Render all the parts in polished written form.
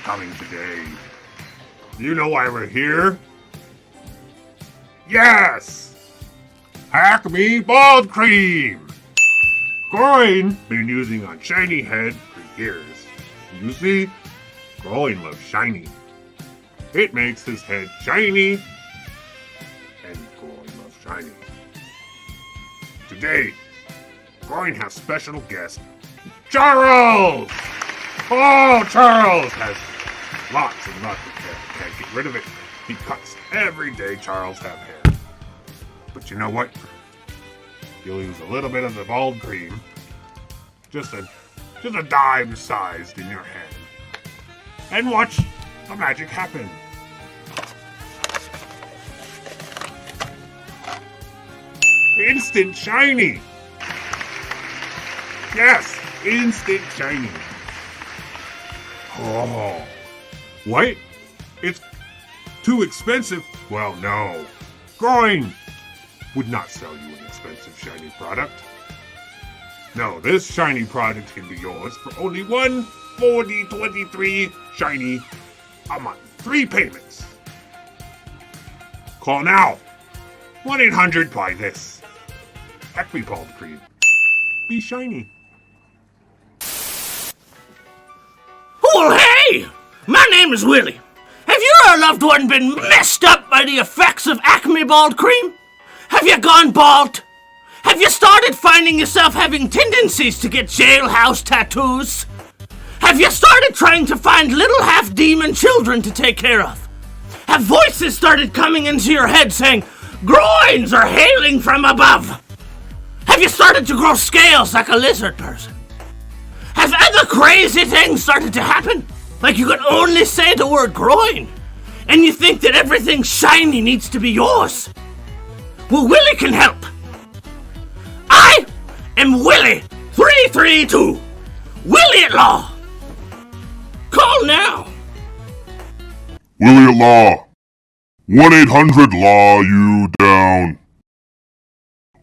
coming today. Do you know why we're here? Yes! Acme Bald Cream! Groin been using on shiny head for years. You see, Groin loves shiny. It makes his head shiny, and Groin loves shiny. Today, Groin has special guest, Charles! Oh, Charles has lots and lots of hair. Can't get rid of it. He cuts every day. Charles have hair. But you know what? You'll use a little bit of the bald cream, just a dime sized in your hand, and watch the magic happen. Instant shiny. Yes, instant shiny. Oh, what? It's too expensive? Well, no. Groin would not sell you an expensive shiny product. No, this shiny product can be yours for only $140.23 shiny a month. 3 payments. Call now. 1-800-BUY-THIS. Acme Bald Cream. Be shiny. Well, hey! My name is Willie. Have your loved one been messed up by the effects of Acme Bald Cream? Have you gone bald? Have you started finding yourself having tendencies to get jailhouse tattoos? Have you started trying to find little half-demon children to take care of? Have voices started coming into your head saying, groins are hailing from above? Have you started to grow scales like a lizard person? Have other crazy things started to happen? Like you can only say the word groin, and you think that everything shiny needs to be yours? Well, Willie can help. I am Willie 332. Willie at Law. Call now. Willie at Law. 1-800-LAW you down.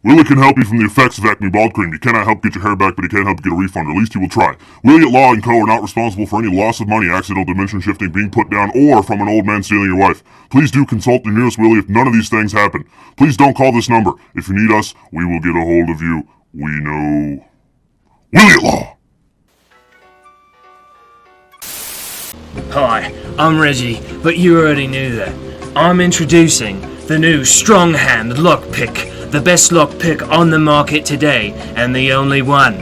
Willie can help you from the effects of Acme Bald Cream. He cannot help get your hair back, but he can help get a refund, or at least he will try. Willie at Law & Co. are not responsible for any loss of money, accidental dimension shifting, being put down, or from an old man stealing your wife. Please do consult the nearest Willie if none of these things happen. Please don't call this number. If you need us, we will get a hold of you. We know. Willie at Law! Hi, I'm Reggie, but you already knew that. I'm introducing the new Strong Hand Lockpick. The best lockpick on the market today, and the only one.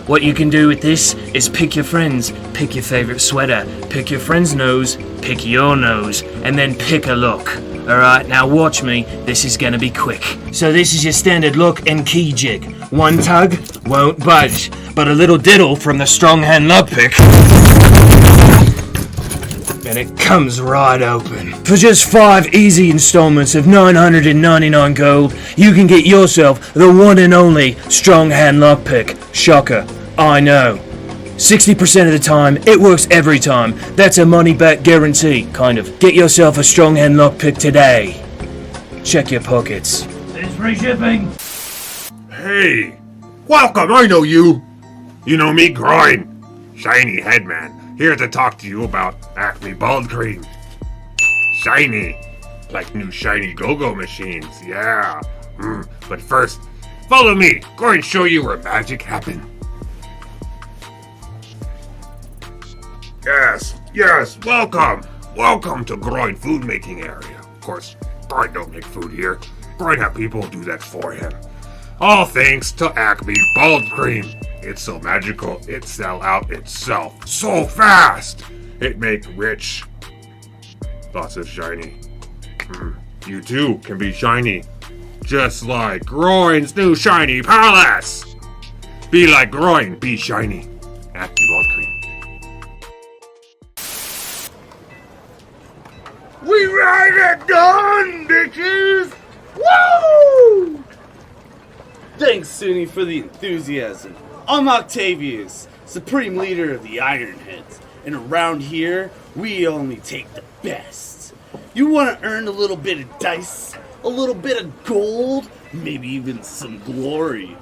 What you can do with this is pick your friends, pick your favorite sweater, pick your friend's nose, pick your nose, and then pick a look. Alright, now watch me, this is gonna be quick. So this is your standard look and key jig. One tug, won't budge, but a little diddle from the Strong Hand Lockpick, and it comes right open. For just 5 easy installments of 999 gold, you can get yourself the one and only Strong Hand Lockpick. Shocker, I know. 60% of the time, it works every time. That's a money-back guarantee, kind of. Get yourself a Strong Hand Lockpick today. Check your pockets. There's free shipping. Hey, welcome, I know you. You know me, Groin. Shiny Headman. Here to talk to you about Acme Bald Cream. Shiny. Like new shiny go-go machines, yeah. But first, follow me. Go and show you where magic happened. Yes, welcome. Welcome to Groin food making area. Of course, Groin don't make food here. Groin have people do that for him. All thanks to Acme Bald Cream. It's so magical, it sell out itself so fast. It make rich. Lots of shiny. You too can be shiny. Just like Groin's new shiny palace. Be like Groin, be shiny. Acme Bald Cream. We ride it done, bitches! Woo! Thanks, Sunny, for the enthusiasm. I'm Octavius, Supreme Leader of the Ironheads, and around here, we only take the best. You want to earn a little bit of dice, a little bit of gold, maybe even some glory.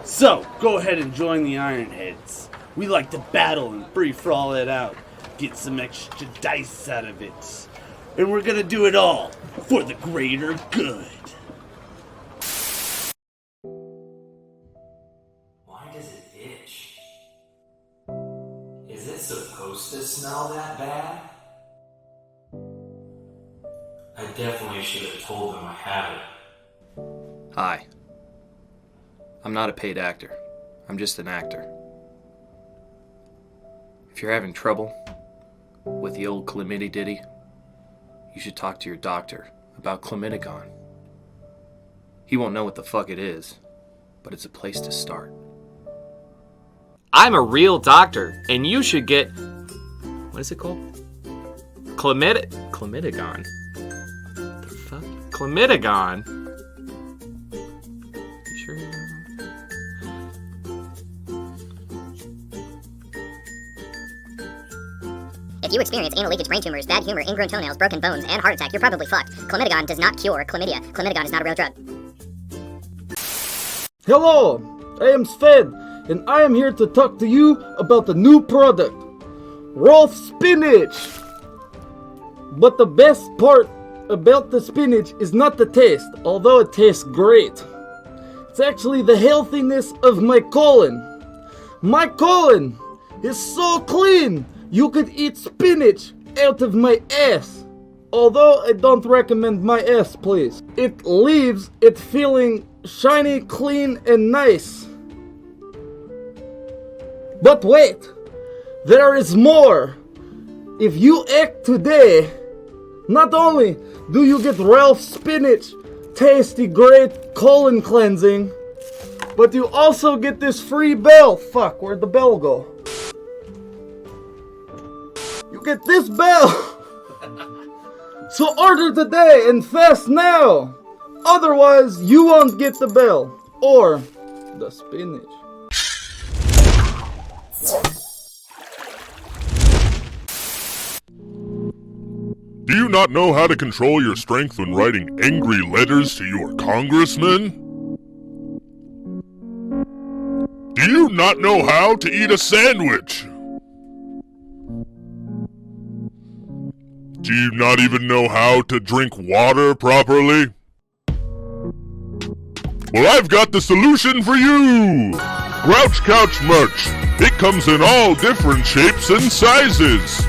So, go ahead and join the Ironheads. We like to battle and free-for-all it out. get some extra dice out of it. And we're gonna do it all for the greater good. Why does it itch? Is it supposed to smell that bad? I definitely should have told them I had it. Hi. I'm not a paid actor. I'm just an actor. If you're having trouble with the old chlamydia ditty, you should talk to your doctor about chlamydigon. He won't know what the fuck it is, but it's a place to start. I'm a real doctor, and you should get... What is it called? Chlamydigon. The fuck? Chlamydigon? You sure you're... If you experience anal leakage, brain tumors, bad humor, ingrown toenails, broken bones, and heart attack, you're probably fucked. Chlamydigon does not cure chlamydia. Chlamydigon is not a real drug. Hello, I am Sven, and I am here to talk to you about the new product, Rolf Spinach. But the best part about the spinach is not the taste, although it tastes great. It's actually the healthiness of my colon. My colon is so clean, you could eat spinach out of my ass. Although I don't recommend my ass, please. It leaves it feeling shiny, clean, and nice. But wait, there is more. If you act today, not only do you get Ralph Spinach tasty, great colon cleansing, but you also get this free bell. Fuck, where'd the bell go? You get this bell. So order today and fast now. Otherwise, you won't get the bell or the spinach. Do you not know how to control your strength when writing angry letters to your congressman? Do you not know how to eat a sandwich? Do you not even know how to drink water properly? Well, I've got the solution for you! Grouchcouch merch. It comes in all different shapes and sizes.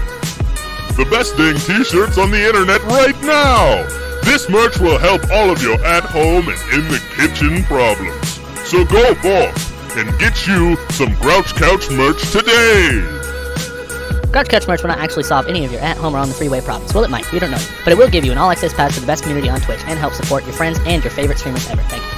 The best dang t-shirts on the internet right now! This merch will help all of your at-home and in-the-kitchen problems. So go forth and get you some Grouchcouch merch today! Goedirt merch will not actually solve any of your at-home or on the freeway problems. Well, it might. We don't know. But it will give you an all-access pass to the best community on Twitch and help support your friends and your favorite streamers ever. Thank you.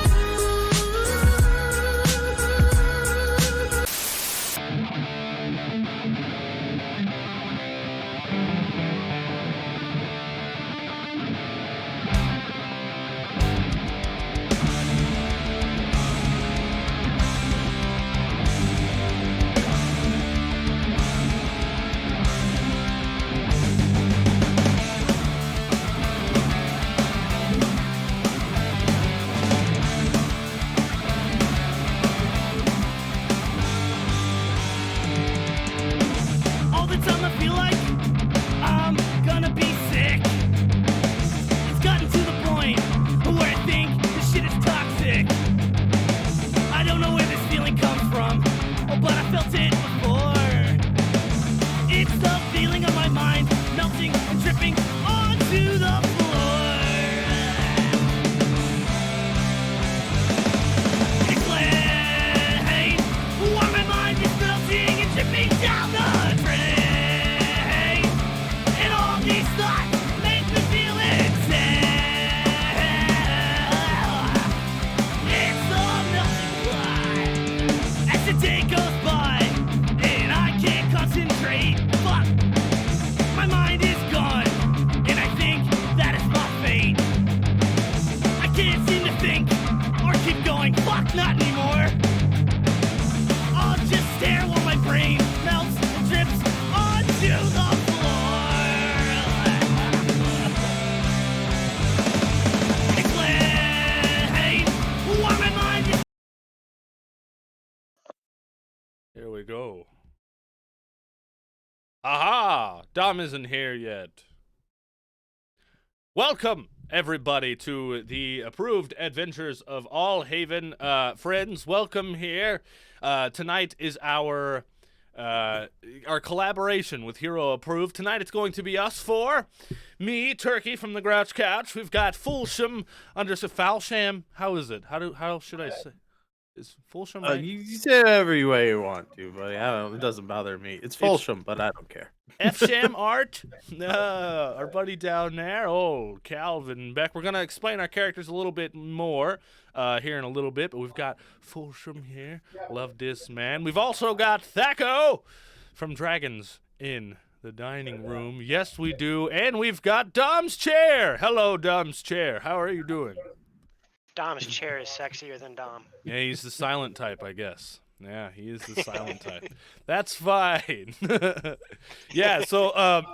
Here we go. Aha! Dom isn't here yet. Welcome, everybody, to the approved adventures of All Haven. Friends, welcome here. Tonight is our collaboration with Hero Approved. Tonight it's going to be us four. Me, Turkey from the Grouchcouch. We've got Fulsham under Falsham. How is it? How should I say? Is Fulsham right? You say every way you want to, buddy. It doesn't bother me. It's Fulsham, but I don't care. F-Sham Art, our buddy down there. Oh, Calvin Beck. We're going to explain our characters a little bit more here in a little bit, but we've got Fulsham here. Love this man. We've also got Thaco from Dragons in the Dining Room. Yes, we do. And we've got Dom's Chair. Hello, Dom's Chair. How are you doing? Dom's chair is sexier than Dom. Yeah, he's the silent type, I guess. Yeah, he is the silent type. That's fine. Yeah, so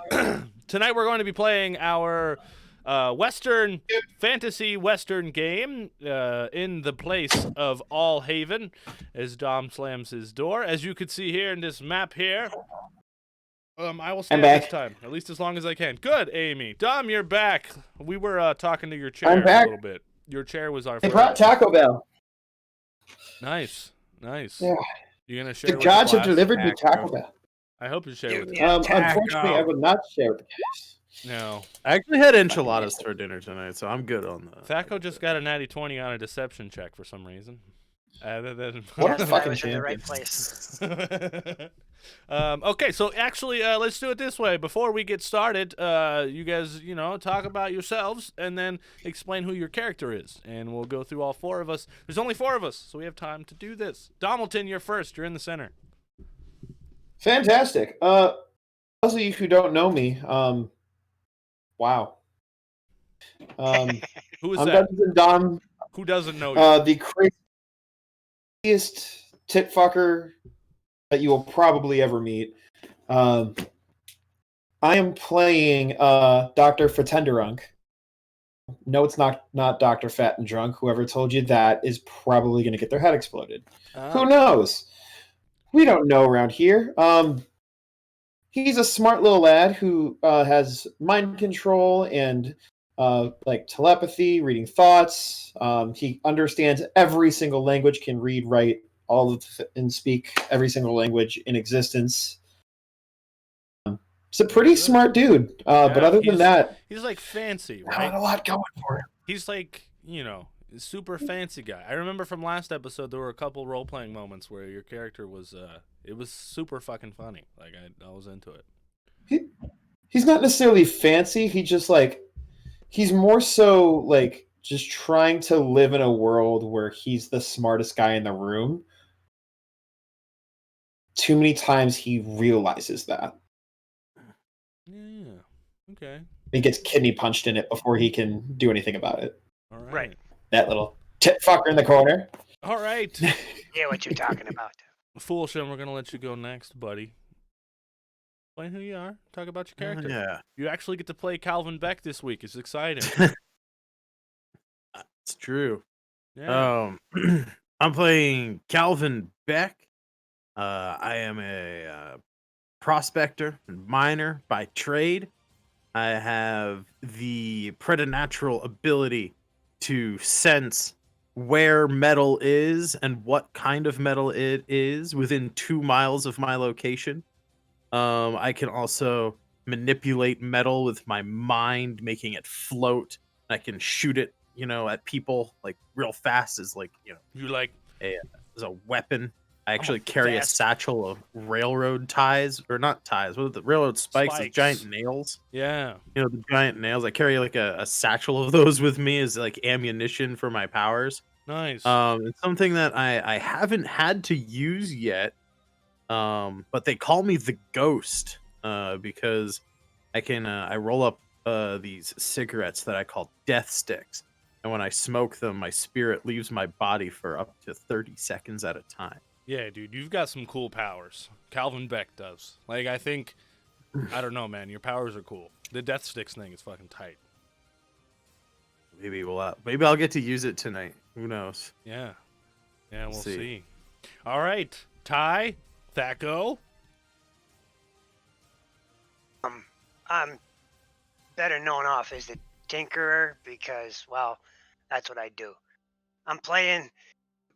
tonight we're going to be playing our fantasy Western game in the place of All Haven as Dom slams his door. As you can see here in this map here, I will stay this time, at least as long as I can. Good, Amy. Dom, you're back. We were talking to your chair a little bit. Your chair was our. They brought Taco Bell. Nice. Yeah. You're gonna share. The gods have delivered me Taco Bell. I hope you share with unfortunately, I would not share with the guys. No. I actually had enchiladas for dinner tonight, so I'm good on that. Thaco just got a natty 20 on a deception check for some reason. What a fucking in the right place. Okay, so actually, let's do it this way. Before we get started, you guys, talk about yourselves and then explain who your character is. And we'll go through all four of us. There's only four of us, so we have time to do this. Domilton, you're first. You're in the center. Fantastic. Those of you who don't know me, wow. Who is I'm that? Dom. Who doesn't know you? The craziest tit fucker that you will probably ever meet. I am playing Dr. Fatenderunk. No, it's not Dr. Fat and Drunk. Whoever told you that is probably going to get their head exploded. Who knows? We don't know around here. He's a smart little lad who has mind control and telepathy, reading thoughts. He understands every single language, can read, write, and speak every single language in existence. He's a pretty smart dude. But other than that, he's like fancy, right? Not a lot going for him. He's like, super fancy guy. I remember from last episode there were a couple role-playing moments where your character was it was super fucking funny. Like I was into it. He's not necessarily fancy. He just he's more so just trying to live in a world where he's the smartest guy in the room. Too many times he realizes that. Yeah. Okay. He gets kidney punched in it before he can do anything about it. All right. That little tit fucker in the corner. All right. Yeah, what you talking about? Fulsham, we're gonna let you go next, buddy. Explain who you are. Talk about your character. Yeah. You actually get to play Calvin Beck this week. It's exciting. It's true. Yeah. I'm playing Calvin Beck. I am a prospector and miner by trade. I have the preternatural ability to sense where metal is and what kind of metal it is within 2 miles of my location. I can also manipulate metal with my mind, making it float. I can shoot it, at people real fast as as a weapon. I actually carry a satchel of railroad ties, or not ties, what are the railroad spikes. The giant nails. Yeah. The giant nails. I carry a satchel of those with me as ammunition for my powers. Nice. It's something that I haven't had to use yet. But they call me the Ghost because I roll up these cigarettes that I call death sticks, and when I smoke them, my spirit leaves my body for up to 30 seconds at a time. Yeah, dude, you've got some cool powers. Calvin Beck does. I think, I don't know, man, your powers are cool. The death sticks thing is fucking tight. Maybe I'll get to use it tonight. Who knows? Yeah. Yeah, we'll see. All right, Ty, Thaco. I'm better known off as the Tinkerer because, well, that's what I do. I'm playing.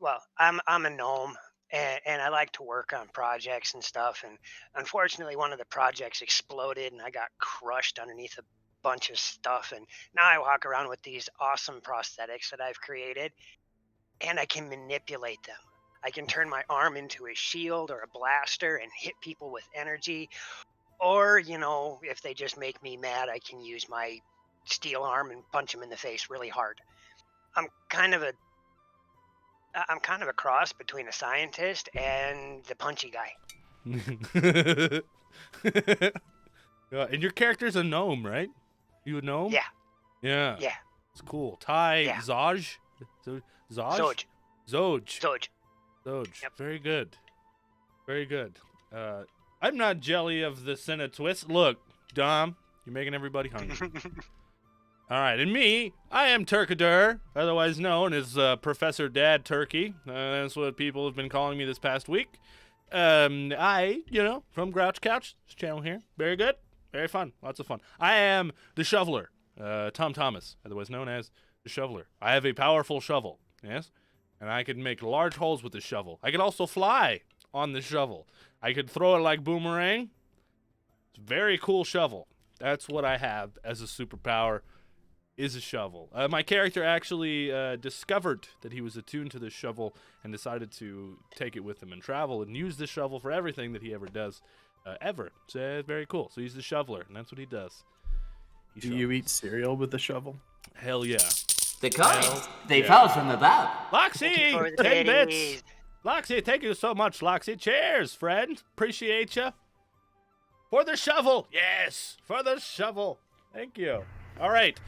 Well, I'm a gnome, and I like to work on projects and stuff. And unfortunately, one of the projects exploded, and I got crushed underneath a bunch of stuff. And now I walk around with these awesome prosthetics that I've created, and I can manipulate them. I can turn my arm into a shield or a blaster and hit people with energy. Or, you know, if they just make me mad, I can use my steel arm and punch them in the face really hard. I'm kind of a cross between a scientist and the punchy guy. And your character's a gnome, right? You a gnome? Yeah. Yeah. Yeah. It's cool. Ty Yeah. Zoj? Zoj? Zoj. Yep. Very good. Very good. I'm not jelly of the Senate twist. Look, Dom, you're making everybody hungry. All right, and me, I am Turkadur, otherwise known as Professor Dad Turkey. That's what people have been calling me this past week. I, from Grouchcouch, this channel here. Very good. Very fun. Lots of fun. I am the Shoveler, Tom Thomas, otherwise known as the Shoveler. I have a powerful shovel, yes? And I can make large holes with the shovel. I can also fly on the shovel. I could throw it like boomerang. It's a very cool shovel. That's what I have as a superpower, is a shovel. My character actually discovered that he was attuned to this shovel and decided to take it with him and travel and use the shovel for everything that he ever does, ever. So it's very cool. So he's the shoveler, and that's what he does. Do you eat cereal with the shovel? Hell yeah. The coins, they fell from above. Loxy, 10 bits. Loxy, thank you so much, Loxy. Cheers, friend. Appreciate you. For the shovel. Yes, for the shovel. Thank you. All right.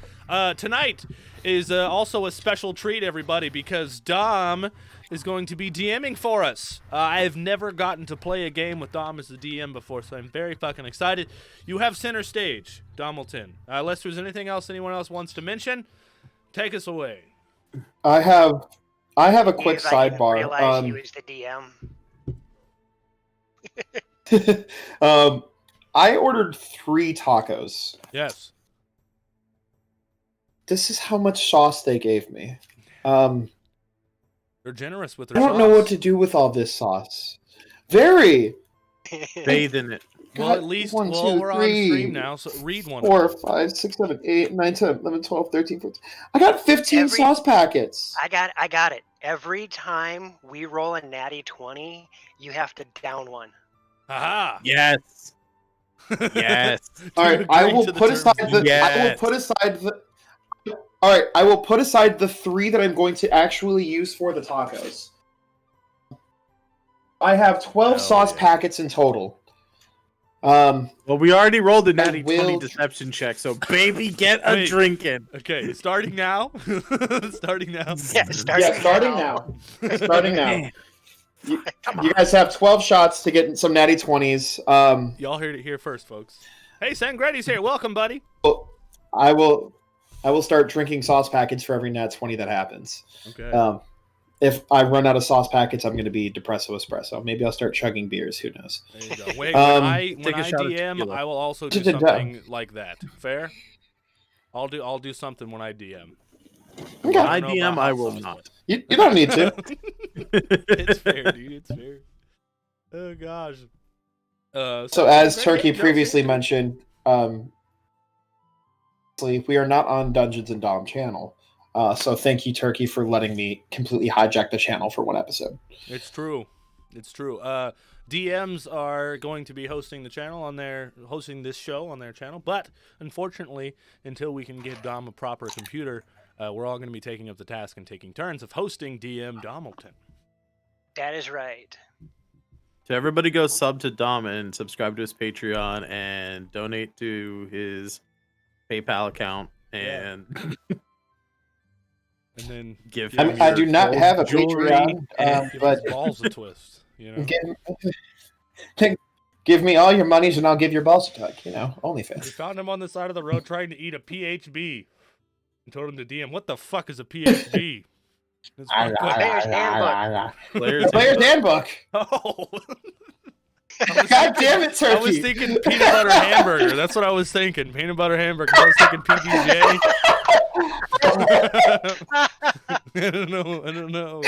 Tonight is also a special treat, everybody, because Dom is going to be DMing for us. I have never gotten to play a game with Dom as the DM before, so I'm very fucking excited. You have center stage, Domilton. Unless there's anything else anyone else wants to mention, take us away. I have a quick I didn't sidebar. realize he was the DM. I ordered 3 tacos. Yes. This is how much sauce they gave me. They're generous with their I don't know what to do with all this sauce. Very. Bathe in it. Well, at least we're on stream now, so read one. 4, 5, 6, 7, 8, 9, 10, 11, 12, 13, 14. I got 15 sauce packets. I got it. Every time we roll a natty 20, you have to down one. Aha! Yes. Yes. All right, I will put aside the. All right, I will put aside the 3 that I'm going to actually use for the tacos. I have 12 sauce packets in total. Well, we already rolled the natty 20 deception check, so baby, get a drink in. Okay, starting now. Starting now. Yeah, starting now. Starting now. You guys have 12 shots to get some natty 20s. Y'all heard it here first, folks. Hey, Sangretti's here. Welcome, buddy. I will start drinking sauce packets for every nat 20 that happens. Okay. If I run out of sauce packets, I'm going to be depresso espresso. Maybe I'll start chugging beers. Who knows? There you go. Wait, when I DM, I will also do something like that. Fair? I'll do something when I DM. Okay. I DM, I will not. You don't need to. It's fair, dude. It's fair. Oh gosh. So as Turkey previously mentioned, we are not on Dungeonsanddom channel. So thank you, Turkey, for letting me completely hijack the channel for one episode. It's true. It's true. DMs are going to be hosting this show on their channel, but unfortunately, until we can get Dom a proper computer, we're all going to be taking up the task and taking turns of hosting DM Domilton. That is right. So everybody go sub to Dom and subscribe to his Patreon and donate to his PayPal account and and then give him him I your do not gold have a jewelry Patreon, and but balls a twist. Give me all your monies and I'll give your balls a tug. OnlyFans. We found him on the side of the road trying to eat a PHB. And told him to DM, what the fuck is a PHB? Player's handbook. Player's handbook. Oh. God damn it, Turkey! I was thinking peanut butter hamburger. That's what I was thinking. Peanut butter hamburger. I was thinking PBJ. I don't know.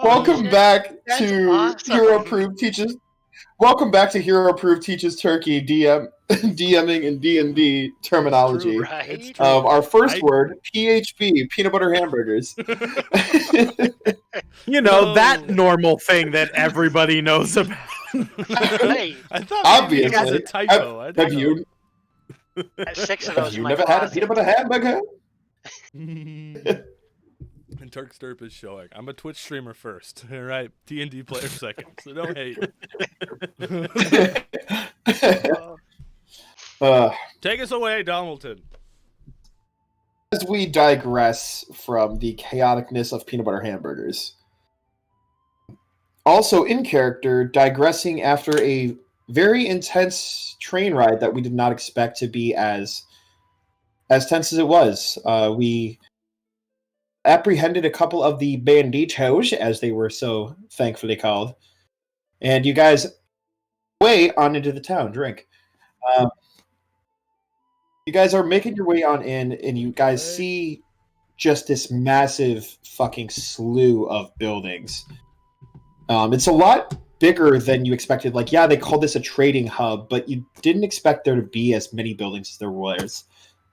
Welcome back That's to awesome. Hero Approved Teaches. Welcome back to Hero Approved Teaches Turkey DMing and D&D terminology. Right? Our first word, PHB, peanut butter hamburgers. That normal thing that everybody knows about. Right. I thought Obviously. maybe it was a typo. Have you 6 of have those you in my never had a closet. peanut butter hamburger? And Turk Sturp is showing. I'm a Twitch streamer first. All right, D&D player second. So don't hate. Take us away, Donaldson. As we digress from the chaoticness of peanut butter hamburgers, also in character, digressing after a very intense train ride that we did not expect to be as tense as it was. We apprehended a couple of the banditos, as they were so thankfully called, and you guys way on into the town. Drink. You guys are making your way on in, and you guys see just this massive fucking slew of buildings. It's a lot bigger than you expected. Like, yeah, they called this a trading hub, but you didn't expect there to be as many buildings as there was.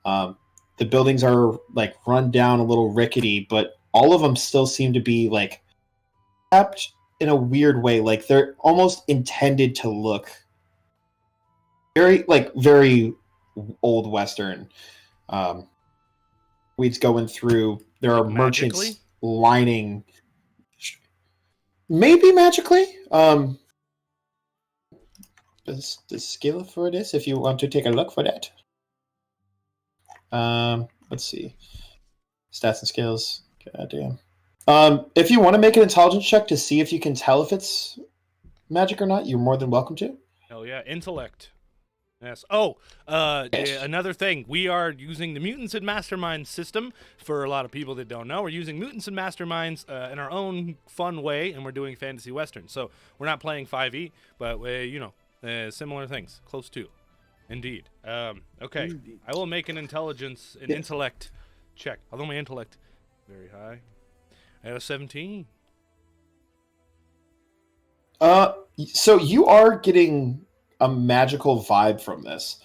The buildings are like run down, a little rickety, but all of them still seem to be like kept in a weird way. Like they're almost intended to look very old Western. Weeds going through. There are merchants lining. Maybe magically. There's skill for this if you want to take a look for that. Let's see. Stats and skills. God damn. If you want to make an intelligence check to see if you can tell if it's magic or not, you're more than welcome to. Hell yeah, intellect. Yes. Oh, another thing. We are using the Mutants and Masterminds system. For a lot of people that don't know, we're using Mutants and Masterminds in our own fun way, and we're doing fantasy western. So we're not playing 5e, but similar things, close to. Indeed. Okay. Indeed. I will make an intellect check. Although my intellect very high. I have a 17. So you are getting a magical vibe from this.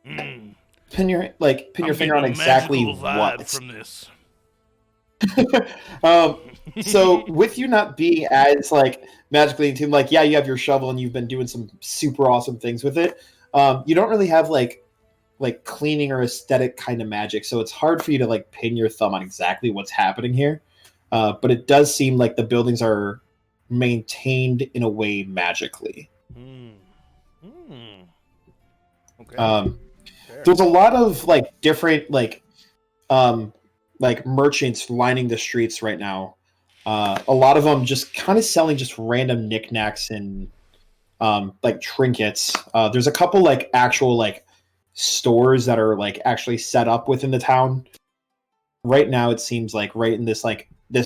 Pin your finger on exactly what from this. So with you not being as like magically in tune, like yeah, you have your shovel and you've been doing some super awesome things with it. You don't really have like cleaning or aesthetic kind of magic, so it's hard for you to like pin your thumb on exactly what's happening here. But it does seem like the buildings are maintained in a way magically. Okay. There's a lot of like different like merchants lining the streets right now. A lot of them just kind of selling just random knickknacks and like trinkets. There's a couple like actual like stores that are like actually set up within the town. Right now it seems like right in this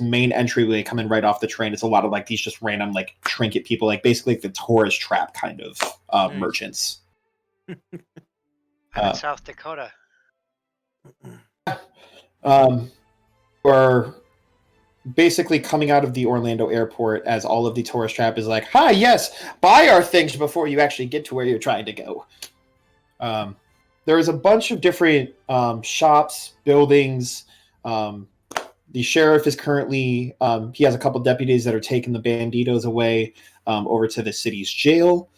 main entryway coming right off the train, it's a lot of like these just random like trinket people, like basically the tourist trap kind of Nice. merchants. I'm in South Dakota. Or basically coming out of the Orlando airport as all of the tourist trap is like, hi, yes, buy our things before you actually get to where you're trying to go. There's a bunch of different shops, buildings. The sheriff is currently, he has a couple deputies that are taking the banditos away over to the city's jail.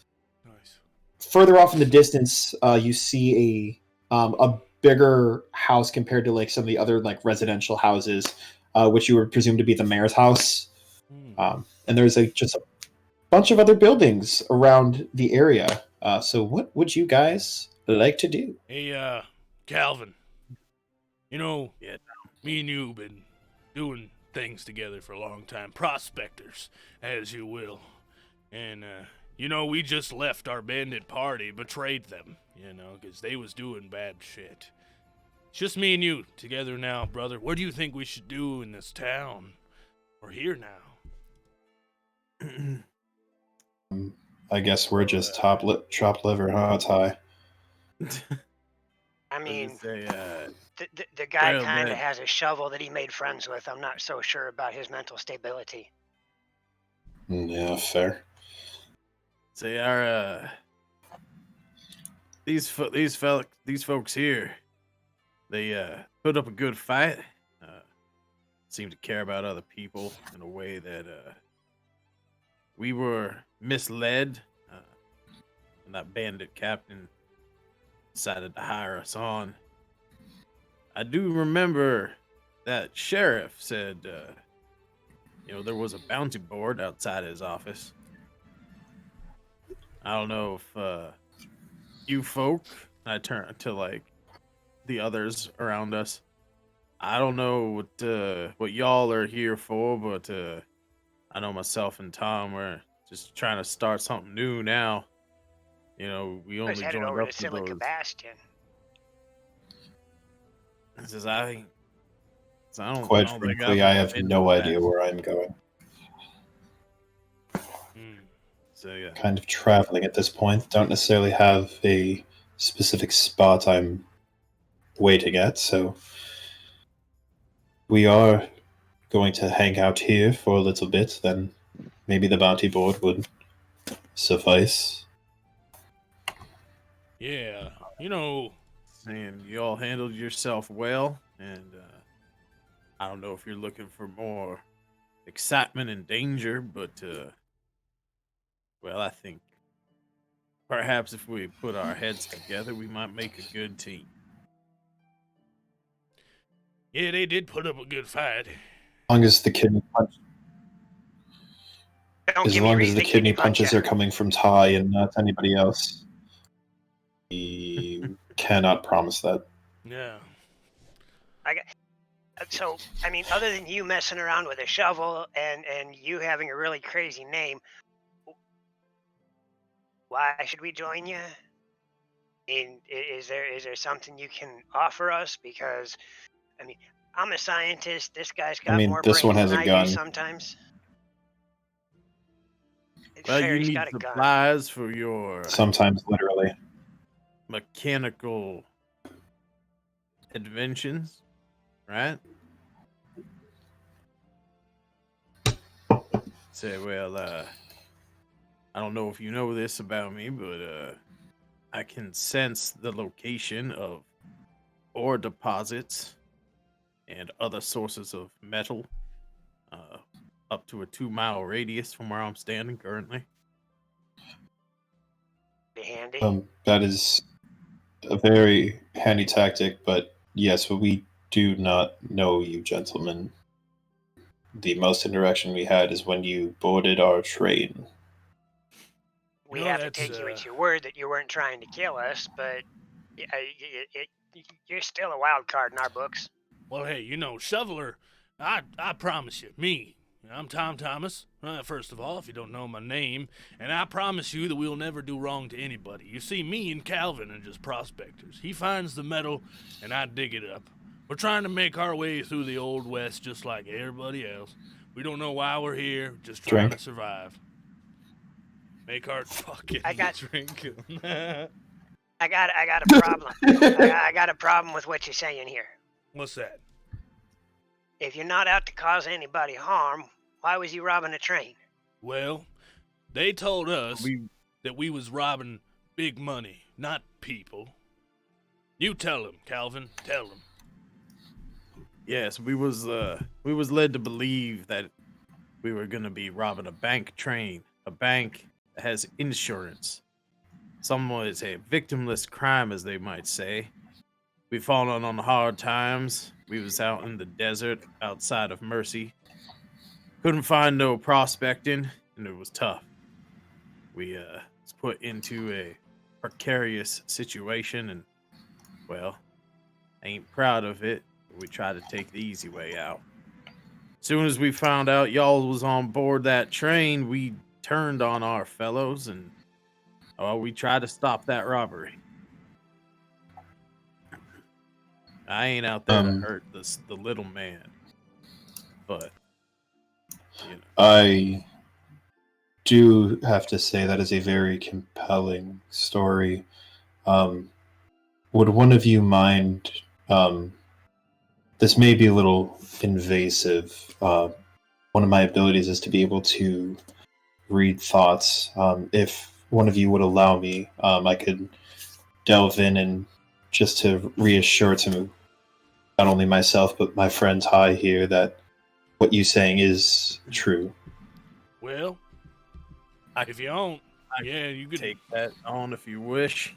Nice. Further off in the distance, you see a bigger house compared to like some of the other like residential houses, which you would presume to be the mayor's house. And there's just a bunch of other buildings around the area. So what would you guys like to do? Hey, Calvin. Me and you been doing things together for a long time. Prospectors, as you will. And, we just left our bandit party, betrayed them, because they was doing bad shit. It's just me and you together now, brother. What do you think we should do in this town? We're here now. I guess we're just chopped liver, huh, Ty? I mean, Say, the guy well, kind of man. has a shovel that he made friends with. I'm not so sure about his mental stability. Yeah, fair. Say our these folks here, they put up a good fight. Seem to care about other people in a way that we were misled. And that bandit captain decided to hire us on. I do remember that sheriff said, there was a bounty board outside his office. I don't know if you folk, I turn to like the others around us. I don't know what y'all are here for, but I know myself and Tom we're just trying to start something new now. We I was only headed joined over up to with Silica those. Bastion. Says I don't. Quite I don't think frankly, I've I have been no to idea that. where I'm going. So yeah. Kind of traveling at this point. Don't necessarily have a specific spot I'm waiting at, so we are going to hang out here for a little bit, then maybe the bounty board would suffice. Yeah, saying you all handled yourself well, and I don't know if you're looking for more excitement and danger, but well, I think perhaps if we put our heads together, we might make a good team. Yeah, they did put up a good fight. As long as the kidney punch. Don't As give me long as reason the to kidney punch punches ya. are coming from Ty and not anybody else, we cannot promise that. Yeah. So, I mean, other than you messing around with a shovel and you having a really crazy name, why should we join you? Is there something you can offer us? Because, I mean, I'm a scientist. This guy's got more this one brains has than a I gun. do sometimes. Well, Fair, you he's need got a gun. supplies for your Sometimes literally. mechanical inventions, right? Say, well, I don't know if you know this about me, but I can sense the location of ore deposits and other sources of metal up to a 2-mile radius from where I'm standing currently. Handy. That is a very handy tactic, but yes, we do not know you, gentlemen. The most interaction we had is when you boarded our train. We have to take you at your word that you weren't trying to kill us, but you're still a wild card in our books. Well, hey, Shoveler, I promise you, I'm Tom Thomas, first of all, if you don't know my name, and I promise you that we'll never do wrong to anybody. You see, me and Calvin are just prospectors. He finds the metal, and I dig it up. We're trying to make our way through the Old West just like everybody else. We don't know why we're here, just trying to survive. Make our fucking drink. I got a problem. I got a problem with what you're saying here. What's that? If you're not out to cause anybody harm, why was you robbing a train? Well, they told us that we was robbing big money, not people. You tell them, Calvin. Tell them. Yes, we was led to believe that we were gonna be robbing a bank train, a bank that has insurance. Somewhat is a victimless crime, as they might say. We fallen on hard times. We was out in the desert outside of Mercy. Couldn't find no prospecting, and it was tough. We was put into a precarious situation, and well, ain't proud of it. But we tried to take the easy way out. Soon as we found out y'all was on board that train, we turned on our fellows, and we tried to stop that robbery. I ain't out there to hurt the little man, but I do have to say that is a very compelling story. Would one of you mind? This may be a little invasive. One of my abilities is to be able to read thoughts. If one of you would allow me, I could delve in and just to reassure to not only myself but my friend Ty here that what you're saying is true. Well, if you don't, yeah, you could take that on if you wish.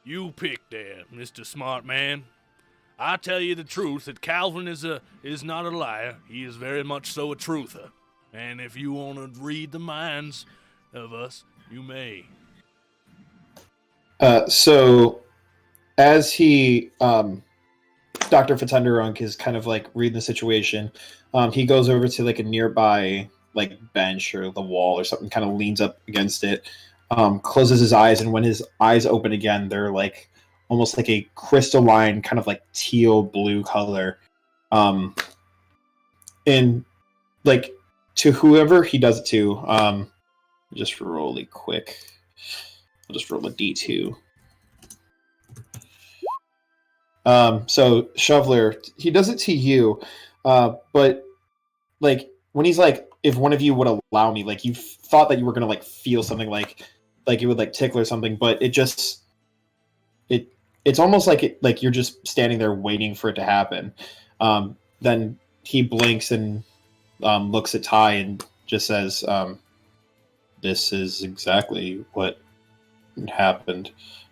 You pick there, Mr. Smart Man. I tell you the truth that Calvin is not a liar. He is very much so a truther. And if you want to read the minds of us, you may. So, as he, Dr. Fatenderunk is kind of like reading the situation, he goes over to like a nearby like bench or the wall or something, kind of leans up against it, closes his eyes, and when his eyes open again, they're like almost like a crystalline kind of like teal blue color. And like to whoever he does it to, just roll really quick. I'll just roll a D2. So Shoveler, he does it to you, but like when he's like, if one of you would allow me, like you thought that you were gonna like feel something like it would like tickle or something, but it just it's almost like like you're just standing there waiting for it to happen. Then he blinks and looks at Ty and just says, "This is exactly what happened.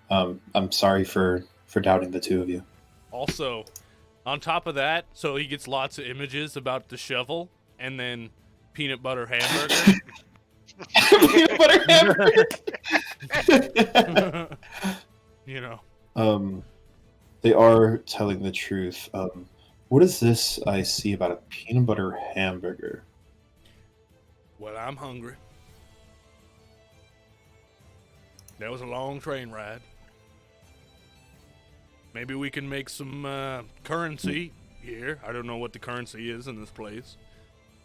I'm sorry for doubting the two of you." Also, on top of that, so he gets lots of images about the shovel and then peanut butter hamburger. Peanut butter hamburger. You know. They are telling the truth. What is this I see about a peanut butter hamburger? Well, I'm hungry. That was a long train ride. Maybe we can make some currency here. I don't know what the currency is in this place.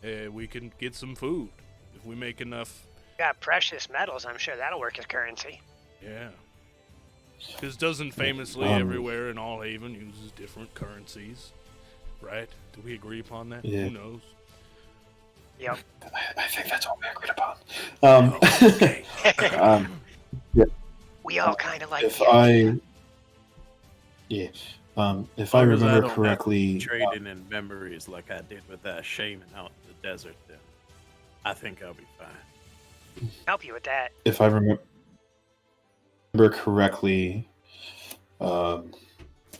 We can get some food if we make enough. Got precious metals. I'm sure that'll work as currency. Yeah. Because doesn't famously everywhere in All Haven uses different currencies, right? Do we agree upon that? Yeah. Who knows? Yep. I think that's what we agreed upon. Okay. Yeah. We all kind of like. If I I remember don't correctly, have to be trading in memories like I did with that shaman out in the desert, then I think I'll be fine. Help you with that. if I remember correctly,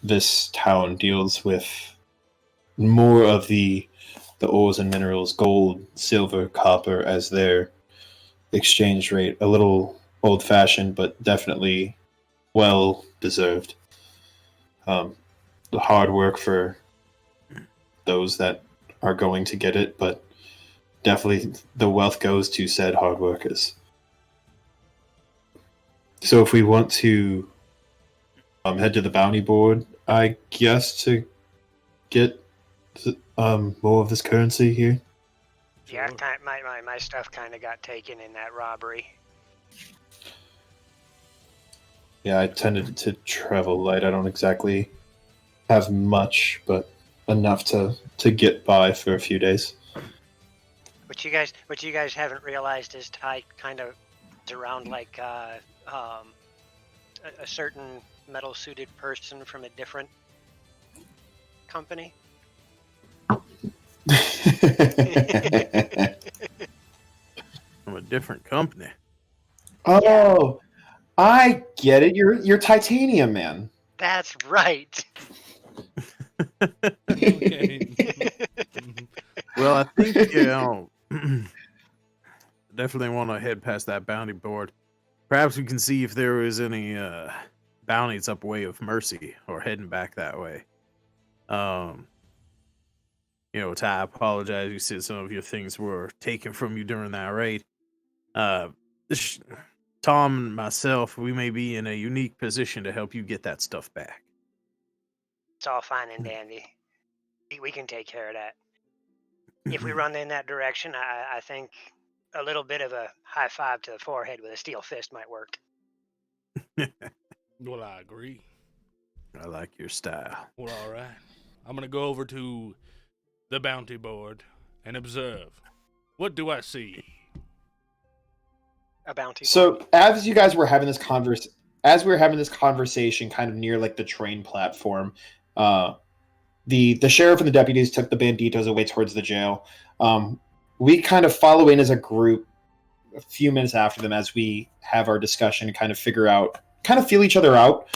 this town deals with more of the ores and minerals, gold, silver, copper, as their exchange rate. A little old-fashioned, but definitely well deserved. The hard work for those that are going to get it, but definitely the wealth goes to said hard workers. So if we want to head to the bounty board, I guess, to get more of this currency here. Yeah, my stuff kind of got taken in that robbery. Yeah, I tended to travel light. I don't exactly have much, but enough to get by for a few days. What you guys haven't realized is Ty kind of is around like a certain metal-suited person from a different company. From a different company. Oh, I get it. You're Titanium Man. That's right. Well, I think definitely want to head past that bounty board. Perhaps we can see if there is any bounties up way of Mercy or heading back that way. Ty, I apologize. You said some of your things were taken from you during that raid. Tom and myself, we may be in a unique position to help you get that stuff back. It's all fine and dandy. We can take care of that. If we run in that direction, I think a little bit of a high five to the forehead with a steel fist might work. Well, I agree. I like your style. Well, all right. I'm going to go over to the bounty board and observe. What do I see? A bounty. So as you guys were having this conversation kind of near like the train platform, the sheriff and the deputies took the banditos away towards the jail. We kind of follow in as a group a few minutes after them as we have our discussion and kind of feel each other out.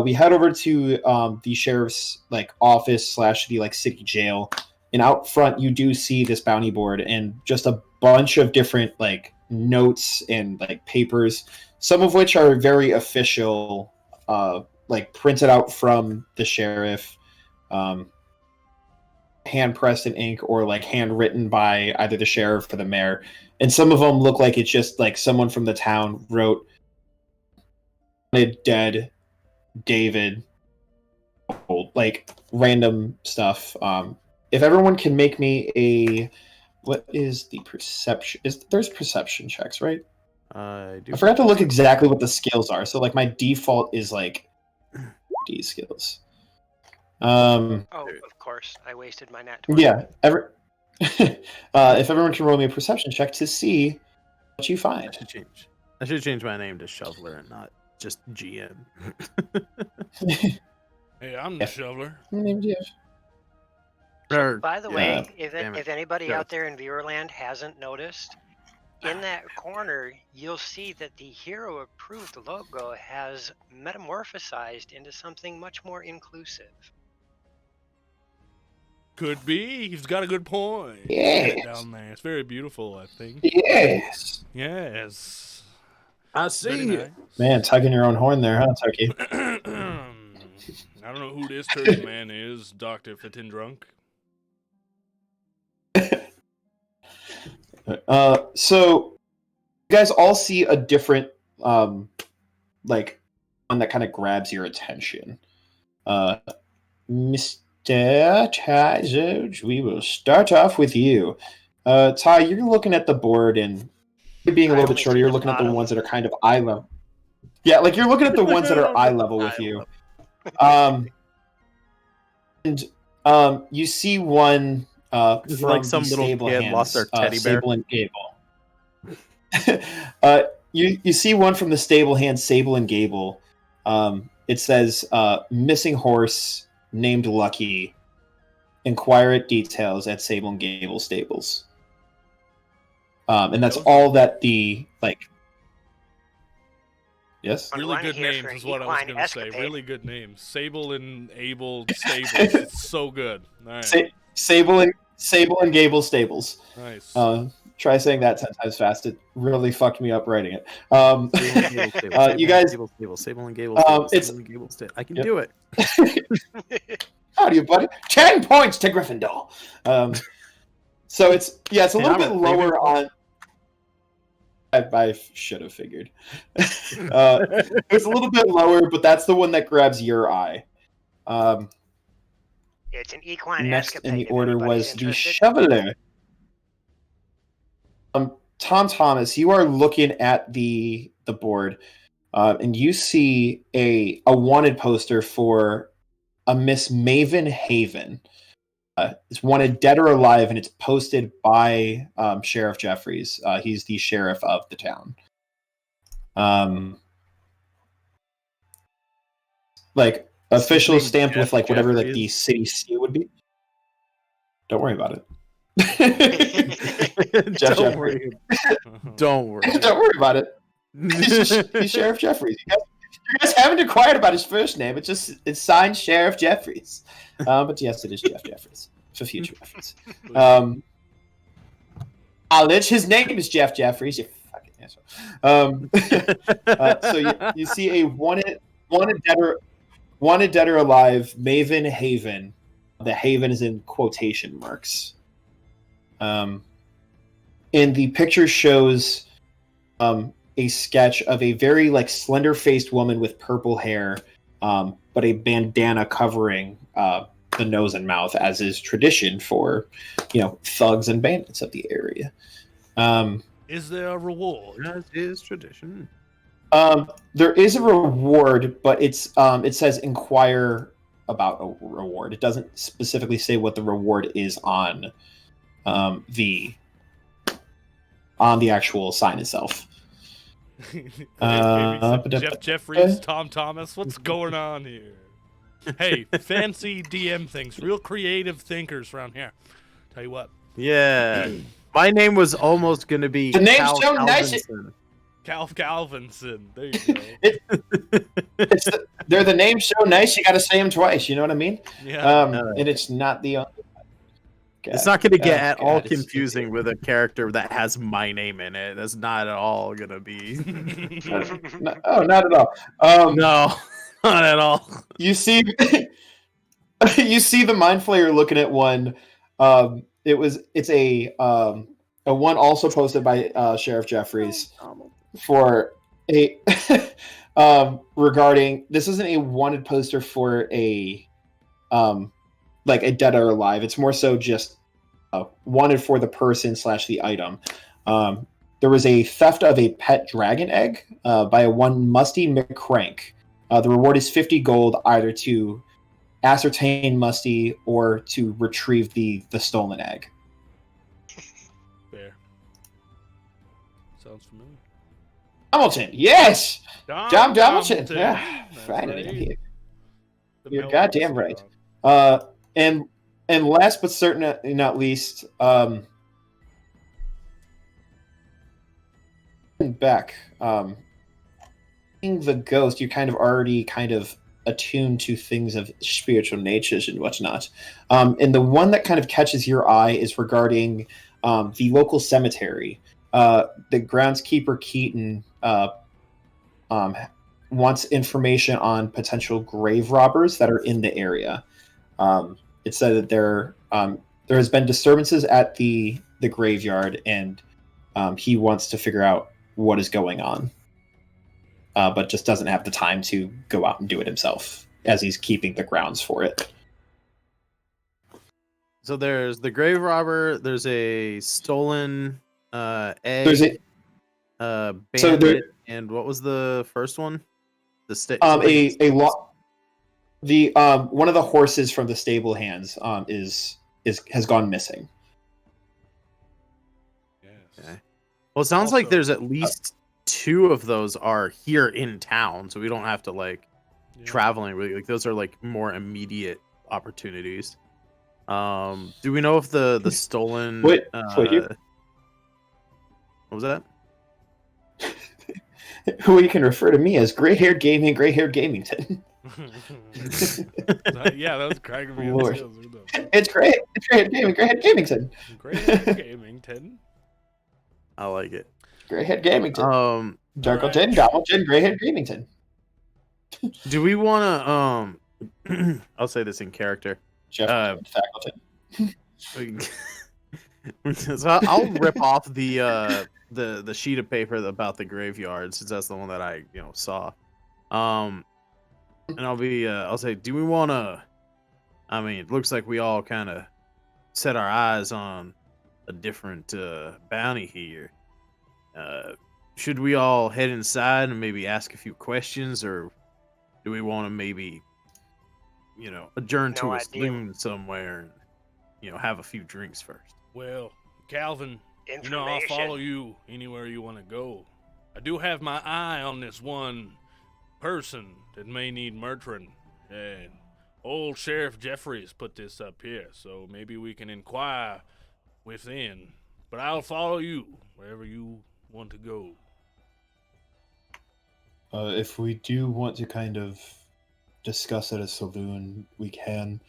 We head over to the sheriff's like office / the like city jail, and out front you do see this bounty board and just a bunch of different like notes and like papers, some of which are very official, like printed out from the sheriff, hand pressed in ink or like handwritten by either the sheriff or the mayor, and some of them look like it's just like someone from the town wrote dead David, like random stuff. If everyone can make me what is the perception? There's perception checks, right? I forgot to look exactly what the skills are. So like my default is like D skills. Of course, I wasted my nat 20. Yeah. If everyone can roll me a perception check to see what you find. I should change my name to Shoveler and not just GM. Hey, I'm the shoveler. My name's Jeff. By the way, if anybody out there in Viewerland hasn't noticed, in that corner, you'll see that the hero-approved logo has metamorphosized into something much more inclusive. Could be. He's got a good point. Yes. Down there. It's very beautiful, I think. Yes. Yes. I see it. Man, tugging your own horn there, huh, Turkey? I don't know who this turkey man is, Dr. Fitindrunk. So you guys all see a different like one that kind of grabs your attention. Mr. Ty, we will start off with you. Ty, you're looking at the board and you're being a little bit shorter, you're looking at the ones that are kind of eye level. Yeah, like you're looking at the ones that are eye level with you. And you see one from like some the little stable kid hands, lost their teddy bear. Sable and Gable. You see one from the stable hand, Sable and Gable. It says missing horse named Lucky. Inquire at details at Sable and Gable stables. And that's all that the like. Yes. Really good names is what I was going to say. Really good names. Sable and Able stables. It's so good. All right. Sable and Gable stables. Nice. Try saying that 10 times fast. It really fucked me up writing it. You guys, Sable and Gable. It's and Gable I can do it. How do you, buddy? 10 points to Gryffindor. So it's a little bit lower on. I should have figured. It's a little bit lower, but that's the one that grabs your eye. It's an equine next escapade. in the order was the Shoveler. Tom Thomas, you are looking at the board, and you see a wanted poster for a Miss Maven Haven. It's wanted dead or alive, and it's posted by Sheriff Jeffries. He's the sheriff of the town. Like official stamped with like whatever like the city seal would be. Don't worry about it. Don't worry. Don't worry. Don't worry about it. He's Sheriff Jeffries. You guys haven't inquired about his first name. It's signed Sheriff Jeffries. But yes, it is Jeff Jeffries for future reference. Knowledge. His name is Jeff Jeffries. You fucking asshole. So you see a wanted dead or alive Maven Haven. The Haven is in quotation marks. And the picture shows a sketch of a very like slender-faced woman with purple hair, but a bandana covering the nose and mouth, as is tradition for thugs and bandits of the area. Is there a reward? As is tradition. There is a reward, but it says inquire about a reward. It doesn't specifically say what the reward is on the actual sign itself. Jeff Jeffries, Tom Thomas, what's going on here? Hey, fancy DM things, real creative thinkers around here. Tell you what. Yeah. My name was almost going to be The name's Cal so nice. Calvinson. Calvinson. There you go. They're the names so nice, you got to say them twice. You know what I mean? Yeah. And it's not the only. It's not going to get at all it's- confusing with a character that has my name in it. That's not at all going to be. Oh, not at all. No, not at all. You see, you see the Mind Flayer looking at one. It's a one also posted by Sheriff Jeffries for a regarding. This isn't a wanted poster for a like a dead or alive. It's more so just wanted for the person / the item. There was a theft of a pet dragon egg by a one Musty McCrank. The reward is 50 gold, either to ascertain Musty or to retrieve the stolen egg. Fair. Sounds familiar. Hamilton, yes! John Hamilton. Yeah, That's finally. right. The You're Mel goddamn Gibson right. dog. And last but certainly not least, Beck, being the ghost, you're already attuned to things of spiritual natures and whatnot. And the one that kind of catches your eye is regarding the local cemetery. The groundskeeper Keaton wants information on potential grave robbers that are in the area. It said that there has been disturbances at the graveyard, and he wants to figure out what is going on, but just doesn't have the time to go out and do it himself, as he's keeping the grounds for it. So there's the grave robber. There's a stolen egg. There's a bandit, and what was the first one? One of the horses from the stable hands has gone missing. Okay. Well, it sounds like there's at least 2 of those are here in town, so we don't have to traveling. Like those are more immediate opportunities. Do we know if the stolen? Wait, what was that? Who you can refer to me as gray-haired Gamington. Yeah, that was cracking me Lord. up. It's great. It's gray-haired Gamington. Grayhead Gamington. I like it. Grayhead Gamington. Darkleton, Gobbleton, Grayhead Gamington. Do we want to? I'll say this in character. Jeff Fackleton. So I'll rip off the sheet of paper about the graveyard, since that's the one that I saw. And I'll say, do we want to? I mean, it looks like we all kind of set our eyes on a different bounty here. Should we all head inside and maybe ask a few questions, or do we want to maybe, adjourn to a saloon somewhere and, have a few drinks first? Well, Calvin, I'll follow you anywhere you want to go. I do have my eye on this one person that may need murderin', and old Sheriff Jeffries put this up here, so maybe we can inquire within. But I'll follow you wherever you want to go. If we do want to discuss at a saloon, we can.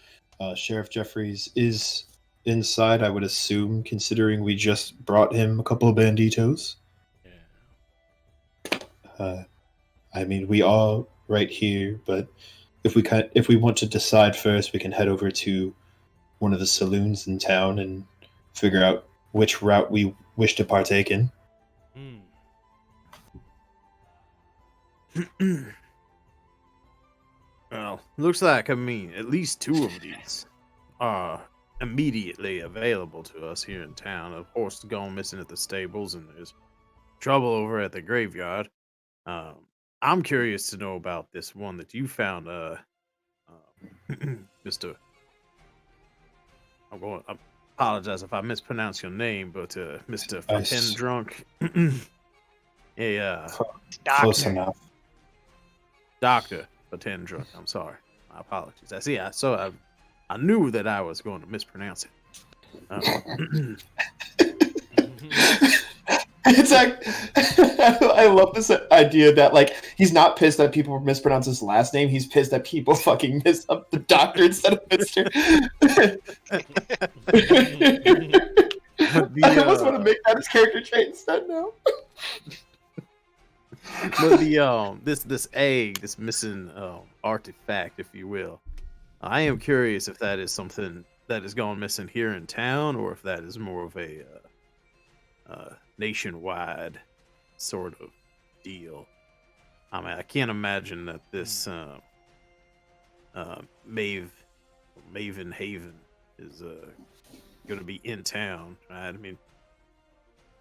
Sheriff Jeffries is inside, I would assume, considering we just brought him a couple of banditos. Yeah. I mean, we are right here, but if we want to decide first, we can head over to one of the saloons in town and figure out which route we wish to partake in. Well, looks like, at least 2 of these are immediately available to us here in town. Of course, gone missing at the stables, and there's trouble over at the graveyard. I'm curious to know about this one that you found, Mister. I apologize if I mispronounce your name, but Mister Pretend Drunk. Close enough. Doctor Pretend Drunk. I'm sorry. My apologies. I knew that I was going to mispronounce it. It's like I love this idea that like he's not pissed that people mispronounce his last name. He's pissed that people fucking miss up the doctor instead of Mister. I almost want to make that his character trait instead now. But this egg, this missing artifact, if you will, I am curious if that is something that has gone missing here in town, or if that is more of a nationwide sort of deal. I mean, I can't imagine that this Maven Haven is going to be in town, right? I mean,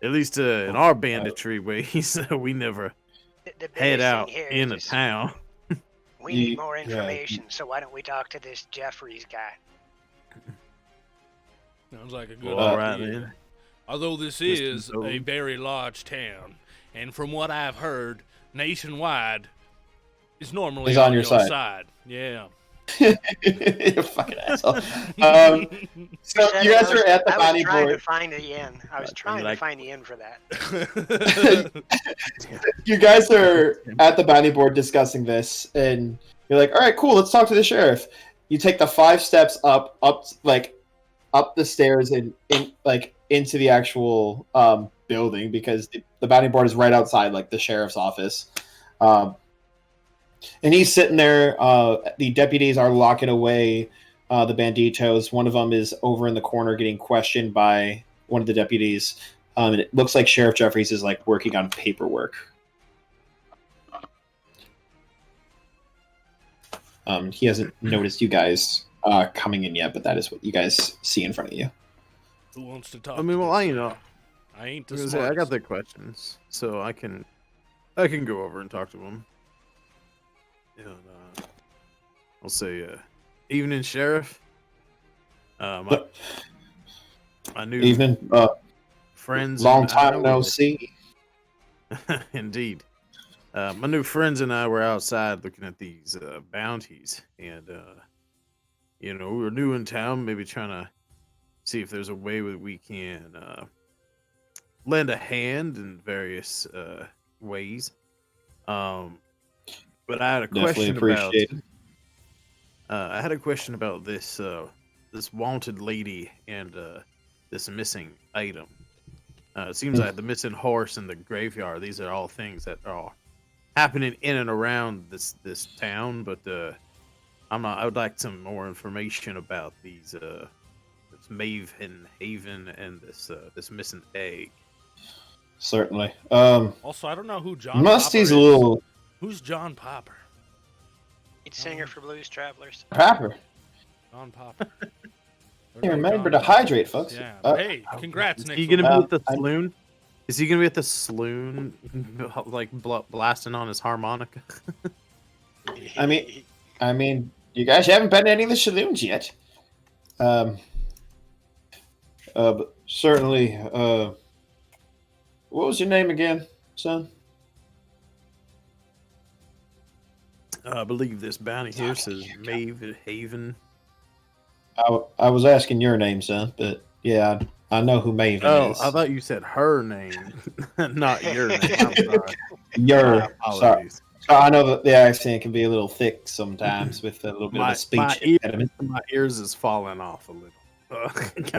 at least in our banditry ways, we never head out in a town. We need more information, so why don't we talk to this Jeffries guy? Sounds like a good All idea. right, man. Although this is a very large town, and from what I've heard, nationwide is normally He's on on your side. Yeah. You fucking asshole. So you guys are at the bounty board. board. I was trying to find the inn for that. You guys are at the bounty board discussing this, and you're like, "All right, cool. Let's talk to the sheriff." You take the 5 steps up the stairs and into the actual building, because the bounty board is right outside, like the sheriff's office. And he's sitting there. The deputies are locking away the banditos. One of them is over in the corner getting questioned by one of the deputies. And it looks like Sheriff Jeffries is like working on paperwork. He hasn't noticed you guys coming in yet, but that is what you guys see in front of you. Who wants to talk? I mean, well, I ain't the I smartest. got the questions, so I can go over and talk to them. And, I'll say, evening, Sheriff. I knew Evening. friends. Long and I time no were- see. Indeed. My new friends and I were outside looking at these bounties, and we were new in town, maybe trying to see if there's a way that we can lend a hand in various ways. But I had a question about. I had a question about this this wanted lady and this missing item. It seems like the missing horse and the graveyard. These are all things that are happening in and around this town. But I would like some more information about these this Maven Haven and this missing egg. Certainly. Also, I don't know who John Musty's Popper a is. little Who's John Popper? Lead singer for Blues Travelers. Popper. John Popper. Hey, remember to hydrate, folks. Yeah. Uh, Hey, congrats, Is Nick. he gonna be at the saloon? Is he gonna be at the saloon, like blasting on his harmonica? I mean, you guys haven't been to any of the saloons yet. But certainly. What was your name again, son? I believe this bounty here says Maven Haven. I was asking your name, son, but yeah, I know who Maven is. I thought you said her name, not your name. I'm sorry. Your My apologies. sorry. I know that the accent can be a little thick sometimes with a little bit of a speech impediment. My ears is falling off a little.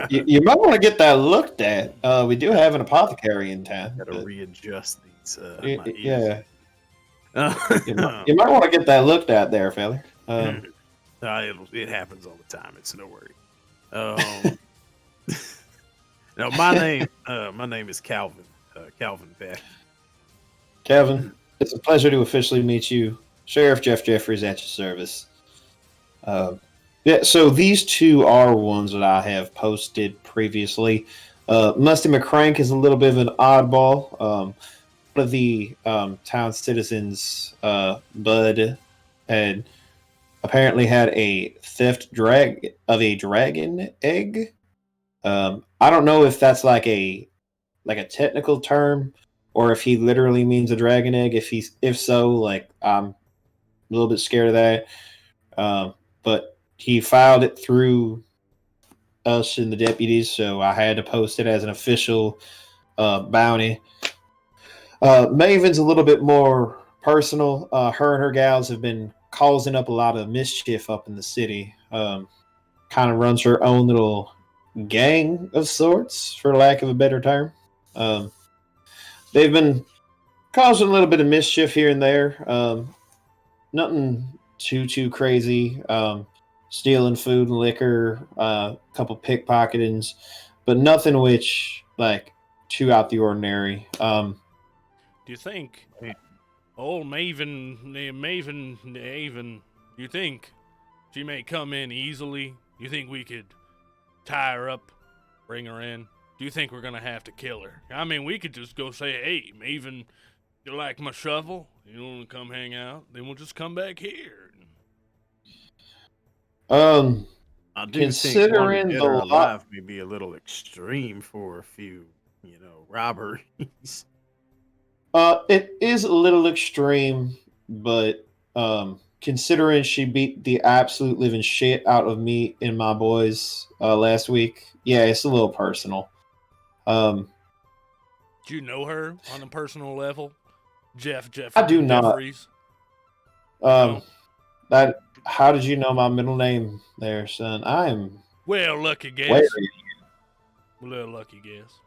You might want to get that looked at. We do have an apothecary in town. Gotta readjust these. My ears. Yeah. You might want to get that looked at there, fella. It happens all the time. It's no worry. No, my name is Calvin. Calvin Beck. Calvin, it's a pleasure to officially meet you. Sheriff Jeff Jeffries at your service. Yeah, so these two are ones that I have posted previously. Musty McCrank is a little bit of an oddball. one of the town citizens, Bud, had apparently had a theft of a dragon egg. I don't know if that's like a technical term or if he literally means a dragon egg. If so, like I'm a little bit scared of that. But he filed it through us and the deputies, so I had to post it as an official bounty. Maven's a little bit more personal. Her and her gals have been causing up a lot of mischief up in the city. Kind of runs her own little gang of sorts, for lack of a better term. They've been causing a little bit of mischief here and there. Nothing too crazy. Stealing food and liquor, a couple pickpocketings, but nothing which like too out the ordinary. Do you think old Maven, you think she may come in easily? You think we could tie her up, bring her in? Do you think we're gonna have to kill her? I mean, we could just go say, hey, Maven, you like my shovel? You want to come hang out? Then we'll just come back here. I do considering think the alive may be a little extreme for a few, robberies. It is a little extreme, but considering she beat the absolute living shit out of me and my boys last week, yeah, it's a little personal. Do you know her on a personal level, Jeff? I do not. Jeffries? How did you know my middle name there, son? I am. Well, lucky guess. Wary. A little lucky guess.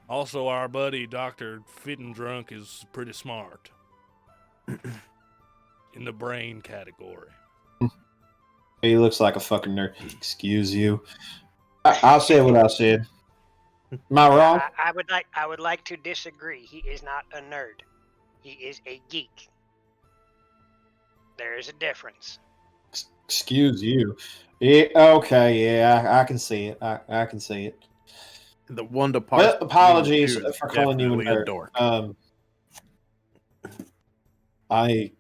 Also, our buddy Dr. Fitting Drunk is pretty smart in the brain category. He looks like a fucking nerd. Excuse you. I'll say what I said. Am I wrong? I would like to disagree. He is not a nerd. He is a geek. There is a difference. Excuse you. Yeah, okay, yeah, I can see it. I can see it. The one department. Apologies for calling you a nerd. I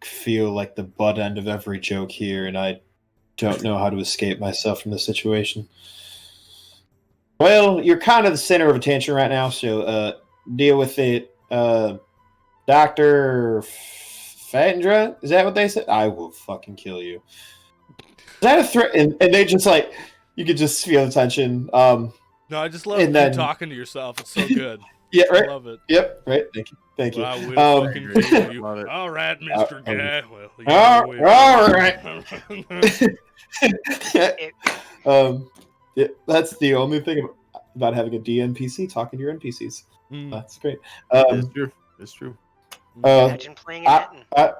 feel like the butt end of every joke here, and I don't know how to escape myself from the situation. Well, you're kind of the center of attention right now, so deal with it. Dr. Fat and drunk? Is that what they said? I will fucking kill you. Is that a threat? And they just like, you could just feel the tension. No, I just love you talking to yourself. It's so good. Yeah, right. I love it. Yep, right. Thank you. Well, I will fucking kill you. Love it. All right, Mr. Guy. All right. Yeah, that's the only thing about having a DNPC talking to your NPCs. That's great. It's true. It's true. Imagine playing it.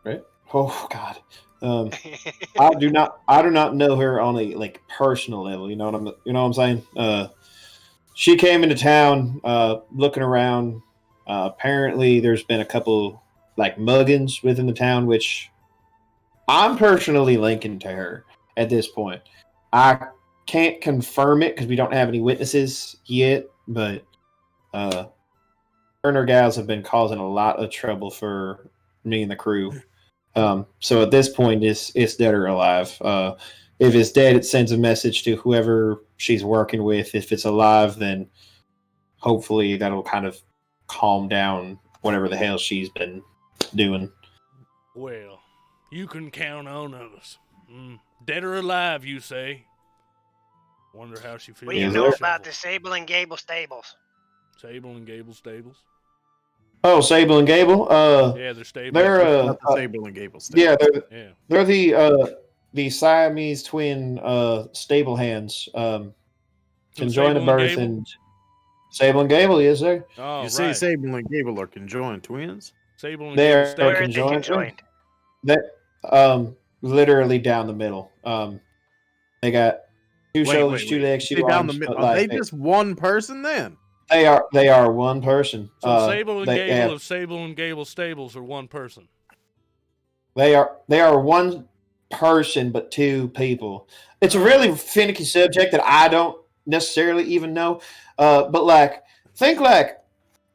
Right? Oh God. I do not know her on a like personal level. You know what I'm saying? She came into town, looking around. Apparently, there's been a couple like muggins within the town, which I'm personally linking to her at this point. I can't confirm it because we don't have any witnesses yet, but her and her gals have been causing a lot of trouble for me and the crew. So at this point, it's dead or alive. If it's dead, it sends a message to whoever she's working with. If it's alive, then hopefully that'll kind of calm down whatever the hell she's been doing. Well, you can count on us. Dead or alive, you say? Wonder how she feels. What do you know about the Sable and Gable stables? Sable and Gable stables? Oh, Sable and Gable? Yeah, they're stable. They're Not the Sable and Gable stables. Yeah, they're the Siamese twin stable hands. Conjoined at birth and Sable and Gable, yes, sir. Oh, you say Sable and Gable are conjoined twins? Sable and Gable are conjoined. That literally down the middle. They got two shoulders, two legs, two arms. Down the middle. Are they just one person then? They are one person. So Sable and Gable of Sable and Gable stables are one person. They are one person, but two people. It's a really finicky subject that I don't necessarily even know. But like think like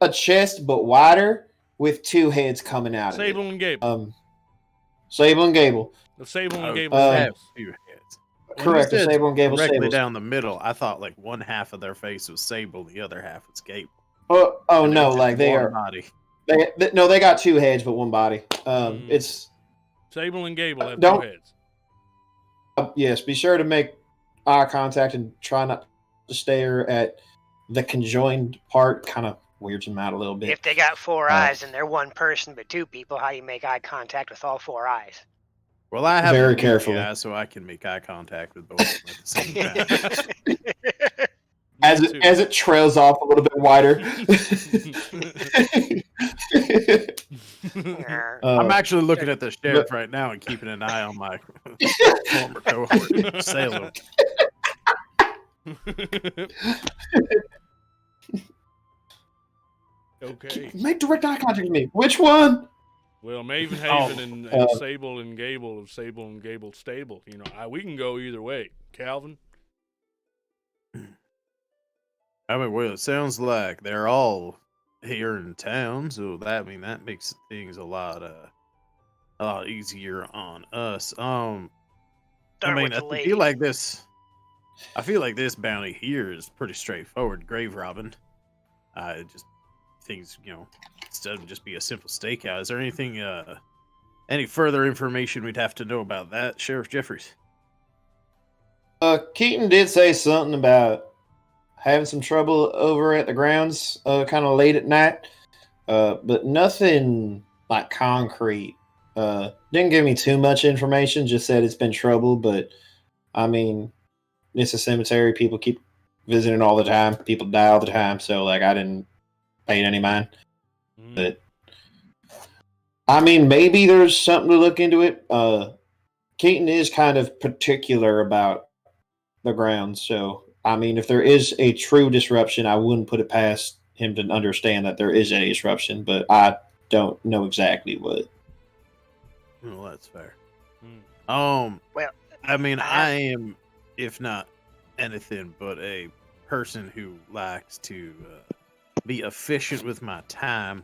a chest but wider with two heads coming out Sable of it. and Gable. Sable and Gable. The Sable and Gable have two heads. Correct, the Sable and Gable directly Sables. down the middle. I thought like one half of their face was Sable, the other half was Gable. Oh And no, it's like they one are. body. They got two heads but one body. It's Sable and Gable have don't- two heads. Yes, be sure to make eye contact and try not to stare at the conjoined part. Kind of weirds them out a little bit. If they got four eyes and they're one person but two people, how you make eye contact with all four eyes? Well, I have Very a carefully. eye, so I can make eye contact with both of them at the same time. As it trails off a little bit wider. I'm actually looking at the sheriff right now and keeping an eye on my former cohort, Salem. Okay. Make direct eye contact with me. Which one? Well, Maven Haven and Sable and Gable of Sable and Gable Stable. You know, we can go either way. Calvin? I mean, well, it sounds like they're all here in town, so that makes things a lot easier on us. I feel like this bounty here is pretty straightforward. Grave robbing. Just things, it doesn't just be a simple stakeout. Is there anything, any further information we'd have to know about that, Sheriff Jeffries? Keaton did say something about having some trouble over at the grounds, kind of late at night, but nothing like concrete. Didn't give me too much information. Just said it's been trouble, but I mean, it's a cemetery. People keep visiting all the time. People die all the time, so like I didn't pay any mind. But I mean, maybe there's something to look into it. Keaton is kind of particular about the grounds, so I mean, if there is a true disruption, I wouldn't put it past him to understand that there is a disruption, but I don't know exactly what. Well, that's fair. Well, I mean, I am, if not anything but a person who likes to be efficient with my time.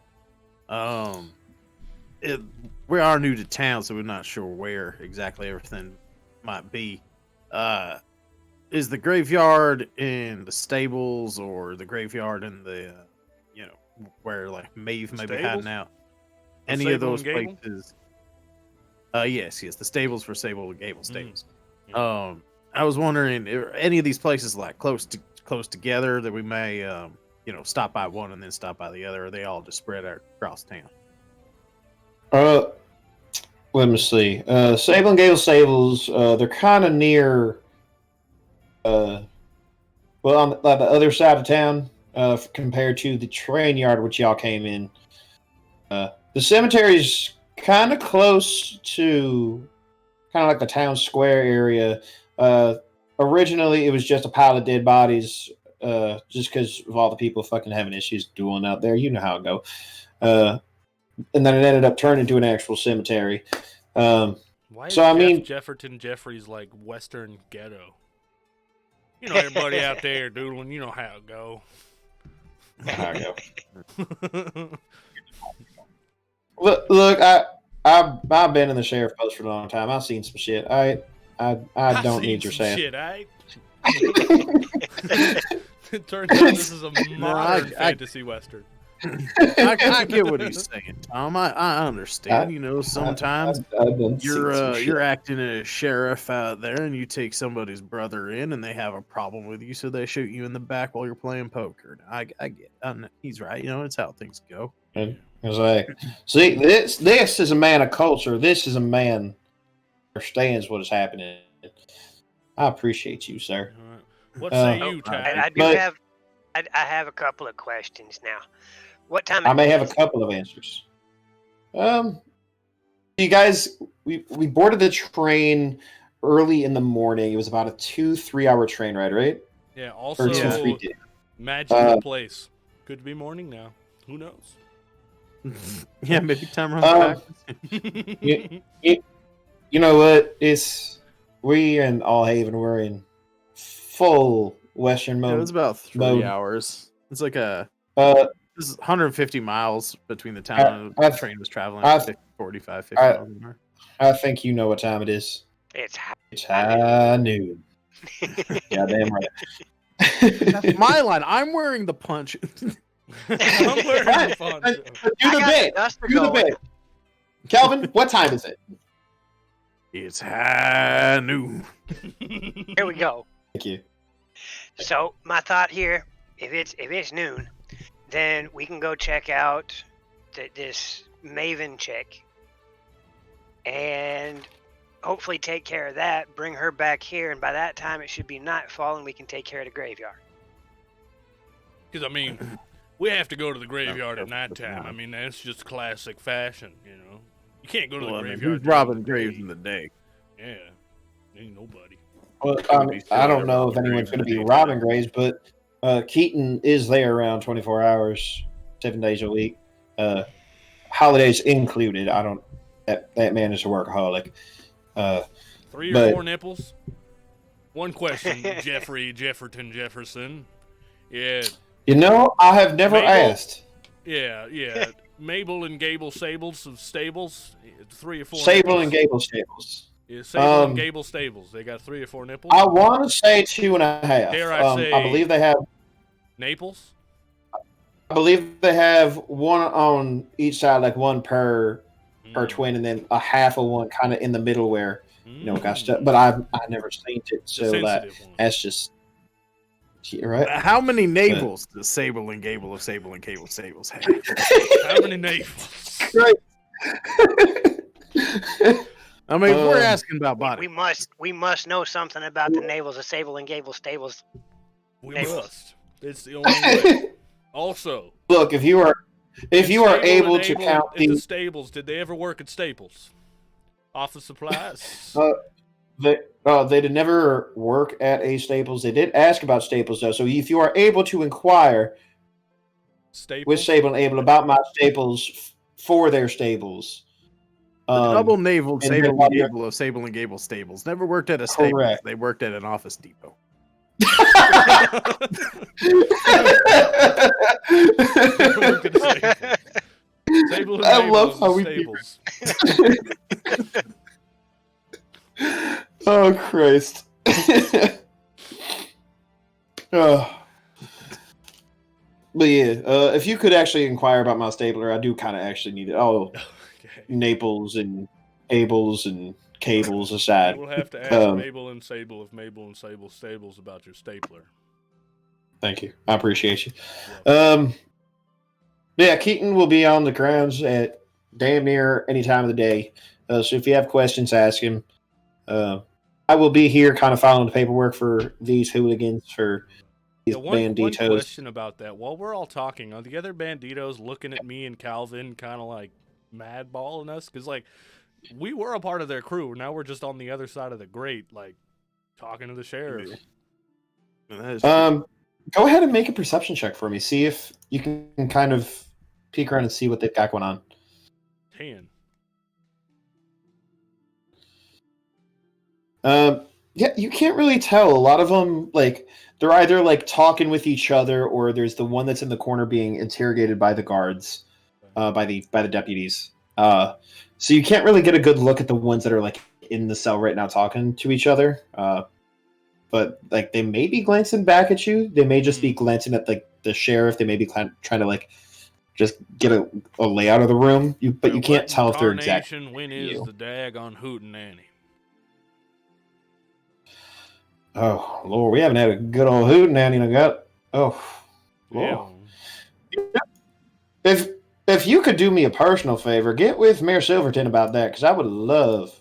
We are new to town, so we're not sure where exactly everything might be. Is the graveyard in the stables or the graveyard in the, where like Maeve may be hiding out? Any of those places? Yes, the stables for Sable and Gable stables. I was wondering, are any of these places like close together that we may, stop by one and then stop by the other? Or are they all just spread out across town? Let me see. Sable and Gable stables, they're kind of near. On the other side of town, compared to the train yard which y'all came in. The cemetery's kind of close to, kind of like the town square area. Originally, it was just a pile of dead bodies, just because of all the people fucking having issues dueling out there. You know how it go. And then it ended up turning into an actual cemetery. Why is Jefferton Jeffries like Western ghetto? You know, everybody out there doodling. You know how it go. Look, I've been in the sheriff post for a long time. I've seen some shit. I don't need your saying. Shit, It turns out this is a modern fantasy western. I get what he's saying, Tom. I understand. Sometimes you're acting as a sheriff out there, and you take somebody's brother in, and they have a problem with you, so they shoot you in the back while you're playing poker. I get. He's right. It's how things go. It's like, see, this is a man of culture. This is a man who understands what is happening. I appreciate you, sir. What say you, Ty? I have a couple of questions now. What time? I may have a couple of answers. You guys, we boarded the train early in the morning. It was about a 2-3 hour train ride, right? Yeah. Also, magical place. Could be morning now. Who knows? Yeah, maybe time runs back. You know what? We in Allhaven. We're in full Western mode. It was about 3 hours. It's like a This is 150 miles between the town and the train was traveling. 45, 50 miles an hour. I think you know what time it is. It's high noon. Yeah, damn right. That's my line. I'm wearing the punch. I'm wearing the poncho. Do the bit. Do the bit. Calvin, what time is it? It's high noon. Here we go. Thank you. So my thought here, if it's noon, then we can go check out this Maven chick, and hopefully take care of that. Bring her back here, and by that time it should be nightfall, and we can take care of the graveyard. Because I mean, we have to go to the graveyard at nighttime. I mean, that's just classic fashion, you know. You can't go to the graveyard. Who's robbing graves in the day? Yeah, ain't nobody. Well, I don't know if anyone's going to be robbing graves, but Keaton is there around 24 hours, 7 days a week, holidays included. I don't. That man is a workaholic. 3 or 4 nipples. One question, Jefferson. Yeah. You know, I have never asked. Yeah. Mabel and Gable Sables of Stables. 3 or 4. Sable nipples. and Gable Stables. Yeah, Sable and Gable Stables. They got 3 or 4 nipples. I want to say 2.5. Dare I say? I believe they have. Naples. I believe they have one on each side, like one per twin, and then a half of one kind of in the middle where got stuff. But I've never seen it, so that's just right. How many navels does Sable and Gable of Sable and Gable Stables have? How many navels? Right. I mean, we're asking about body. We must know something about the navels of Sable and Gable Stables. We must. It's the only way. Also, look, if you are able to count the Stables, did they ever work at Staples? Off the supplies? They did never work at a Staples. They did ask about Staples though. So if you are able to inquire with Sable and Able about my Staples for their stables. The double naval Sable and Gable of Sable and Gable Stables never worked at a Staples. Correct. They worked at an Office Depot. I love how we Stables. Oh Christ. Oh. But yeah, if you could actually inquire about my stapler, I do kind of actually need it. Oh, okay. Naples and Ables and Cables aside. We'll have to ask Mabel and Sable if Mabel and Sable Stables about your stapler. Thank you. I appreciate you. Yeah, Keaton will be on the grounds at damn near any time of the day. So if you have questions, ask him. I will be here kind of following the paperwork for these hooligans, for these banditos. One question about that. While we're all talking, are the other banditos looking at me and Calvin kind of like mad-balling us? Because, like, we were a part of their crew. Now we're just on the other side of the grate, like, talking to the sheriff. Go ahead and make a perception check for me. See if you can kind of peek around and see what they've got going on. 10. Yeah, you can't really tell. A lot of them, like, they're either like talking with each other, or there's the one that's in the corner being interrogated by the guards, by the deputies. So you can't really get a good look at the ones that are like in the cell right now talking to each other. But like they may be glancing back at you. They may just be glancing at like the sheriff. They may be trying to like just get a layout of the room. But you can't tell if they're exactly. When is the daggone hootenanny? Oh Lord, we haven't had a good old hootenanny in a gut. Oh Lord. Yeah. If you could do me a personal favor, get with Mayor Silverton about that, because I would love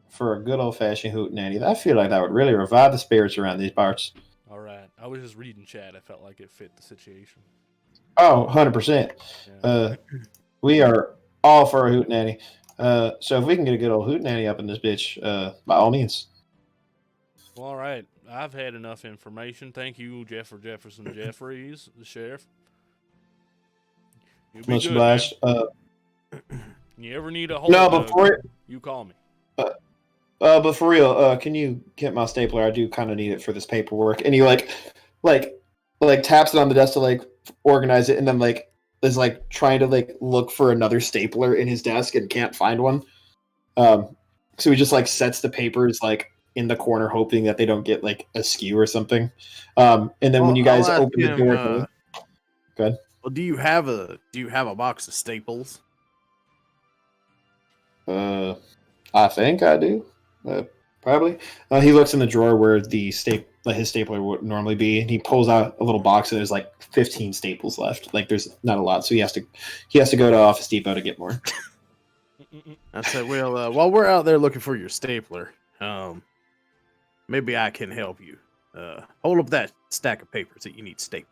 for a good old fashioned hootenanny. I feel like that would really revive the spirits around these parts. All right, I was just reading chat. I felt like it fit the situation. Oh, 100%. Yeah. We are all for a hootenanny. So if we can get a good old hootenanny up in this bitch, by all means. Well, all right. I've had enough information. Thank you, Jefferson Jeffries, the sheriff. Much obliged. You ever need a hold? No, before you call me. But for real, can you get my stapler? I do kind of need it for this paperwork. And he like taps it on the desk to like organize it, and then like is like trying to like look for another stapler in his desk and can't find one. So he just like sets the papers like in the corner, hoping that they don't get like askew or something. And then when you guys I'll ask open the him, door, go ahead. Well, do you have a box of staples? I think I do. Probably. He looks in the drawer where his stapler would normally be, and he pulls out a little box, and there's like 15 staples left. Like there's not a lot, so he has to go to Office Depot to get more. I said, well, while we're out there looking for your stapler, maybe I can help you. Hold up that stack of papers that you need stapled.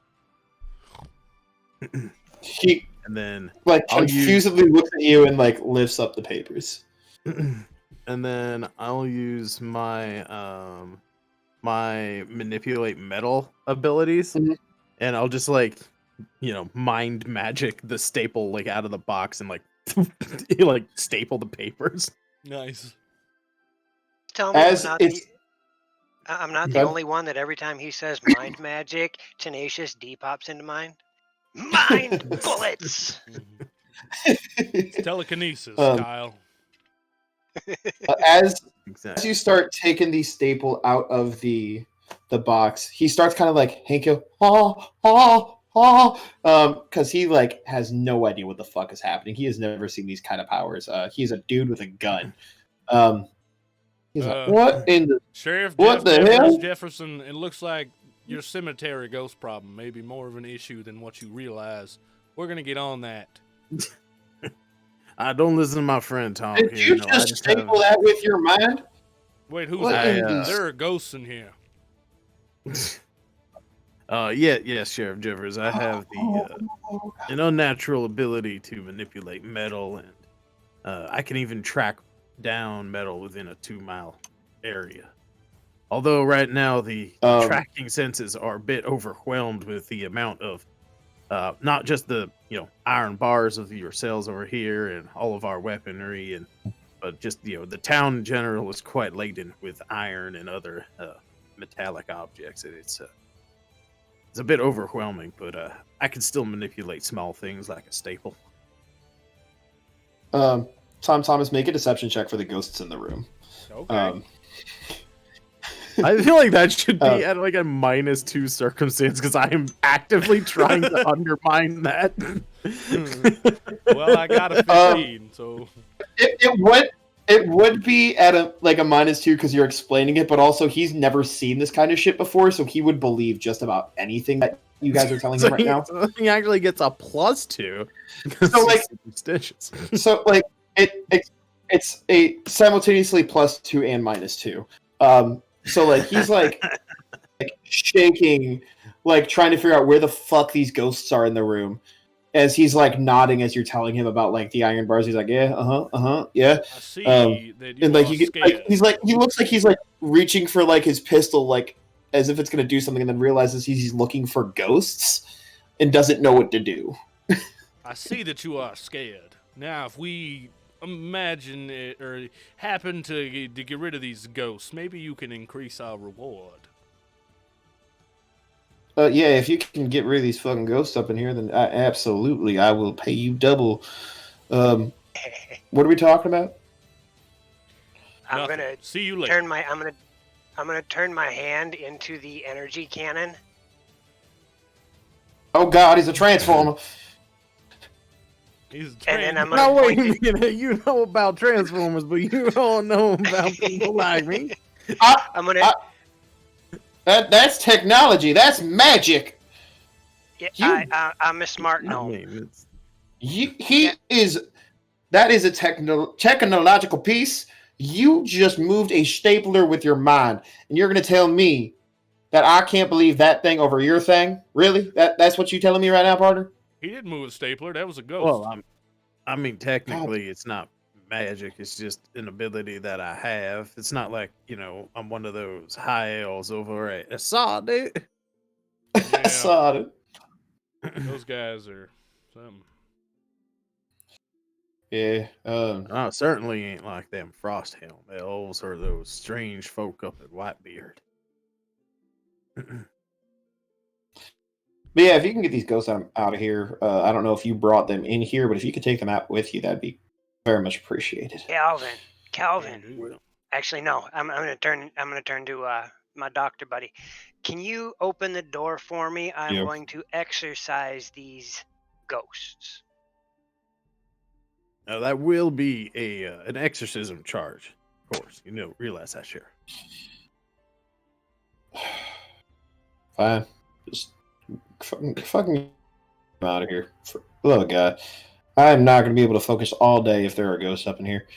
And then like confusedly looks at you and like lifts up the papers. And then I'll use my my manipulate metal abilities, and I'll just like mind magic the staple like out of the box and like like staple the papers. Nice. Tell me I'm not the only one that every time he says mind magic, Tenacious D pops into mind. Mind bullets. It's telekinesis, Kyle. As you start taking the staple out of the box, he starts kind of like Hanko, because he like has no idea what the fuck is happening. He has never seen these kind of powers. He's a dude with a gun. He's like, what in the Sheriff what the hell? Jefferson? It looks like your cemetery ghost problem may be more of an issue than what you realize. We're gonna get on that. I don't listen to my friend Tom. Did you just staple that with your mind? Wait, who's that? There are ghosts in here. Yes, Sheriff Jeffers. I have an unnatural ability to manipulate metal, and I can even track down metal within a 2-mile area. Although right now the tracking senses are a bit overwhelmed with the amount of not just the iron bars of your cells over here and all of our weaponry, but just the town in general is quite laden with iron and other metallic objects. It's a bit overwhelming, but I can still manipulate small things like a staple. Thomas, make a deception check for the ghosts in the room. Okay. I feel like that should be at like a -2 circumstance because I am actively trying to undermine that. Well, I got a 15, so it would be at a -2 because you're explaining it, but also he's never seen this kind of shit before, so he would believe just about anything that you guys are telling him right now. He actually gets a +2. So like superstitious. So like it's a simultaneously +2 and -2. So like he's like shaking, like trying to figure out where the fuck these ghosts are in the room, as he's like nodding as you're telling him about like the iron bars. He's like, yeah, yeah. I see that you and like are he scared. he looks like he's like reaching for like his pistol, like as if it's gonna do something, and then realizes he's looking for ghosts and doesn't know what to do. I see that you are scared. Now, if we imagine it or happen to get rid of these ghosts, maybe you can increase our reward. Yeah, if you can get rid of these fucking ghosts up in here, then absolutely, I will pay you double. What are we talking about? I'm gonna see you later. I'm gonna turn my hand into the energy cannon. Oh God, he's a transformer. He's and then I'm No, gonna wait a minute. You know about Transformers, but you don't know about people like me. That's technology. That's magic. Yeah, I'm a smart gnome. That is a technological piece. You just moved a stapler with your mind, and you're going to tell me that I can't believe that thing over your thing? Really? That's what you telling me right now, partner? He didn't move a stapler. That was a ghost. Well, I mean, technically, it's not magic. It's just an ability that I have. It's not like, I'm one of those high elves over at Assad, dude. Yeah. Assad. Those guys are something. Yeah. I certainly ain't like them Frosthelm elves or those strange folk up at Whitebeard. But yeah, if you can get these ghosts out of here, I don't know if you brought them in here, but if you could take them out with you, that'd be very much appreciated. Calvin. Actually, no. I'm gonna turn to my doctor buddy. Can you open the door for me? I'm Yeah. going to exorcise these ghosts. Now, that will be an exorcism charge, of course. Realize that, Sheriff. Fine. Just fucking out of here. Little guy. I'm not going to be able to focus all day if there are ghosts up in here.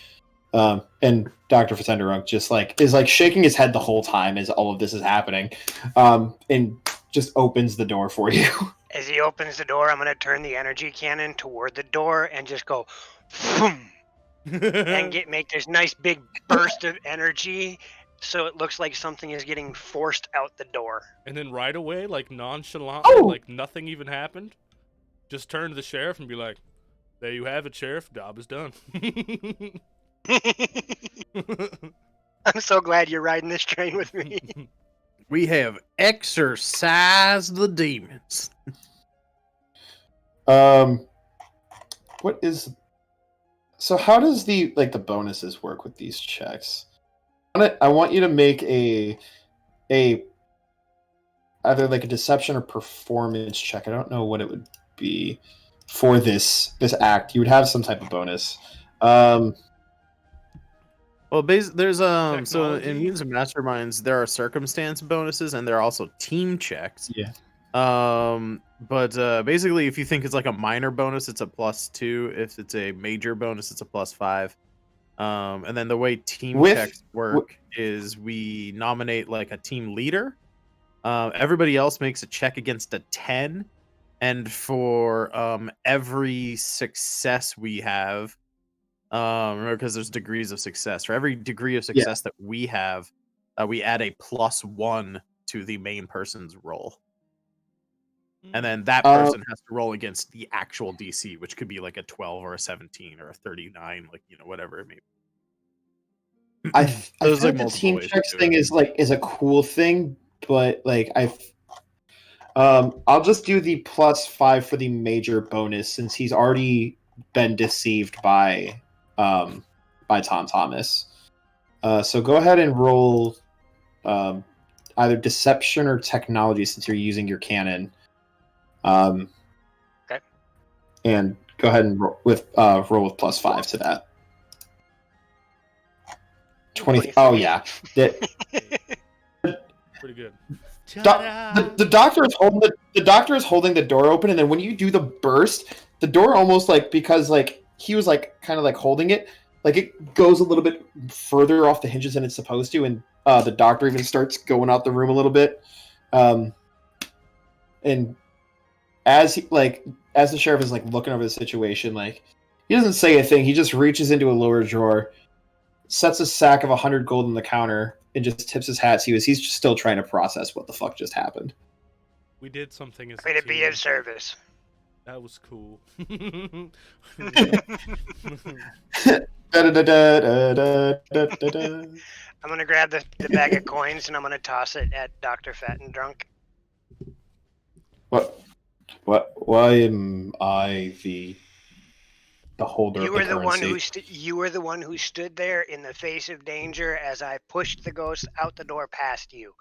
And Dr. Fatenderunk just is shaking his head the whole time as all of this is happening. And just opens the door for you. As he opens the door, I'm going to turn the energy cannon toward the door and just go, boom, and make this nice big burst of energy, so it looks like something is getting forced out the door. And then right away, like nonchalantly, like nothing even happened, just turn to the sheriff and be like, "There you have it, Sheriff. Job is done." I'm so glad you're riding this train with me. We have exorcised the demons. What is... So how does the bonuses work with these checks? I want you to make a either a deception or performance check. I don't know what it would be for this act. You would have some type of bonus. Well, there's so in Mutants and Masterminds there are circumstance bonuses and there are also team checks. Yeah. But basically, if you think it's like a minor bonus, it's a +2. If it's a major bonus, it's a +5. And then the way team checks work is we nominate a team leader. Everybody else makes a check against a 10, and for every success we have, remember, because there's degrees of success. For every degree of success that we have, we add a +1 to the main person's roll. And then that person has to roll against the actual DC, which could be a 12 or a 17 or a 39, whatever it may be. I think the team checks thing is a cool thing, but I'll just do the +5 for the major bonus since he's already been deceived by Tom Thomas. So go ahead and roll either deception or technology since you're using your cannon. Okay. And go ahead and roll with +5 to that. 20. Oh yeah. Pretty good. The doctor is holding the door open, and then when you do the burst, the door almost because he was kind of holding it, it goes a little bit further off the hinges than it's supposed to, and the doctor even starts going out the room a little bit. And as as the sheriff is looking over the situation, he doesn't say a thing. He just reaches into a lower drawer, sets a sack of 100 gold on the counter, and just tips his hat. He's just still trying to process what the fuck just happened. We did something as Way to be of service. That was cool. I'm gonna grab the bag of coins and I'm gonna toss it at Dr. Fat and Drunk. What? Why am I the holder of the currency? You were the one who stood there in the face of danger as I pushed the ghost out the door past you.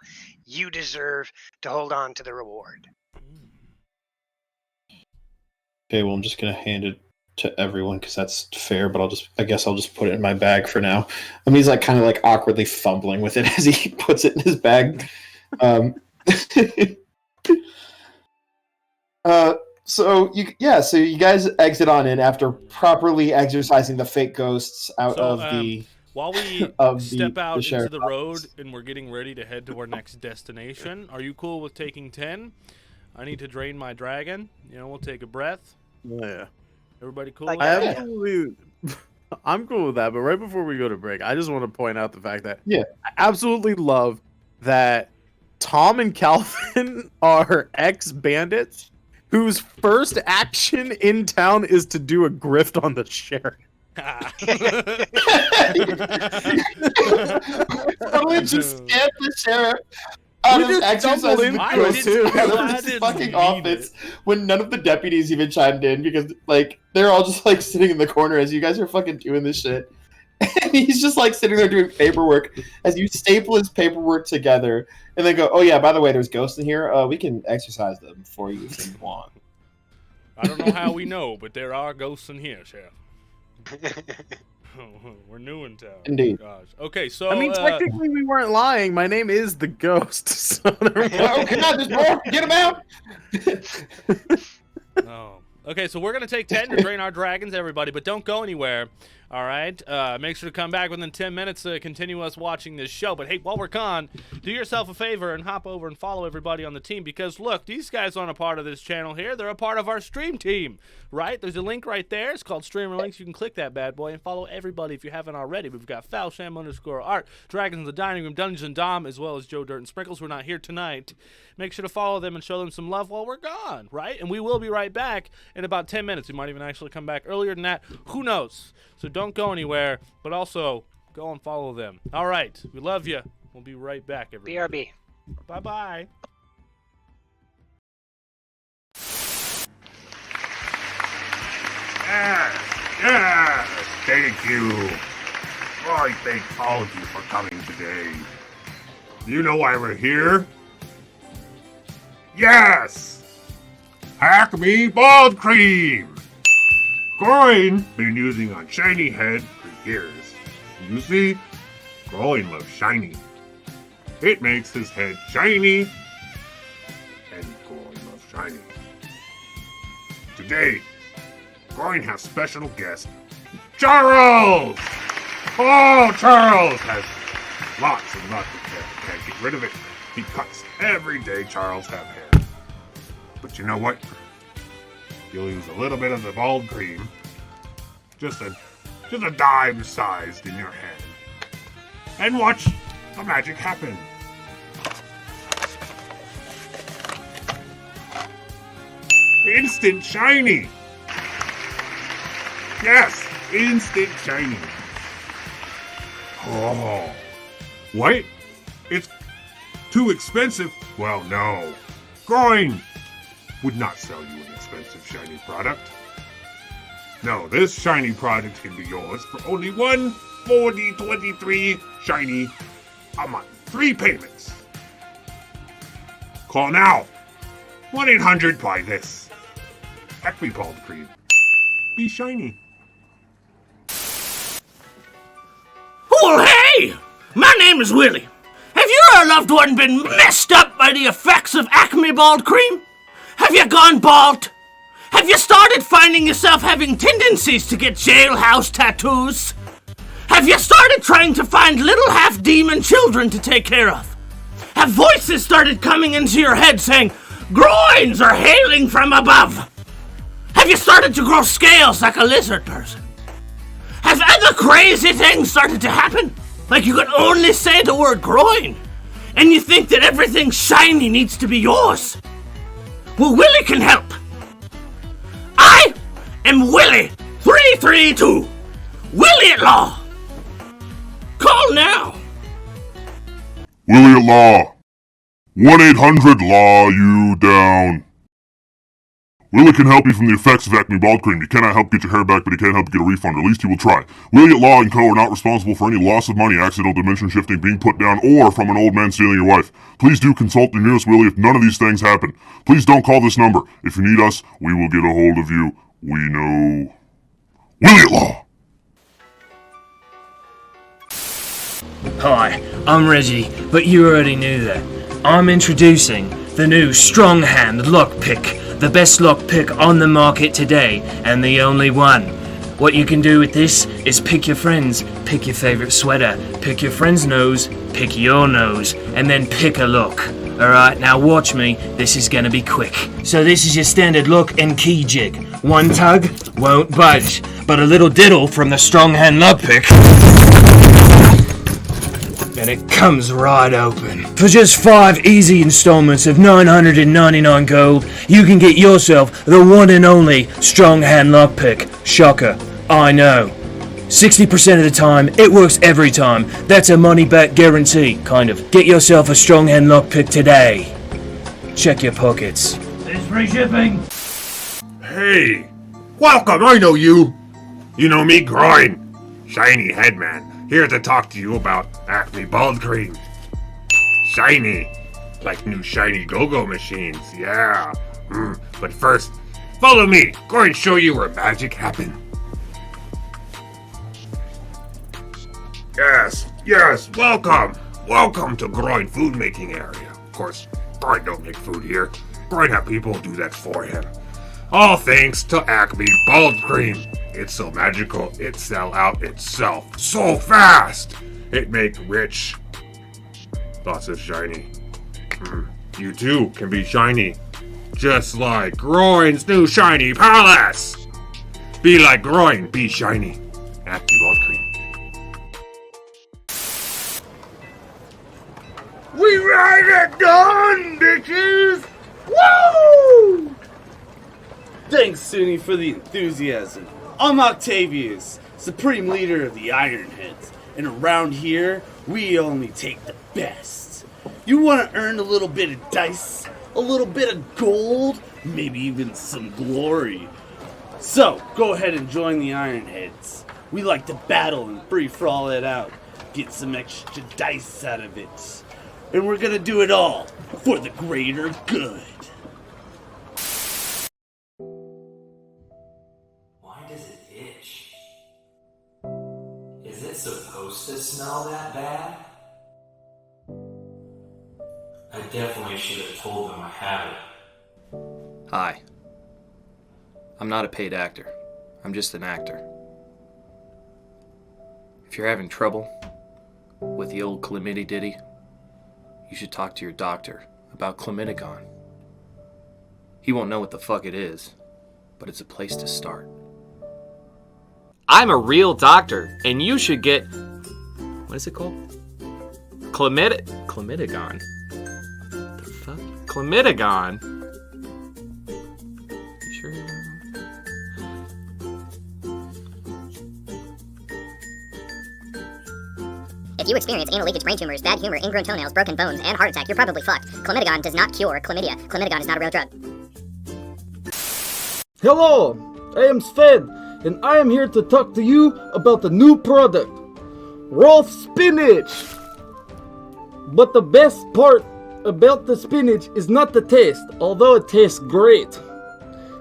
You deserve to hold on to the reward. Okay, well, I'm just gonna hand it to everyone because that's fair. But I guess I'll just put it in my bag for now. I mean, he's kind of awkwardly fumbling with it as he puts it in his bag. So you guys exit on in after properly exorcising the fake ghosts out of the. While we step out into the road and we're getting ready to head to our next destination, are you cool with taking 10? I need to drain my dragon. We'll take a breath. Yeah. Everybody cool? I'm cool with that, but right before we go to break, I just want to point out the fact that I absolutely love that Tom and Calvin are ex-bandits whose first action in town is to do a grift on the sheriff. Totally just scam the sheriff. out We of just exercising stumbled the into ghost it. out of I this didn't fucking mean office when none of the deputies even chimed in because like they're all just like sitting in the corner as you guys are fucking doing this shit. And he's just like sitting there doing paperwork as you staple his paperwork together and then go, oh yeah, by the way, there's ghosts in here. We can exorcise them for you if you want. I don't know how we know, but there are ghosts in here, Sheriff. We're new in town. Indeed. Gosh. Okay, so I mean, technically, we weren't lying. My name is the Ghost. So Oh god, there's more! Get him out! Oh. Okay, so we're gonna take 10 to drain our dragons, everybody, but don't go anywhere. All right, make sure to come back within 10 minutes to continue us watching this show. But hey, while we're gone, do yourself a favor and hop over and follow everybody on the team because look, these guys aren't a part of this channel here. They're a part of our stream team, right? There's a link right there. It's called Streamer Links. You can click that bad boy and follow everybody if you haven't already. We've got Falsham_art, Dragonsinthediningroom, Dungeonsanddom, as well as Joe Dirt and Sprinkles. We're not here tonight. Make sure to follow them and show them some love while we're gone, right? And we will be right back in about 10 minutes. We might even actually come back earlier than that. Who knows? So don't go anywhere, but also go and follow them. All right. We love you. We'll be right back, everybody. BRB. Bye-bye. Yes, thank you. I thank all of you for coming today. You know why we're here? Yes! Acme Bald Cream! Groin been using on Shiny Head for years. You see, Groin loves shiny. It makes his head shiny, and Groin loves shiny. Today, Groin has special guest, Charles! Oh, Charles has lots and lots of hair. Can't get rid of it. He cuts every day Charles have hair. But you know what? You'll use a little bit of the bald cream, just a dime sized in your hand, and watch the magic happen. Instant shiny. Yes, instant shiny. Oh, what? It's too expensive? Well, no. Groin would not sell you an expensive shiny product. No, this shiny product can be yours for only $140.23 shiny a month. 3 payments. Call now. 1-800-BUY-THIS. Acme Bald Cream. Be shiny. Well, hey! My name is Willie. Have your loved one been messed up by the effects of Acme Bald Cream? Have you gone bald? Have you started finding yourself having tendencies to get jailhouse tattoos? Have you started trying to find little half-demon children to take care of? Have voices started coming into your head saying, groins are hailing from above? Have you started to grow scales like a lizard person? Have other crazy things started to happen? Like you can only say the word groin, and you think that everything shiny needs to be yours? Well, Willie can help. I am Willie 332, Willie at Law. Call now. Willie at Law. 1-800-LAW you down. Willie can help you from the effects of Acme Bald Cream. He cannot help get your hair back, but he can help get a refund, or at least he will try. Willie at Law & Co. are not responsible for any loss of money, accidental dimension shifting, being put down, or from an old man stealing your wife. Please do consult the nearest Willie if none of these things happen. Please don't call this number. If you need us, we will get a hold of you. We know. Willie at Law! Hi, I'm Reggie, but you already knew that. I'm introducing the new Strong Hand Lockpick, the best lockpick on the market today, and the only one. What you can do with this is pick your friends, pick your favorite sweater, pick your friend's nose, pick your nose, and then pick a look. Alright, now watch me, this is gonna be quick. So this is your standard look and key jig. One tug, won't budge, but a little diddle from the Strong Hand Lockpick, and it comes right open. For just 5 easy installments of 999 gold, you can get yourself the one and only Strong Hand Lockpick. Shocker, I know. 60% of the time, it works every time. That's a money-back guarantee, kind of. Get yourself a strong hand lockpick today. Check your pockets. There's free shipping. Hey, welcome, I know you. You know me, Groin. Shiny Headman, here to talk to you about Acme Bald Cream. Shiny, like new shiny go-go machines, yeah. But first, follow me, going to show you where magic happens. Yes, welcome to Groin Food Making Area. Of course, Groin don't make food here. Groin have people do that for him. All thanks to Acme Bald Cream. It's so magical, it sell out itself so fast. It make rich. Lots of shiny. You too can be shiny. Just like Groin's new shiny palace. Be like Groin, be shiny. Acme Bald Cream. We ride it done, bitches! Woo! Thanks, Sunny, for the enthusiasm. I'm Octavius, Supreme Leader of the Ironheads, and around here, we only take the best. You want to earn a little bit of dice, a little bit of gold, maybe even some glory. So, go ahead and join the Ironheads. We like to battle and free-for-all it out, get some extra dice out of it. And we're gonna do it all for the greater good. Why does it itch? Is it supposed to smell that bad? I definitely should have told them I had it. Hi. I'm not a paid actor. I'm just an actor. If you're having trouble with the old chlamydia ditty, you should talk to your doctor about Chlamydigon. He won't know what the fuck it is, but it's a place to start. I'm a real doctor, and you should get... What is it called? Chlamydigon. The fuck? Chlamydigon? You sure you're... If you experience anal leakage, brain tumors, bad humor, ingrown toenails, broken bones, and heart attack, you're probably fucked. Chlamydigon does not cure chlamydia. Chlamydigon is not a real drug. Hello, I am Sven, and I am here to talk to you about the new product, raw spinach. But the best part about the spinach is not the taste, although it tastes great.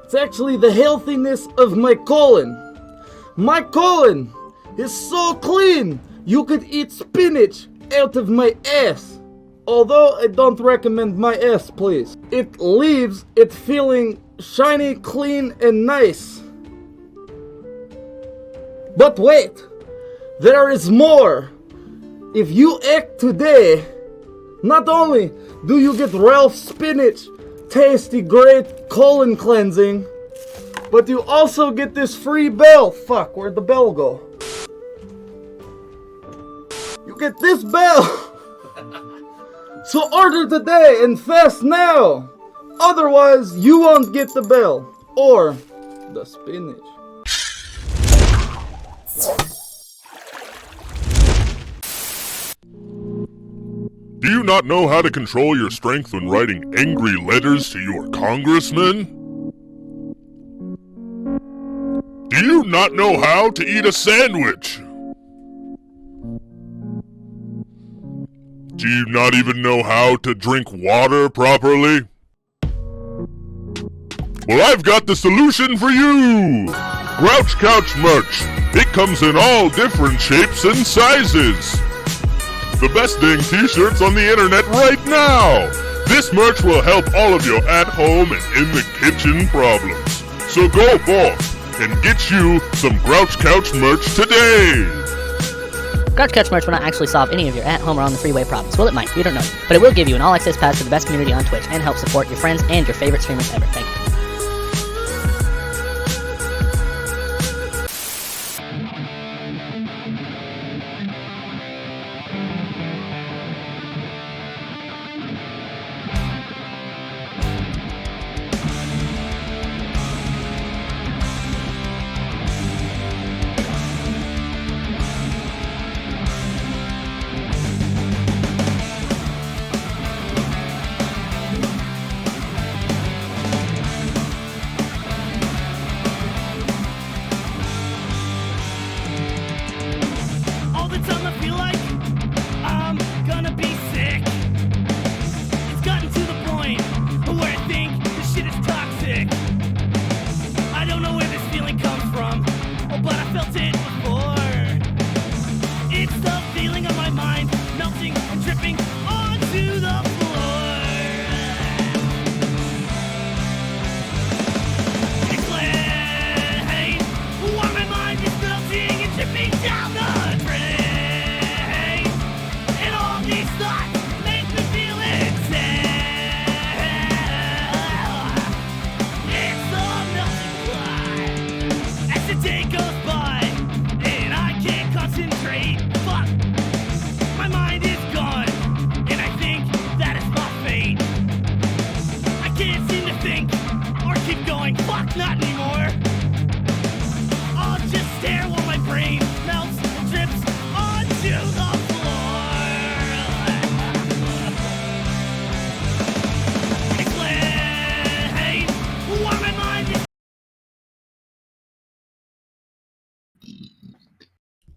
It's actually the healthiness of my colon. My colon is so clean, you could eat spinach out of my ass. Although I don't recommend my ass, please. It leaves it feeling shiny, clean, and nice. But wait, there is more. If you act today, not only do you get Ralph's spinach, tasty, great colon cleansing, but you also get this free bell. Fuck, where'd the bell go? You get this bell. So order today and fast now. Otherwise, you won't get the bell or the spinach. Do you not know how to control your strength when writing angry letters to your congressman? Do you not know how to eat a sandwich? Do you not even know how to drink water properly? Well, I've got the solution for you! Grouchcouch merch. It comes in all different shapes and sizes. The best dang t-shirts on the internet right now! This merch will help all of your at-home and in-the-kitchen problems. So go forth and get you some Grouchcouch merch today! Goedirt merch will not actually solve any of your at-home or on-the-freeway problems. Well, it might. We don't know. But it will give you an all-access pass to the best community on Twitch and help support your friends and your favorite streamers ever. Thank you.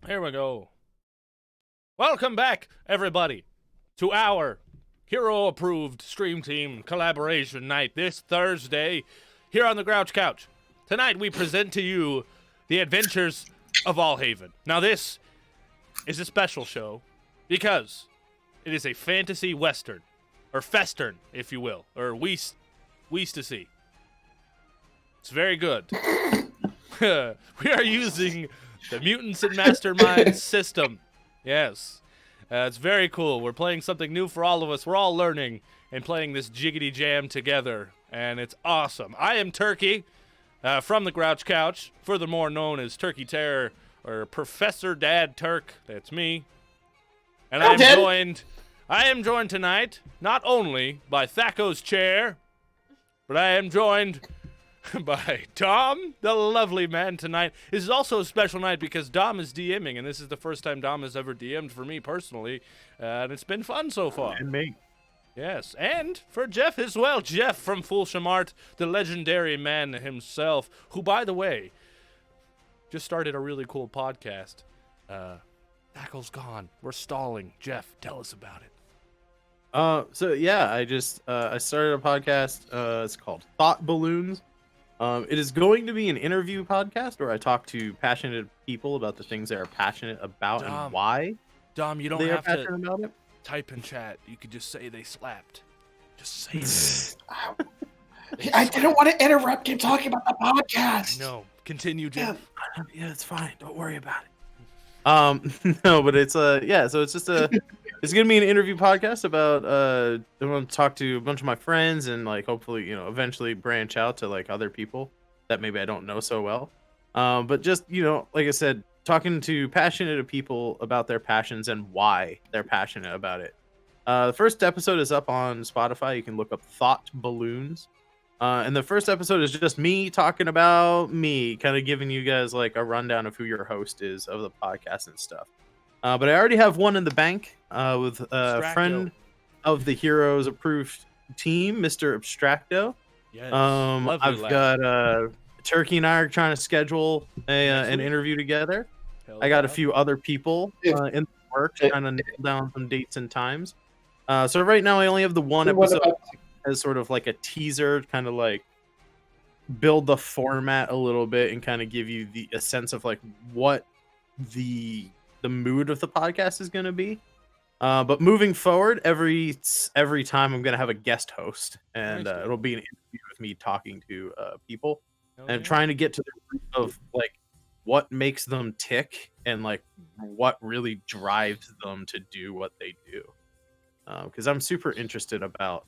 Here we go. Welcome back, everybody, to our hero-approved Stream Team collaboration night this Thursday here on the Grouchcouch. Tonight we present to you the adventures of Allhaven. Now this is a special show because it is a fantasy western, or festern, if you will, or weast to see. It's very good. We are using the Mutants and Masterminds system. Yes. It's very cool. We're playing something new for all of us. We're all learning and playing this jiggity jam together, and it's awesome. I am Turkey from the Grouchcouch, furthermore known as Turkey Terror or Professor Dad Turk. That's me. And I am joined tonight not only by Thaco's chair, but I am joined by Dom, the lovely man tonight. This is also a special night because Dom is DMing, and this is the first time Dom has ever DM'd for me personally, and it's been fun so far. And me. Yes, and for Jeff as well. Jeff from Fulsham Art, the legendary man himself, who, by the way, just started a really cool podcast. Tackle's gone. We're stalling. Jeff, tell us about it. So yeah, I started a podcast. It's called Thought Balloons. It is going to be an interview podcast where I talk to passionate people about the things they are passionate about and why. Dom, you don't they have are passionate to about it. Type in chat. You could just say they slapped. Just say it. I didn't want to interrupt you talking about the podcast. No, continue, Jeff. Yeah, it's fine. Don't worry about it. No, but it's so it's just it's gonna be an interview podcast about I'm gonna talk to a bunch of my friends and like hopefully eventually branch out to like other people that maybe I don't know so well. But just like I said, talking to passionate people about their passions and why they're passionate about it. The first episode is up on Spotify. You can look up Thought Balloons. And the first episode is just me talking about me, kind of giving you guys like a rundown of who your host is of the podcast and stuff. But I already have one in the bank with a friend of the Heroes approved team, Mr. Abstracto. Yes, I've got Turkey and I are trying to schedule an interview together. I got a few other people in the works trying to nail down some dates and times. So right now I only have the one episode as sort of like a teaser, kind of like build the format a little bit and kind of give you a sense of like what the mood of the podcast is going to be. But moving forward, every time I'm going to have a guest host, and it'll be an interview with me talking to people and trying to get to the root of like what makes them tick and like what really drives them to do what they do. Because I'm super interested about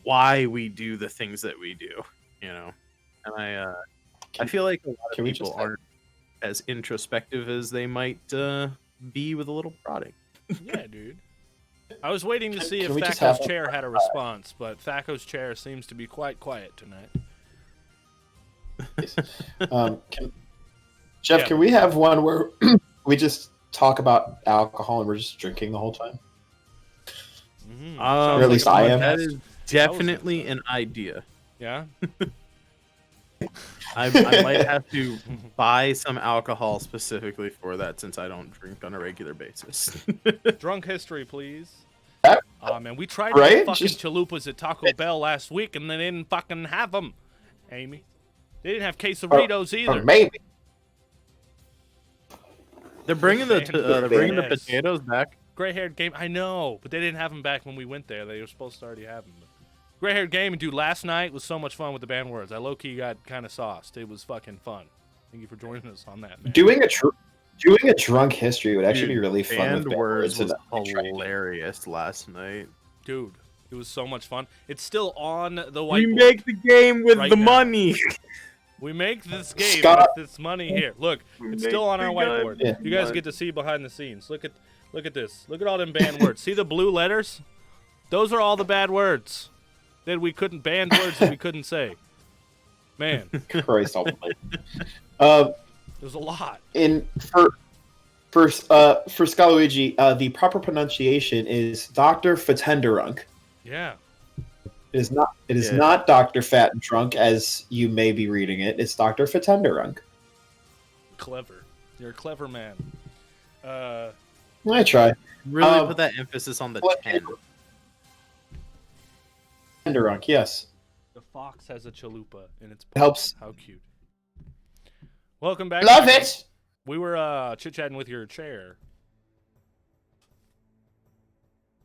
why we do the things that we do, and I feel like a lot of people aren't as introspective as they might be with a little prodding. Yeah, dude. I was waiting to see if Thaco's chair had a response, but Thaco's chair seems to be quite quiet tonight. Jeff, can we have one where we just talk about alcohol and we're just drinking the whole time? Or at least I am. That is definitely an idea. Yeah. I might have to buy some alcohol specifically for that since I don't drink on a regular basis. Drunk history, please. Man, we tried right? fucking chalupas at Taco Bell last week and they didn't fucking have them, Amy. They didn't have quesadillas either. Or maybe. They're bringing the potatoes back. Gray-haired game, I know, but they didn't have them back when we went there. They were supposed to already have them. Gray-haired game, dude, last night was so much fun with the band words. I low-key got kind of sauced. It was fucking fun. Thank you for joining us on that, man. Doing a drunk history would actually be really fun. Band words was hilarious last night. Dude, it was so much fun. It's still on the whiteboard. We make the game with the money. We make this game with this money here. Look, it's still on our whiteboard. Yeah. You guys get to see behind the scenes. Look at this. Look at all them banned words. See the blue letters? Those are all the bad words that we couldn't banned words that we couldn't say. Man, Christ almighty. There's a lot. For Skaluigi, the proper pronunciation is Dr. Fatenderunk. Yeah. It is not Dr. Fat and Drunk as you may be reading it. It's Dr. Fatenderunk. Clever. You're a clever man. I try. Really put that emphasis on the 10. Tenderunk, yes. The fox has a chalupa in its Helps. How cute. Welcome back. Love it! We were chit-chatting with your chair.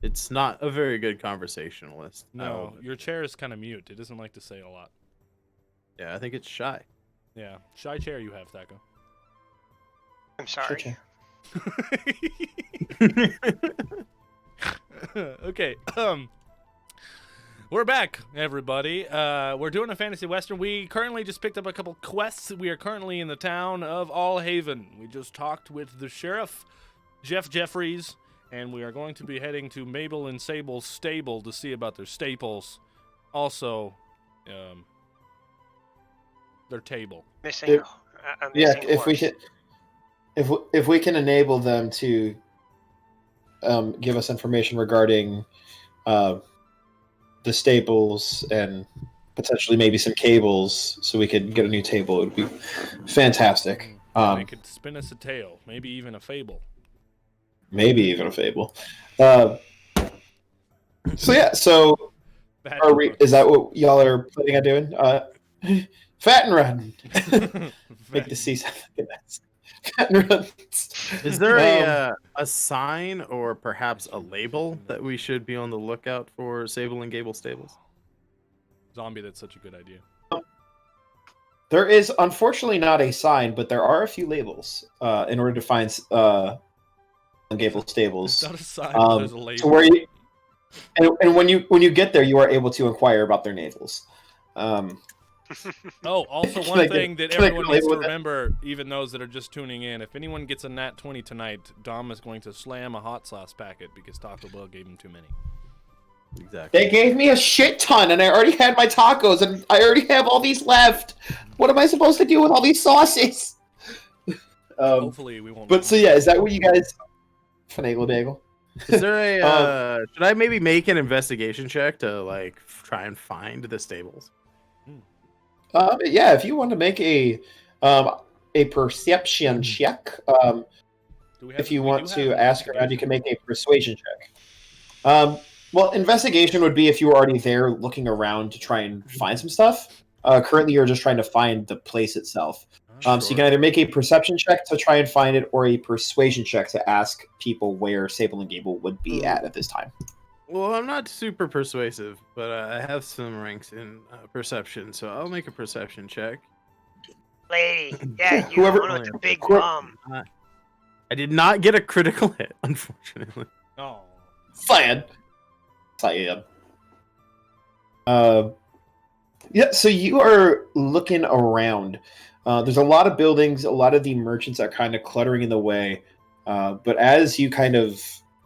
It's not a very good conversationalist. No, your chair is kind of mute. It doesn't like to say a lot. Yeah, I think it's shy. Yeah, shy chair you have, Thaco. I'm sorry. Okay, we're back, everybody. We're doing a fantasy western. We currently just picked up a couple quests. We are currently in the town of Allhaven. We just talked with the sheriff, Jeff Jeffries, and we are going to be heading to Mabel and Sable's stable to see about their staples. Also, their table. Missing. Yeah, if we can enable them to give us information regarding the staples and potentially maybe some cables, so we could get a new table, it would be fantastic. They could spin us a tale, maybe even a fable. Maybe even a fable. So yeah, so is that what y'all are planning on doing? Fat and run. Make the season. Fat and run. Is there a sign or perhaps a label that we should be on the lookout for Sable and Gable stables? Zombie, that's such a good idea. There is unfortunately not a sign, but there are a few labels in order to find Gable stables. It's not a sign, but there's a label. So where you, and when you get there, you are able to inquire about their navels. Also one thing that everyone needs to remember, even those that are just tuning in, if anyone gets a nat 20 tonight, Dom is going to slam a hot sauce packet because Taco Bell gave him too many. Exactly. They gave me a shit ton, and I already had my tacos, and I already have all these left. What am I supposed to do with all these sauces? Hopefully we won't. But so yeah, is that what you guys? Finagle Daggle. Is there a should I maybe make an investigation check to like try and find the stables? Yeah, if you want to make a perception check, if you want to ask around, you can make a persuasion check. Well, investigation would be if you were already there looking around to try and find some stuff. Currently, you're just trying to find the place itself. So you can either make a perception check to try and find it, or a persuasion check to ask people where Sable and Gable would be at this time. Well, I'm not super persuasive, but I have some ranks in perception, so I'll make a perception check. Lady, yeah, you one with the big bum. I did not get a critical hit, unfortunately. Oh. Sad. Yeah, so you are looking around. There's a lot of buildings, a lot of the merchants are kind of cluttering in the way. But as you kind of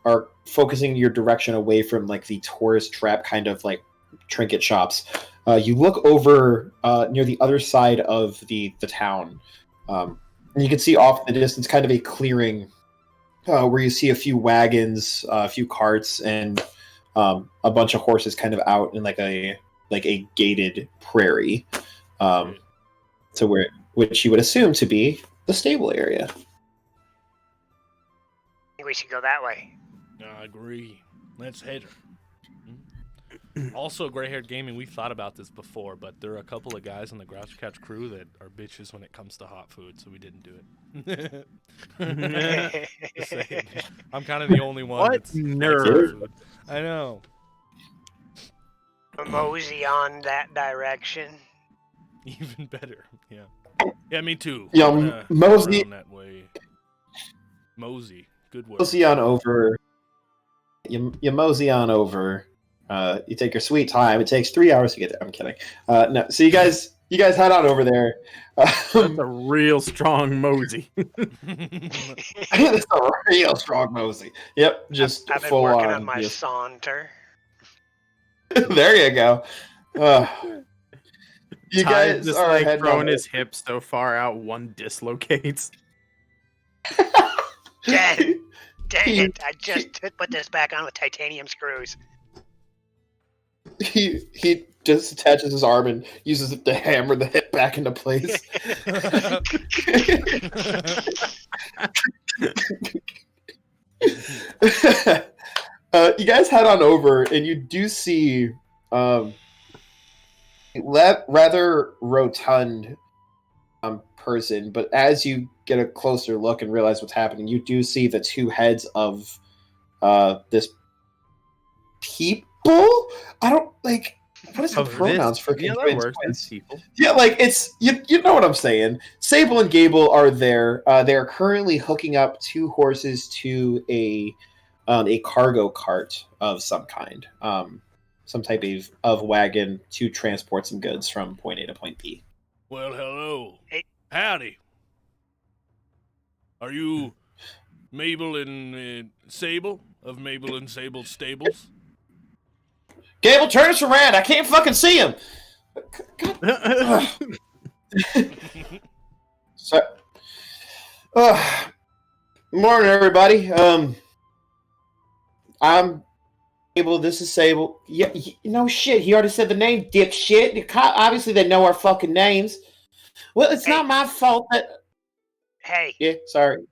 are focusing your direction away from like the tourist trap kind of like trinket shops, you look over near the other side of the town. And you can see off in the distance kind of a clearing where you see a few wagons, a few carts, and a bunch of horses kind of out in like a gated prairie. To which you would assume to be the stable area. I think we should go that way. I agree. Let's head her. Also, Gray Haired Gaming, we've thought about this before, but there are a couple of guys on the Grouchcouch crew that are bitches when it comes to hot food, so we didn't do it. Just saying. I'm kind of the only one. What that's nerd? I know. Mosey on that direction. Even better, yeah. Yeah, me too. Yeah, Mosey. That way. Mosey, good word. Mosey on over. You mosey on over. You take your sweet time. It takes 3 hours to get there. I'm kidding. No, so you guys head on over there. That's a real strong mosey. It's a real strong mosey. Yep, just I've been full working on my saunter. There you go. You guys just are like heading throwing on his hips so far out one dislocates. Dang it! I just put this back on with titanium screws. He just attaches his arm and uses it to hammer the hip back into place. You guys head on over, and you do see rather rotund person. But as you get a closer look and realize what's happening, you do see the two heads of this people. I don't like. What is the pronouns for conjoined twins? People. Yeah, like it's you know what I'm saying. Sable and Gable are there. They are currently hooking up two horses to a cargo cart of some kind, some type of wagon to transport some goods from point A to point B. Well, hello. Hey. Howdy. Are you Mabel and Sable of Mabel and Sable Stables? Gable, turn us around. I can't fucking see him. So, morning, everybody. I'm Sable. This is Sable. Yeah, no shit. He already said the name, dipshit. Obviously, they know our fucking names. Well, it's not my fault that. Hey. Yeah, sorry.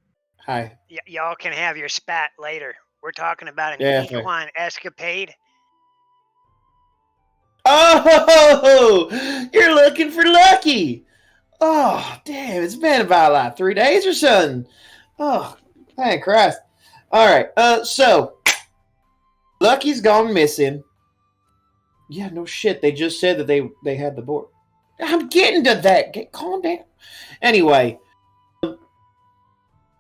Hi. Y'all can have your spat later. We're talking about an equine escapade. Oh, you're looking for Lucky. Oh, damn. It's been about like 3 days or something. Oh, thank Christ. All right. So, Lucky's gone missing. Yeah, no shit. They just said that they had the board. I'm getting to that. Calm down. Anyway,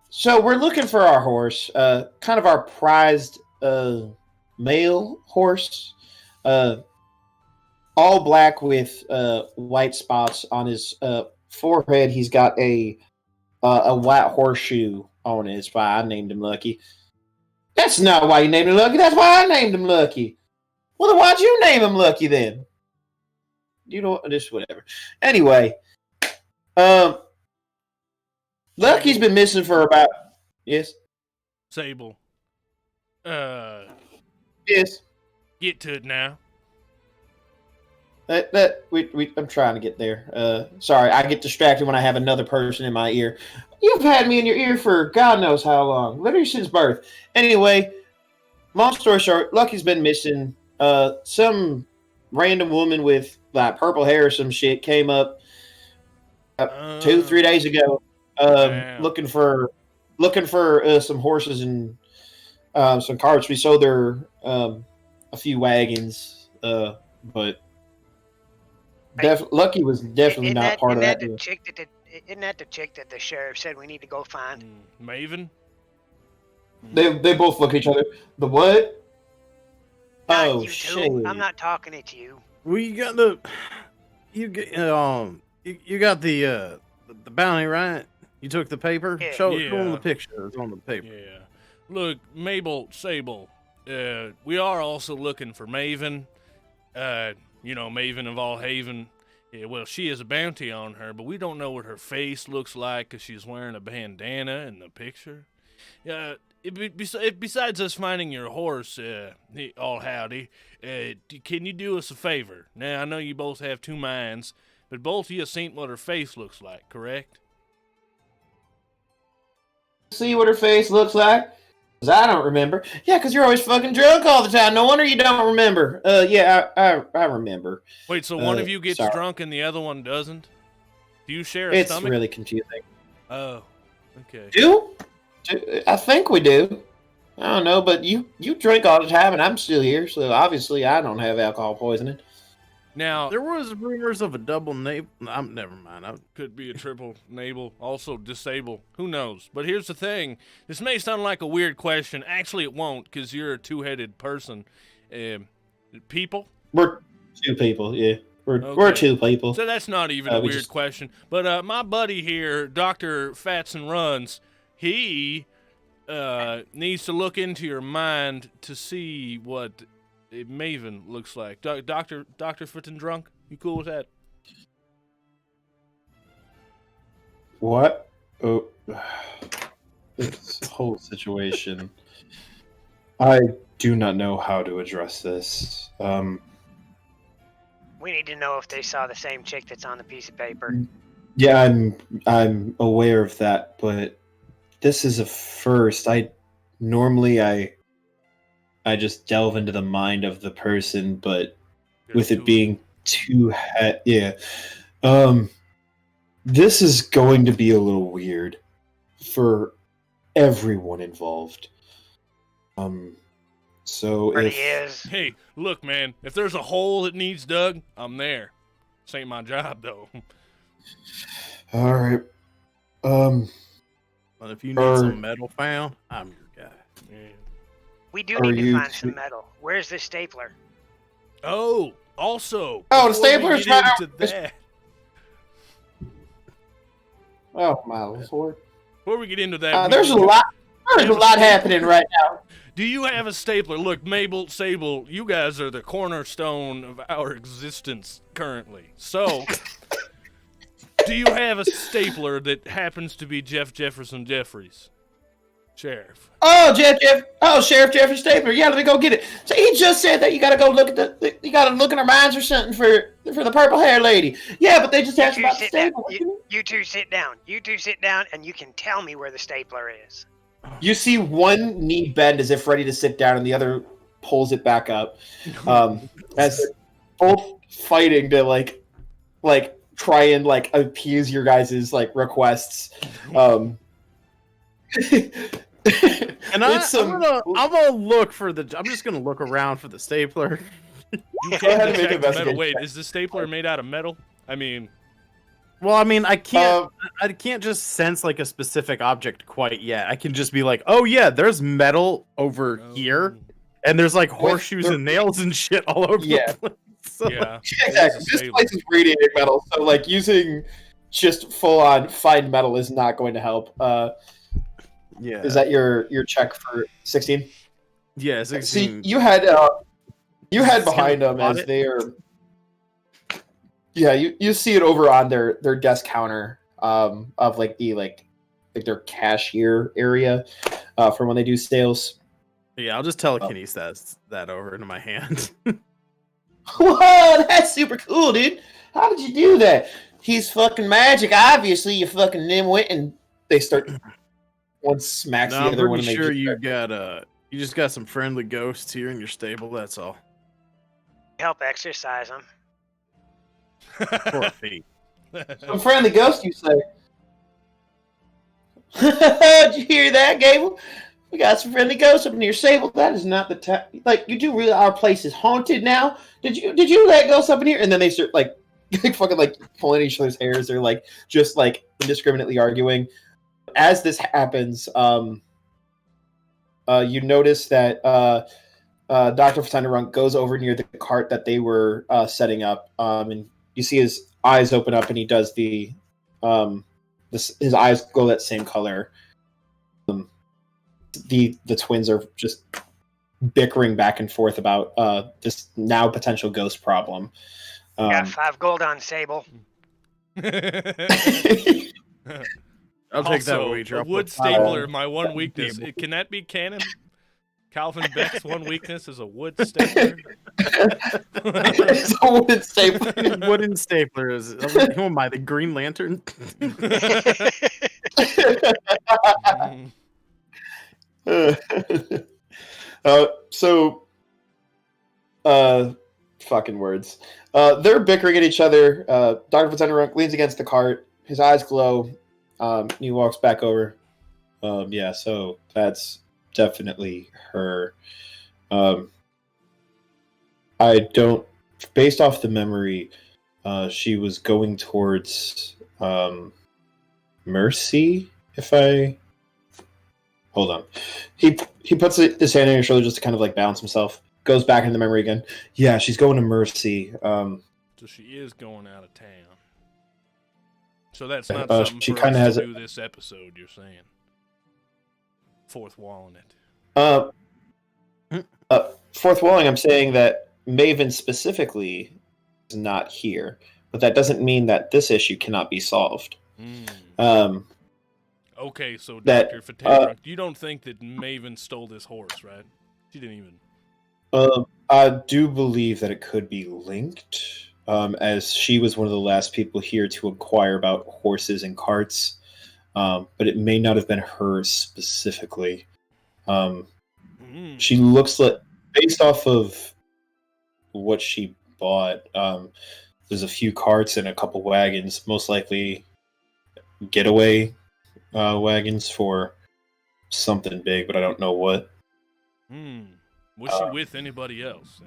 so we're looking for our horse, kind of our prized male horse, all black with white spots on his forehead. He's got a white horseshoe on it. That's why I named him Lucky. That's not why you named him Lucky. That's why I named him Lucky. Well, then why'd you name him Lucky then? You know, just whatever. Anyway, Lucky's been missing for about Sable. Yes. Get to it now. I'm trying to get there. Sorry, I get distracted when I have another person in my ear. You've had me in your ear for God knows how long, literally since birth. Anyway, long story short, Lucky's been missing. Some random woman with like purple hair or some shit came up 2-3 days ago, looking for some horses and some carts. We sold her a few wagons, but Lucky was definitely not part of that. Isn't that the chick that the sheriff said we need to go find? Maven? They both look at each other. The what? Not oh you shit! Two. I'm not talking at you. Well, you got you got the bounty, right? You took the paper. Yeah. Show them the picture. It's on the paper. Yeah. Look, Mabel, Sable. We are also looking for Maven. Maven of All Haven. Yeah, well, she has a bounty on her, but we don't know what her face looks like because she's wearing a bandana in the picture. Besides us finding your horse, all howdy, can you do us a favor? Now, I know you both have two minds, but both of you seen what her face looks like, correct? See what her face looks like? Because I don't remember. Yeah, because you're always fucking drunk all the time. No wonder you don't remember. Yeah, I remember. Wait, so one of you gets drunk and the other one doesn't? Do you share a stomach? It's really confusing. Oh, okay. I think we do. I don't know, but you drink all the time, and I'm still here, so obviously I don't have alcohol poisoning. Now there was rumors of a double navel. Never mind. Could be a triple navel, also disable. Who knows? But here's the thing: this may sound like a weird question. Actually, it won't, because you're a two-headed person. People? We're two people. Yeah, we're two people. So that's not even a weird question. But my buddy here, Dr. Fats and Runs, he needs to look into your mind to see what Maven looks like. Dr. Fittin Drunk, you cool with that? What? Oh, this whole situation. I do not know how to address this. We need to know if they saw the same chick that's on the piece of paper. Yeah, I'm aware of that, but this is a first. normally I just delve into the mind of the person, but with it being this is going to be a little weird for everyone involved. So Hey, look, man, if there's a hole that needs dug, I'm there. This ain't my job, though. All right. Well, if you need some metal found, I'm your guy. Yeah. We do need to find some metal. Where's the stapler? Oh, also. Oh, the before we stapler's get right into that, Oh my lord! Before we get into that, There's a lot. There's a lot happening right now. Do you have a stapler? Look, Mabel, Sable, you guys are the cornerstone of our existence currently. So, do you have a stapler that happens to be Jeff Jefferson Jeffries? Sheriff. Oh, Sheriff Jeffrey Stapler. Yeah, let me go get it. So he just said that you gotta go look at you gotta look in our minds or something for the purple hair lady. Yeah, but they just asked about the stapler. You two sit down. You two sit down, and you can tell me where the stapler is. You see one knee bend as if ready to sit down, and the other pulls it back up. As they're both fighting to like try and like appease your guys' like requests. And I'm gonna look for I'm just gonna look around for the stapler. You can't detect metal. Wait, is the stapler made out of metal? I mean, well, I mean, I can't just sense like a specific object quite yet. I can just be like, oh yeah, there's metal over here, and there's like horseshoes and nails and shit all over the place. So, yeah, exactly. This place is radiating metal, so like using just full on fine metal is not going to help. Yeah. Is that your check for 16? Yeah, 16. See, you had behind them as they are. Yeah, you see it over on their desk counter of like their cashier area for when they do sales. Yeah, I'll just telekinesis that over into my hand. Whoa, that's super cool, dude. How did you do that? He's fucking magic. Obviously, you fucking nimwit, and they start. One smacks the other one. I'm pretty sure you just got some friendly ghosts here in your stable. That's all. Help exercise them. Poor feet. Some friendly ghost, you say? Did you hear that, Gable? We got some friendly ghosts up in your stable. That is not the time. Like, you do realize our place is haunted now? Did you let ghosts up in here? And then they start like fucking like pulling each other's hairs. They're like just like indiscriminately arguing. As this happens, you notice that Dr. Fatenderunk goes over near the cart that they were setting up, and you see his eyes open up, and he does his eyes glow that same color. The twins are just bickering back and forth about this now potential ghost problem. Got 5 gold on Sable. I'll take that wager. A wood stapler, my one weakness. Can that be canon? Calvin Beck's one weakness is a wood stapler. It's a wooden stapler. Wooden stapler is. Who am I? The Green Lantern. Fucking words. They're bickering at each other. Dr. Fatenderunk leans against the cart. His eyes glow. He walks back over. Yeah, so that's definitely her. I don't. Based off the memory, she was going towards Mercy. If I hold on, he puts his hand on your shoulder just to kind of like balance himself. Goes back into the memory again. Yeah, she's going to Mercy. So she is going out of town. So that's not something she for kind of us has to do this episode, you're saying? Fourth walling it. Fourth walling, I'm saying that Maven specifically is not here, but that doesn't mean that this issue cannot be solved. Okay, so Dr. Fatenderunk, you don't think that Maven stole this horse, right? She didn't even... I do believe that it could be linked, as she was one of the last people here to inquire about horses and carts, but it may not have been her specifically. She looks like, based off of what she bought, there's a few carts and a couple wagons, most likely getaway wagons for something big, but I don't know what. Was she with anybody else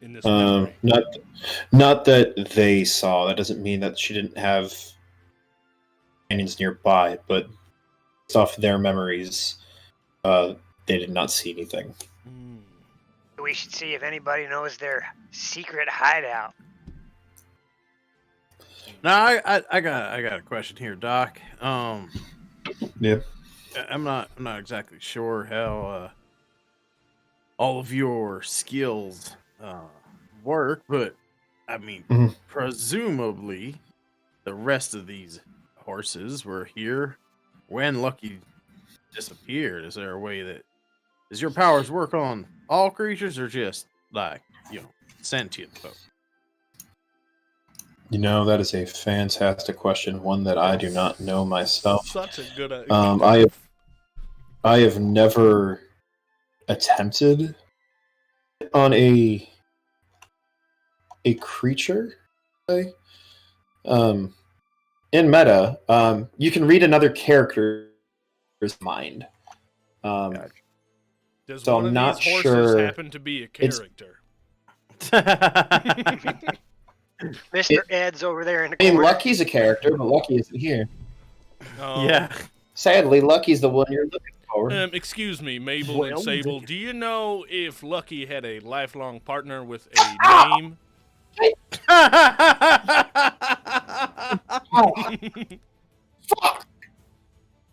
in this memory? Not that they saw. That doesn't mean that she didn't have companions nearby, but based off their memories, they did not see anything. We should see if anybody knows their secret hideout. Now I got a question here, Doc. Yeah. I'm not exactly sure how all of your skills work, but I mean, presumably the rest of these horses were here when Lucky disappeared. Is there a way that does your powers work on all creatures or just like, sentient folk? That is a fantastic question, one that I do not know myself. Such a good I have never attempted on a creature. In meta, you can read another character's mind. Does so one I'm of not these horses sure happen to be a character? Mr. Ed's over there in the I mean, corner. Lucky's a character, but Lucky isn't here. Yeah. Sadly, Lucky's the one you're looking for. Excuse me, Mabel and Well, Sable. Do you know if Lucky had a lifelong partner with a name? Fuck!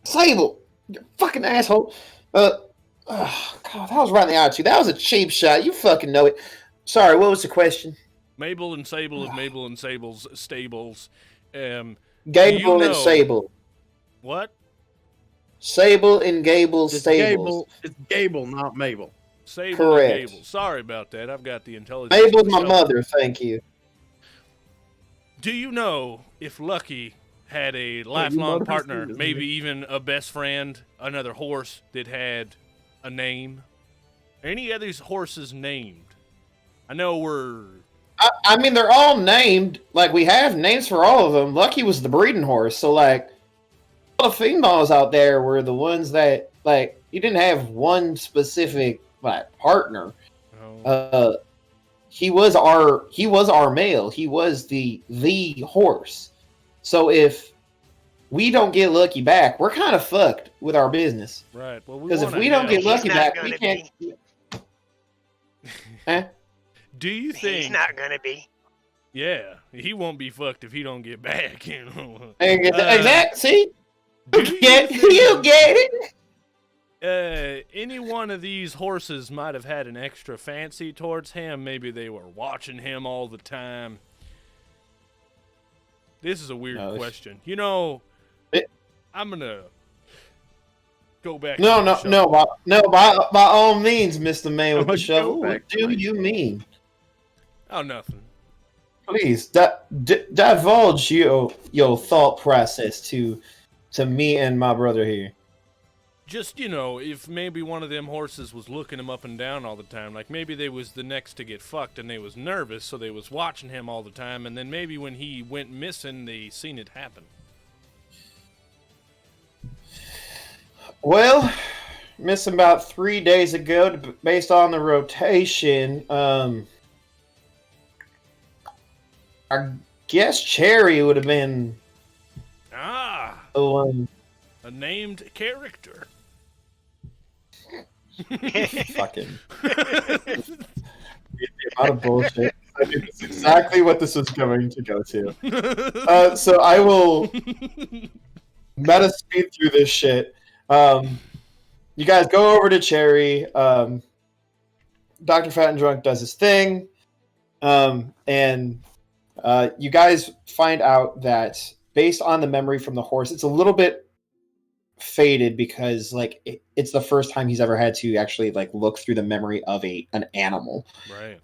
Sable! You fucking asshole! God, that was right in the eye, too. That was a cheap shot. You fucking know it. Sorry, what was the question? Mabel and Sable of Mabel and Sable's stables. Gable know- and Sable. What? Sable and Gable stables. It's Gable, not Mabel. Sable Correct. and Gable. Sorry about that. I've got the intelligence. Mabel's my myself. mother, thank you. Do you know if Lucky had a lifelong mother partner, too, maybe even a best friend, another horse that had a name? Are any of these horses named? I know we're... I mean, they're all named. Like, we have names for all of them. Lucky was the breeding horse, so, like, all the females out there were the ones that, like, you didn't have one specific, like, partner. He was our male. He was the horse. So if we don't get Lucky back, we're kind of fucked with our business. Right. Well, Because if we don't get Lucky back, we can't. Do you think... He's not gonna be. Yeah, he won't be fucked if he don't get back, Exactly. See? You get it? Any one of these horses might have had an extra fancy towards him. Maybe they were watching him all the time. This is a weird question. I'm gonna go back. No, by all means, Mr. Man with the shovel. What do you mean? Oh, nothing. Please, divulge your thought process to me and my brother here. Just, if maybe one of them horses was looking him up and down all the time, like maybe they was the next to get fucked and they was nervous, so they was watching him all the time, and then maybe when he went missing, they seen it happen. Well, missing about 3 days ago, based on the rotation, I guess Cherry would have been the one. A named character. Fucking. Out of bullshit. I think that's exactly what this is going to go to. So I will meta speed through this shit. You guys go over to Cherry. Dr. Fat and Drunk does his thing. And you guys find out that based on the memory from the horse, it's a little bit faded because it's the first time he's ever had to actually look through the memory of an animal. Right.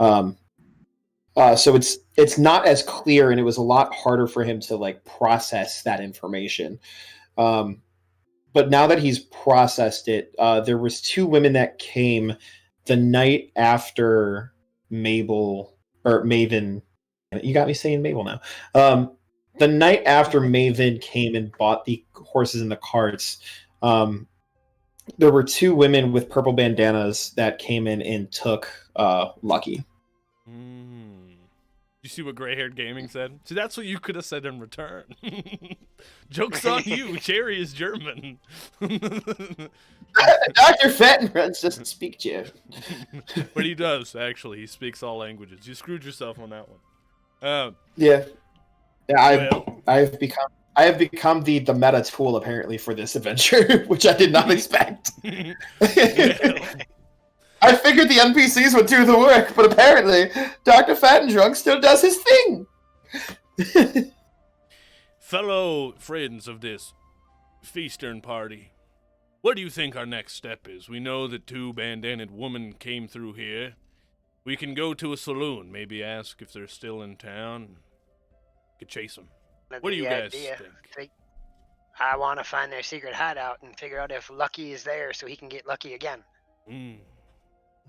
So it's not as clear, and it was a lot harder for him to process that information. but now that he's processed it, there was 2 women that came the night after Maven. You got me saying Mabel now. The night after Maven came and bought the horses and the carts, there were 2 women with purple bandanas that came in and took Lucky. You see what Gray-Haired Gaming said? See, that's what you could have said in return. Joke's on you. Cherry is German. Dr. Fattenruns doesn't speak German. But he does, actually. He speaks all languages. You screwed yourself on that one. Yeah. I have become the meta tool apparently for this adventure, which I did not expect. I figured the NPCs would do the work, but apparently Dr. Fattendrunk still does his thing. Fellow friends of this feastern party, what do you think our next step is? We know that 2 bandanaed women came through here. We can go to a saloon, maybe ask if they're still in town. Could chase them. What do you guys think? I want to find their secret hideout and figure out if Lucky is there so he can get lucky again.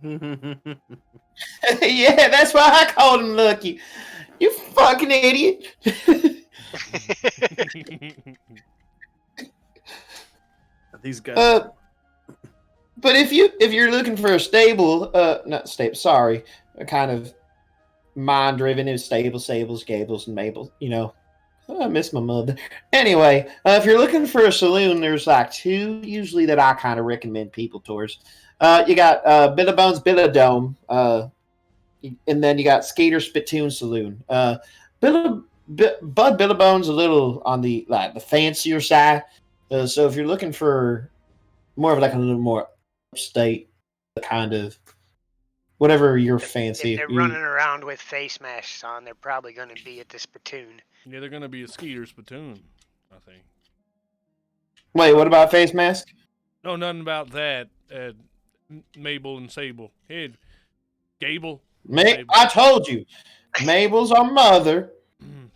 Yeah, that's why I called him Lucky. You fucking idiot. These guys. But if you're looking for a stable, not stable, sorry, a kind of mind-driven is stables, gables, and Mabel. You know, I miss my mother. Anyway, if you're looking for a saloon, there's like 2 usually that I kind of recommend people towards. You got Billabones Billadome, and then you got Skater Spittoon Saloon. Bud Billabone's a little on the fancier side. So if you're looking for more of like a little more upstate kind of whatever your fancy. If they're running around with face masks on, they're probably going to be at the spittoon. Yeah, they're going to be a Skeeter Spittoon, I think. Wait, what about face mask? No, nothing about that. Mabel and Sable. Hey, Gable. I told you. Mabel's our mother.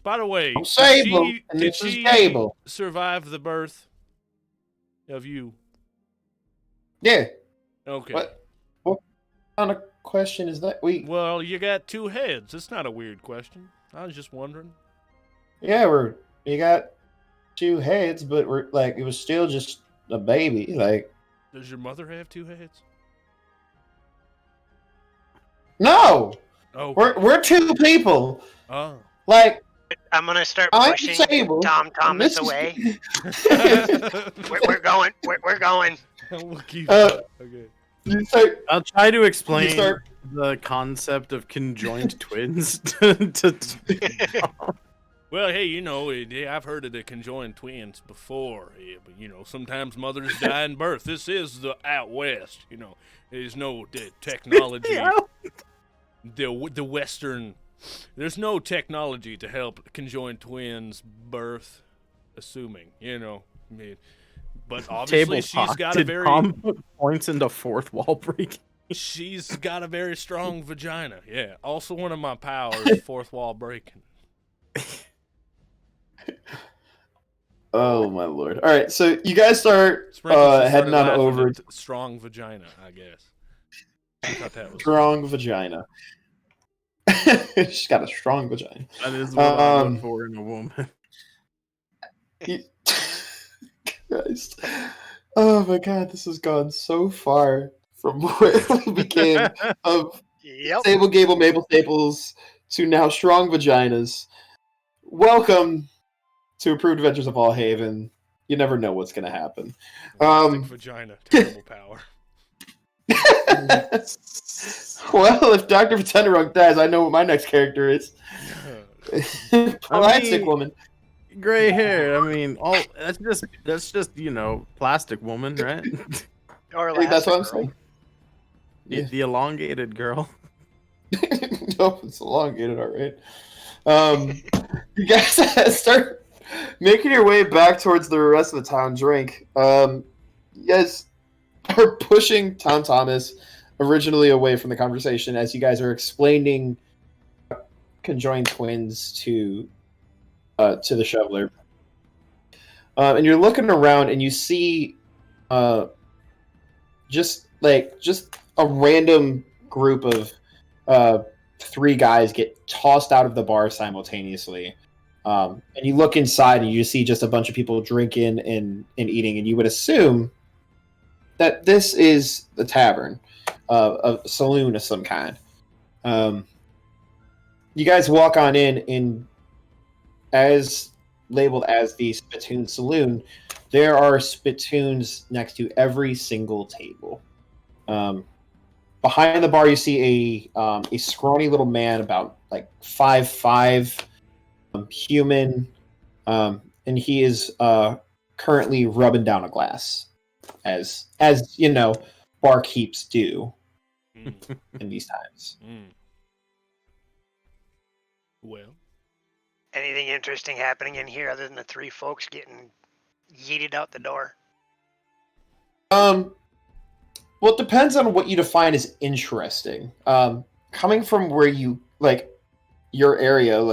By the way, Sable, and did this is she Gable. survive the birth of you? Yeah. Okay. What kind of question is that? Well, you got 2 heads. It's not a weird question. I was just wondering. Yeah, you got 2 heads, but it was still just a baby. Like, does your mother have 2 heads? No. Oh. We're 2 people. Oh. Like, I'm gonna start I'm pushing Sable, Tom Thomas away. we're going. We're going. We'll keep okay. I'll try to explain the concept of conjoined twins to Well, hey, you know, I've heard of the conjoined twins before, but, you know, sometimes mothers die in birth. This is the out west, you know. There's no technology. The Western... There's no technology to help conjoined twins birth, assuming, you know. I mean, but obviously she's got a very... Tom put points into fourth wall breaking. She's got a very strong vagina, yeah. Also one of my powers, fourth wall breaking. Oh my lord! All right, so you guys start heading on over. Strong vagina, I guess. I thought that was strong vagina. She's got a strong vagina. That is what I look for in a woman. Christ. Oh my god, this has gone so far from where we began of Sable Gable Mabel Staples to now strong vaginas. Welcome to Approved Adventures of All Haven. You never know what's going to happen. Vagina, terrible power. Well, if Dr. Tenderunk dies, I know what my next character is. Plastic woman. Gray hair. I mean, that's just you know, plastic woman, right? Or that's what I'm saying. The elongated girl. Nope, it's elongated, all right. You guys start making your way back towards the rest of the town drink. You guys are pushing Tom Thomas originally away from the conversation as you guys are explaining conjoined twins to the shoveler. And you're looking around and you see just a random group of 3 guys get tossed out of the bar simultaneously. And you look inside and you see just a bunch of people drinking and eating, and you would assume that this is the tavern, a saloon of some kind. You guys walk on in, and as labeled as the Spittoon Saloon, there are spittoons next to every single table. Behind the bar, you see a scrawny little man, about like 5'5", human, and he is currently rubbing down a glass, as you know, barkeeps do in these times. Well, anything interesting happening in here other than the 3 folks getting yeeted out the door? Well, it depends on what you define as interesting. Coming from where you your area,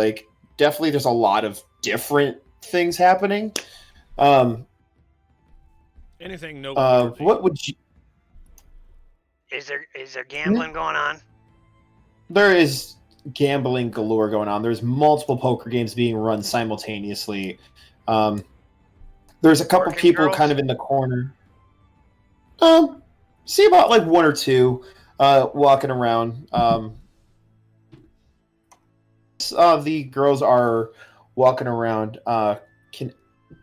definitely there's a lot of different things happening. Anything no? What would you? Is there gambling going on? There is gambling galore going on. There's multiple poker games being run simultaneously. There's a couple people kind of in the corner. See about 1 or 2 walking around. The girls are walking around. How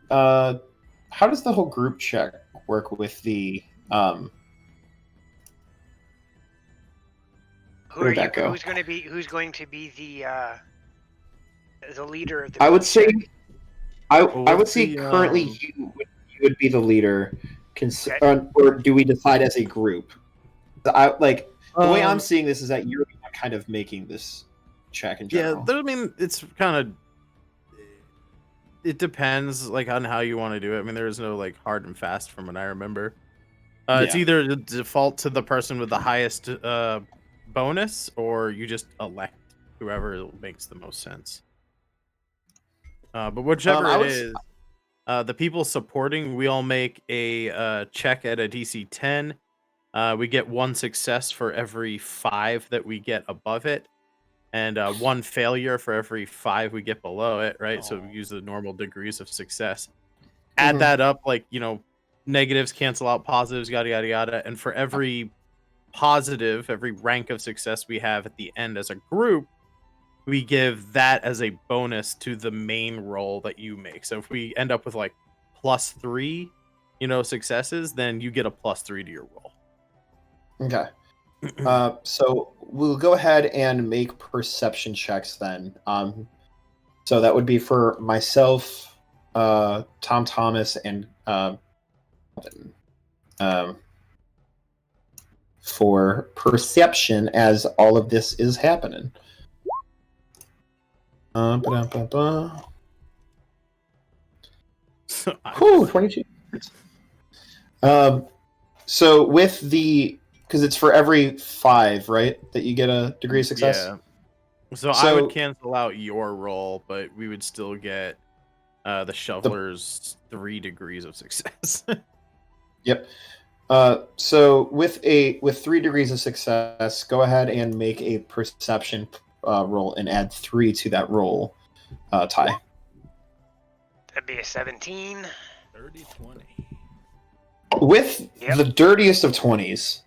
does the whole group check work with the who's going to be the leader of the I would group say check? I would say currently you would be the leader. Or do we decide as a group? The way I'm seeing this is that you're kind of making this check in general. Yeah, I mean, it's kind of... It depends, on how you want to do it. I mean, there is no, hard and fast from what I remember. It's either default to the person with the highest bonus, or you just elect whoever makes the most sense. But whichever it is... the people supporting, we all make a check at a DC 10. We get 1 success for every 5 that we get above it, and 1 failure for every 5 we get below it, right? So we use the normal degrees of success. Add that up, negatives cancel out positives, yada, yada, yada. And for every positive, every rank of success we have at the end as a group, we give that as a bonus to the main roll that you make. So if we end up with +3, successes, then you get a +3 to your roll. Okay. So we'll go ahead and make perception checks then. So that would be for myself, Tom Thomas, and for perception as all of this is happening. Whew, 22. So with the... Because it's for every 5, right? That you get a degree of success? Yeah. So I would cancel out your roll, but we would still get the shoveler's 3 degrees of success. Yep. So with 3 degrees of success, go ahead and make a perception roll and add 3 to that roll, Ty. That'd be a 17. 30-20. With the dirtiest of 20s,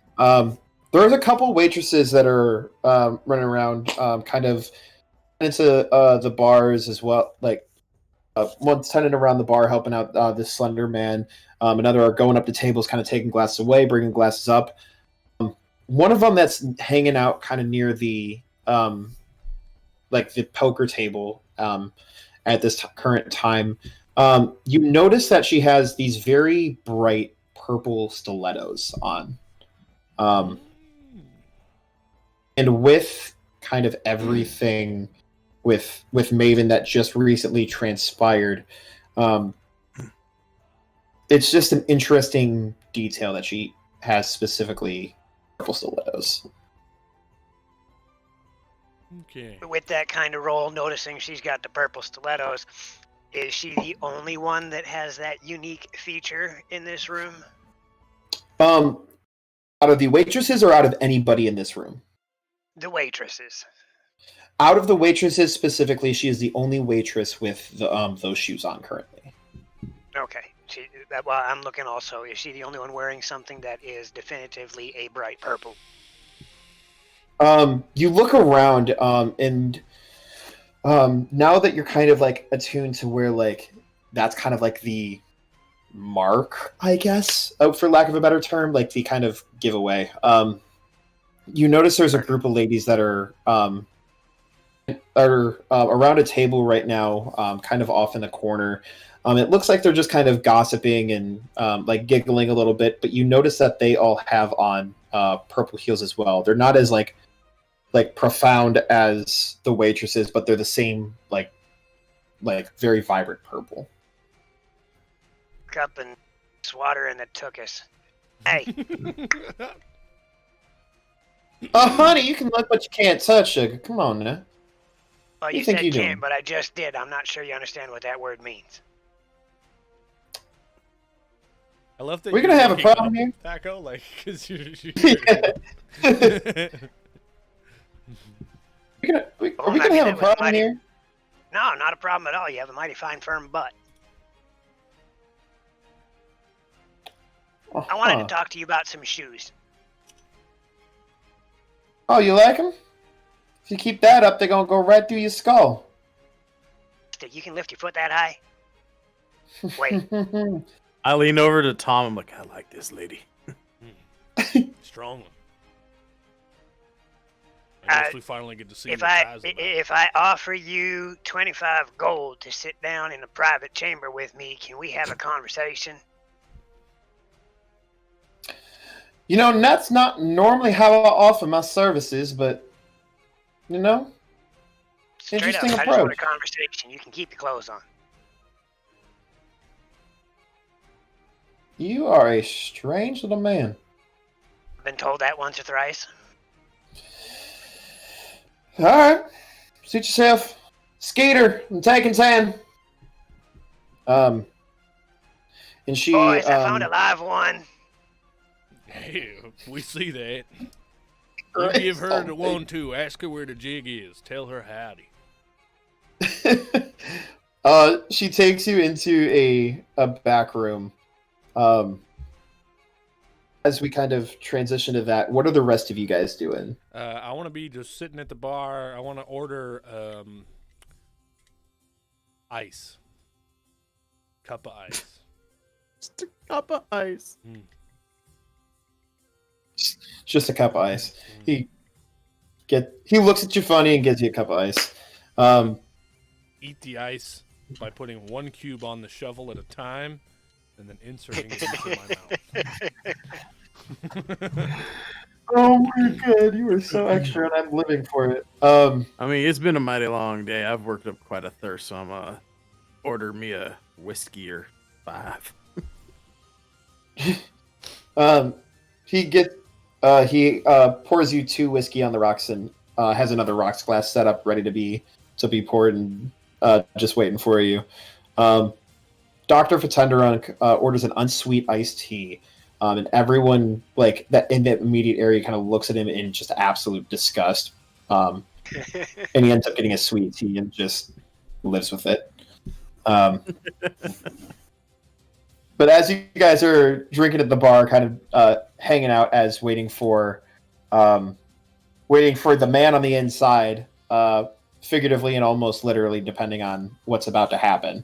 there's a couple waitresses that are running around, kind of into the bars as well. One's tending around the bar, helping out this slender man. Another are going up to tables, kind of taking glasses away, bringing glasses up. One of them that's hanging out kind of near the the poker table at this current time. You notice that she has these very bright purple stilettos on. And with kind of everything with Maven that just recently transpired, it's just an interesting detail that she has specifically purple stilettos. Okay. With that kind of roll, noticing she's got the purple stilettos, Is she the only one that has that unique feature in this room? Out of the waitresses or out of anybody in this room? The waitresses. Out of the waitresses specifically, she is the only waitress with the those shoes on currently. Okay. Well, I'm looking also. Is she the only one wearing something that is definitively a bright purple? You look around, and now that you're kind of like attuned to where like that's kind of like the mark, I guess, for lack of a better term, like the kind of giveaway. You notice there's a group of ladies that are around a table right now, kind of off in the corner. It looks like they're just kind of gossiping and like giggling a little bit, but you notice that they all have on purple heels as well. They're not as like profound as the waitresses, but they're the same like very vibrant purple. Cup and swatter and the took us. Hey. Oh, honey, you can look, but you can't touch, sugar. Come on now. Well, you think said you can't, doing? but I just did. I'm not sure you understand what that word means. I love that We're you're gonna have a looking problem up, here. Taco, like, because you. Are we gonna have a problem here? No, not a problem at all. You have a mighty fine, firm butt. I wanted to talk to you about some shoes. Oh, you like them? If you keep that up, they're gonna go right through your skull. You can lift your foot that high? Wait. I lean over to Tom. I'm like, I like this lady. Strong one. I guess we finally get to see If what I ties about. if I offer you 25 gold to sit down in a private chamber with me, can we have a conversation? You know, and that's not normally how I offer my services, but you know, Straight interesting up, I just want a approach. conversation. You can keep your clothes on. You are a strange little man. Been told that once or thrice. All right, suit yourself, Skeeter. I'm taking 10. And she. Boys, I found a live one. Hey, we see that. You give her the one too. Ask her where the jig is. Tell her howdy. She takes you into a back room. As we kind of transition to that, what are the rest of you guys doing? I want to be just sitting at the bar. I want to order ice. Cup of ice. Just a cup of ice. Just a cup of ice. He looks at you funny and gives you a cup of ice. Eat the ice by putting one cube on the shovel at a time and then inserting it into my mouth. Oh my god, you were so extra and I'm living for it. I mean, it's been a mighty long day. I've worked up quite a thirst, so I'm gonna order me a whiskey or 5. He pours you 2 whiskey on the rocks and has another rocks glass set up ready to be poured and just waiting for you. Dr. Fatenderunk orders an unsweet iced tea. And everyone like that in that immediate area kind of looks at him in just absolute disgust. And he ends up getting a sweet tea and just lives with it. But as you guys are drinking at the bar, kind of hanging out as waiting for the man on the inside, figuratively and almost literally, depending on what's about to happen.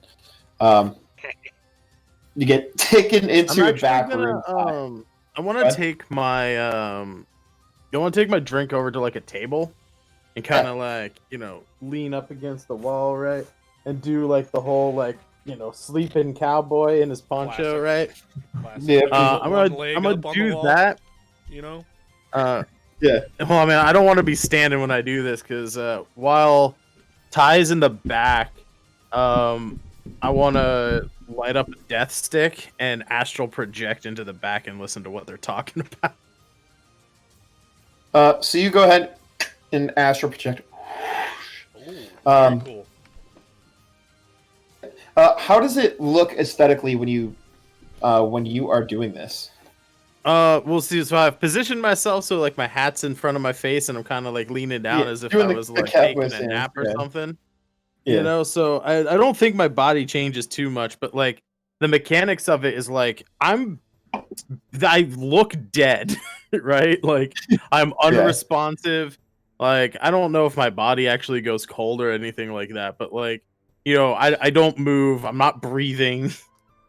You get taken into a back room. I want to take my I want to take my drink over to like a table and kind of like, you know, lean up against the wall, right? And do like the whole like, you know, sleeping cowboy in his poncho, right? Yeah. I'm gonna do that. You know? Yeah. Well, I mean, I don't want to be standing when I do this because while Ty's in the back, I want to light up a death stick and astral project into the back and listen to what they're talking about. So you go ahead and astral project. Very cool. How does it look aesthetically when you are doing this? We'll see. So I've positioned myself so like my hat's in front of my face, and I'm kind of like leaning down as if I was like taking a nap or something. Yeah. You know, so I don't think my body changes too much, but like the mechanics of it is like I look dead, right? Like I'm unresponsive. Like I don't know if my body actually goes cold or anything like that, but like, you know, I don't move. I'm not breathing.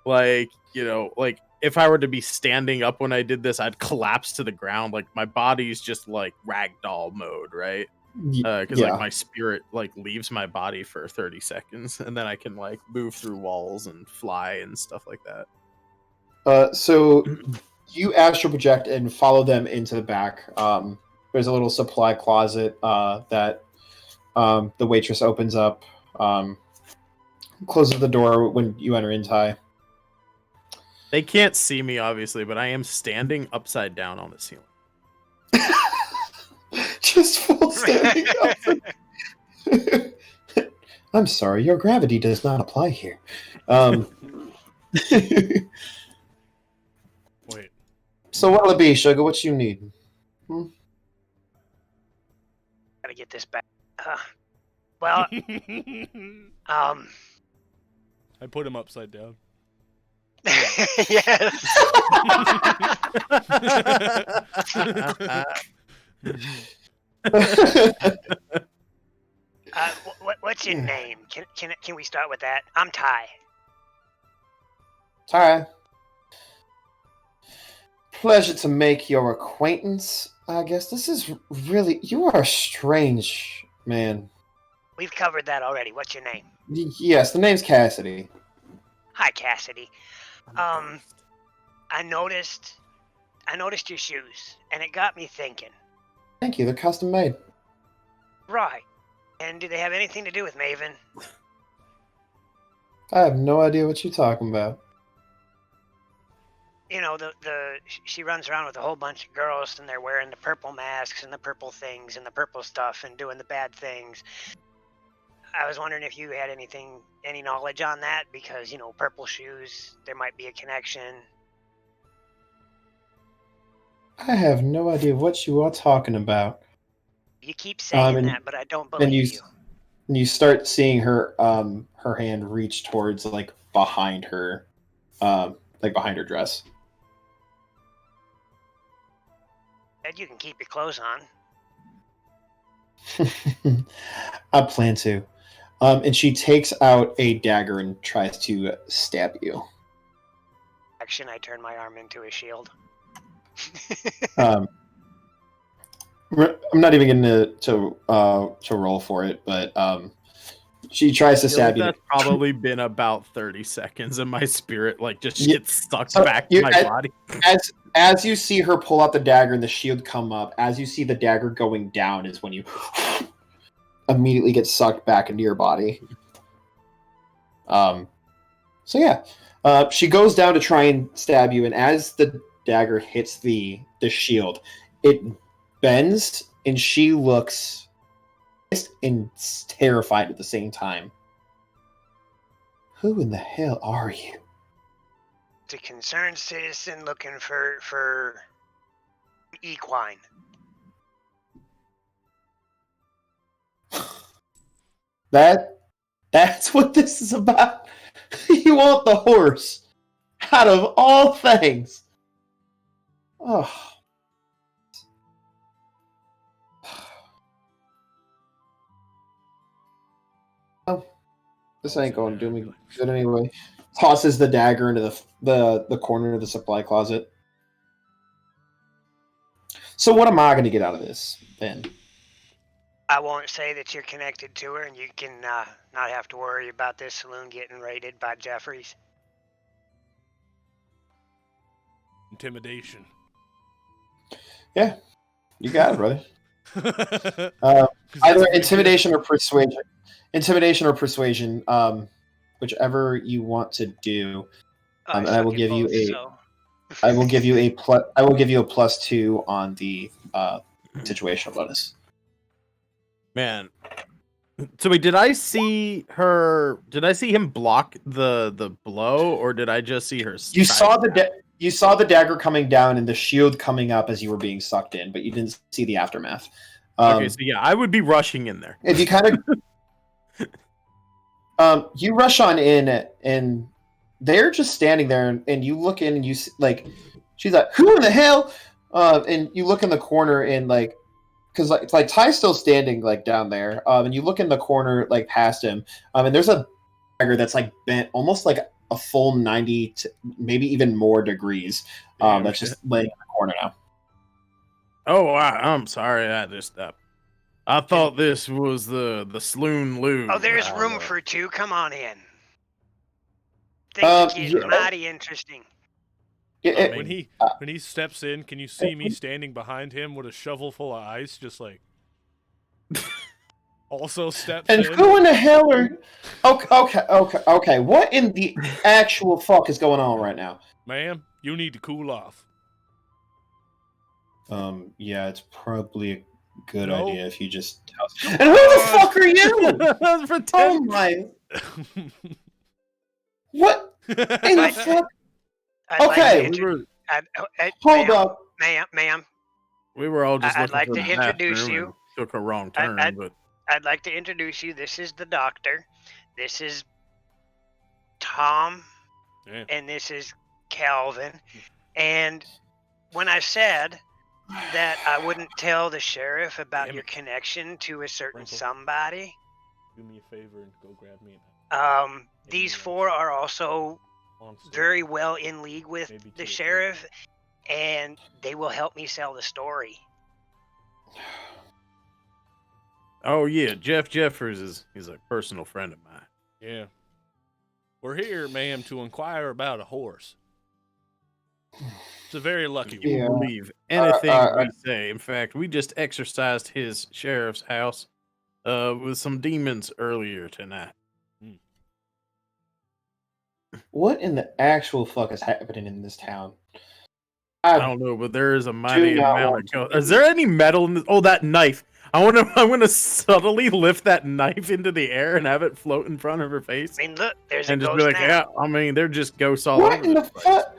Like, you know, like if I were to be standing up when I did this, I'd collapse to the ground. Like my body's just like ragdoll mode, right? Because like my spirit like leaves my body for 30 seconds, and then I can like move through walls and fly and stuff like that. So you astral project and follow them into the back. There's a little supply closet that the waitress opens up, closes the door when you enter in, Ty. They can't see me, obviously, but I am standing upside down on the ceiling. Just full standing up. I'm sorry, your gravity does not apply here. Wait. So what'll it be, Sugar? What you need? Gotta get this back. Well, I put him upside down. Yes. What's your name? Can we start with that? I'm Ty. Ty. Pleasure to make your acquaintance. I guess this is really... You are a strange man. We've covered that already. What's your name? Yes, the name's Cassidy. Hi, Cassidy. I noticed your shoes, and it got me thinking. Thank you. They're custom made. Right. And do they have anything to do with Maven? I have no idea what you're talking about. You know, she runs around with a whole bunch of girls, and they're wearing the purple masks and the purple things and the purple stuff and doing the bad things. I was wondering if you had any knowledge on that, because, you know, purple shoes, there might be a connection. I have no idea what you are talking about. You keep saying that, but I don't believe you. And you start seeing her her hand reach towards like behind her dress. And you can keep your clothes on. I plan to. And she takes out a dagger and tries to stab you. Action, I turn my arm into a shield. I'm not even going to roll for it, but she tries to stab you. That's probably been about 30 seconds, and my spirit like just gets sucked back to my body. As you see her pull out the dagger and the shield come up, as you see the dagger going down is when you immediately get sucked back into your body. She goes down to try and stab you, and as the dagger hits the shield, it bends, and she looks pissed and terrified at the same time. Who in the hell are you? It's a concerned citizen looking for equine. That's what this is about. You want the horse out of all things. Oh. This ain't going to do me good anyway. Tosses the dagger into the corner of the supply closet. So what am I going to get out of this, then? I won't say that you're connected to her, and you can not have to worry about this saloon getting raided by Jeffries. Intimidation. Yeah, you got it, brother. Either intimidation or persuasion. Intimidation or persuasion, whichever you want to do. And I will give you I will give you a +2 on the situational bonus. Man, So wait, did I see her? Did I see him block the blow, or did I just see her? You saw the dagger coming down and the shield coming up as you were being sucked in, but you didn't see the aftermath. Okay, so yeah, I would be rushing in there. If you kind of, you rush on in, and they're just standing there, and you look in, and you see, like, she's like, "Who in the hell?" And you look in the corner, and like, because like, it's like Ty's still standing like down there, and you look in the corner like past him, and there's a dagger that's like bent almost like a full 90 to maybe even more degrees. That's just laying in the corner now. Oh, I'm sorry. I thought this was the Sloon Loo. Oh, there's room for two. Come on in. Things get mighty interesting. When he steps in, can you see me standing behind him with a shovel full of ice, just like also steps And in? who in the hell are? Okay. What in the actual fuck is going on right now? Ma'am, you need to cool off. Yeah, it's probably a good No. idea if you just. And who the fuck are you? Oh my! What in the fuck? Okay, hold up, ma'am. We were all just I'd looking like for to the introduce bathroom you. and took a wrong turn, but I'd like to introduce you. This is the doctor. This is Tom, and this is Calvin. And when I said that I wouldn't tell the sheriff about your connection to a certain somebody, Do me a favor and go grab me. these four are also very well in league with the sheriff, and they will help me sell the story. oh yeah, Jeff Jeffers he's a personal friend of mine. Yeah. We're here, ma'am, to inquire about a horse. It's a very lucky You one. won't believe anything we say. In fact, we just exorcised his sheriff's house with some demons earlier tonight. what in the actual fuck is happening in this town? I don't know, but there is a mighty not amount want of. Is there any metal in this? Oh, that knife! I want to subtly lift that knife into the air and have it float in front of her face. I mean, look, there's a And just ghost be like, now. yeah. I mean, they're just ghosts all What over in the this place. fuck?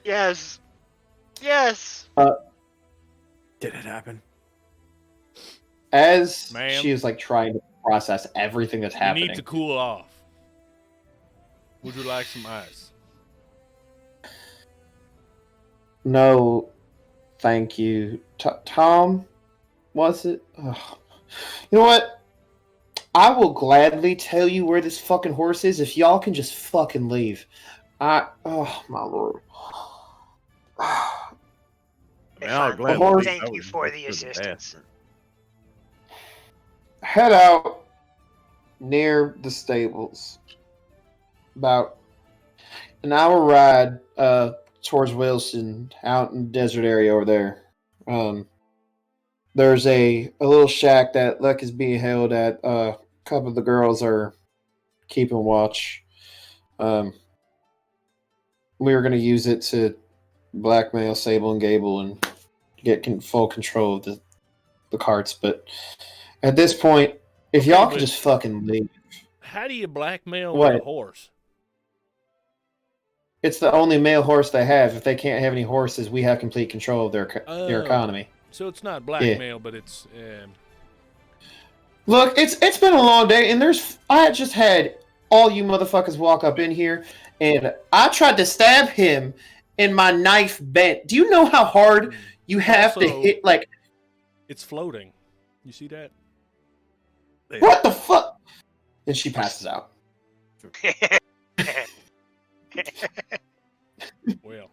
Yes. Yes. Did it happen? As Ma'am? she is like trying to process everything that's You happening. need to cool off. Would you like some ice? No, thank you. Tom, was it? Ugh. You know what? I will gladly tell you where this fucking horse is if y'all can just fucking leave. Oh my lord. Thank you for the assistance. Head out near the stables. About an hour ride towards Wilson, out in the desert area over there. There's a little shack that Luck is being held at. A couple of the girls are keeping watch. We were going to use it to blackmail Sable and Gable and get full control of the carts, but at this point, if y'all could just fucking leave. How do you blackmail What? a horse? It's the only male horse they have. If they can't have any horses, we have complete control of their Oh. economy. So it's not blackmail, but it's Look, it's been a long day, and I just had all you motherfuckers walk up in here, and I tried to stab him, and my knife bent. Do you know how hard you have to Also- hit? Like, it's floating. You see that? what the fuck? And she passes out. Well,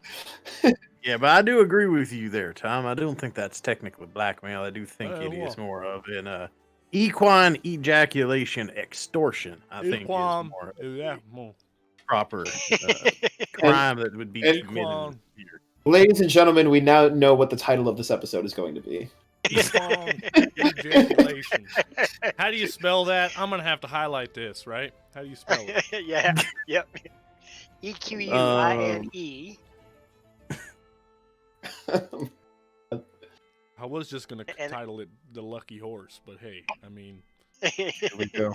Yeah, but I do agree with you there, Tom. I don't think that's technically blackmail. I do think it is well. more of an equine ejaculation extortion. I think is Equine, more yeah, more. proper crime that would be and- committed here. Ladies and gentlemen, we now know what the title of this episode is going to be. Equine ejaculation. How do you spell that? I'm gonna have to highlight this, right? How do you spell it? Yeah. Yep. EQUINE. I was just gonna title it "The Lucky Horse," but hey, I mean, Here we go.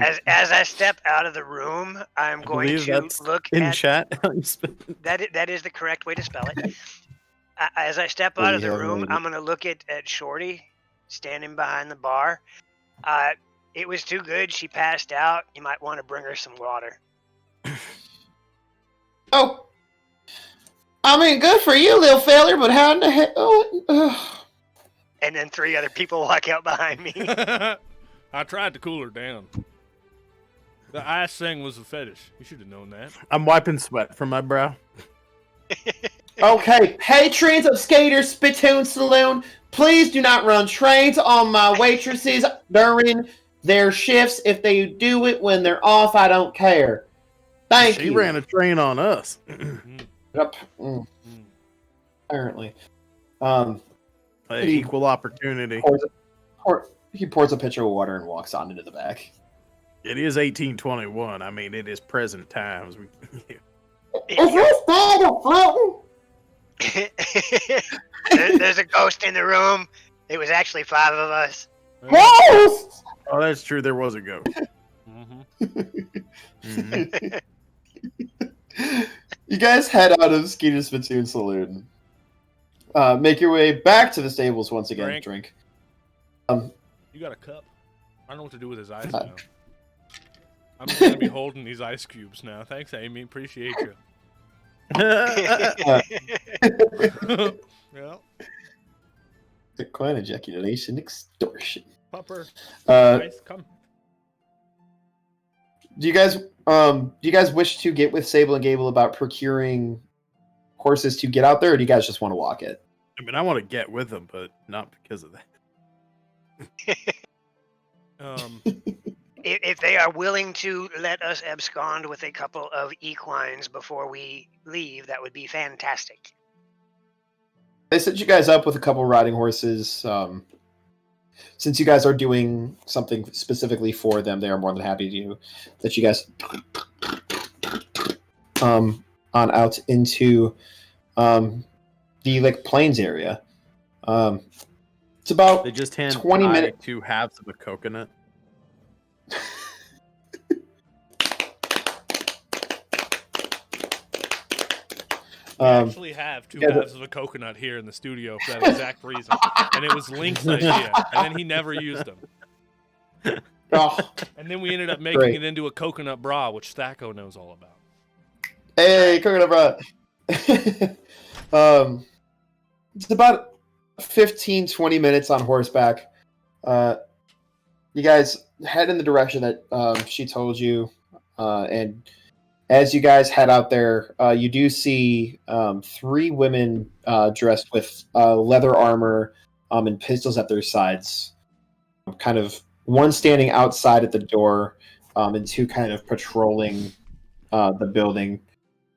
As I step out of the room, I'm going believe to that's look in at chat. that is the correct way to spell it. As I step out of the room, I'm going to look at Shorty standing behind the bar. It was too good. She passed out. You might want to bring her some water. Oh, I mean, good for you, little feller, but how in the heck? And then 3 other people walk out behind me. I tried to cool her down. The ice thing was a fetish. You should have known that. I'm wiping sweat from my brow. Okay, patrons of Skater Spittoon Saloon, please do not run trains on my waitresses during their shifts. If they do it when they're off, I don't care. Thank you. She ran a train on us. Yep. Apparently. Equal opportunity. He pours a pitcher of water and walks on into the back. It is 1821. I mean, it is present times. There's a ghost in the room. It was actually 5 of us. Ghost! Oh, that's true. There was a ghost. You guys head out of Skeeter Spittoon Saloon. Make your way back to the stables once again. Drink. You got a cup. I don't know what to do with his ice now. I'm just gonna be holding these ice cubes now. Thanks, Amy. Appreciate you. Well, Bitcoin ejaculation extortion. Pupper. Ice, come. Do you guys wish to get with Sable and Gable about procuring horses to get out there, or do you guys just want to walk it? I mean, I want to get with them, but not because of that. If they are willing to let us abscond with a couple of equines before we leave, that would be fantastic. They set you guys up with a couple riding horses. Since you guys are doing something specifically for them, they are more than happy to let you guys on out into the plains area. It's about they just hand 20 minutes. 2 halves of a coconut. We actually have 2 halves of a coconut here in the studio for that exact reason. And it was Link's idea. And then he never used them. And then we ended up making it into a coconut bra, which Thacko knows all about. Hey, coconut bra. It's about 15-20 minutes on horseback. You guys head in the direction that she told you, and as you guys head out there, you do see 3 women dressed with leather armor and pistols at their sides. Kind of one standing outside at the door, and 2 kind of patrolling the building.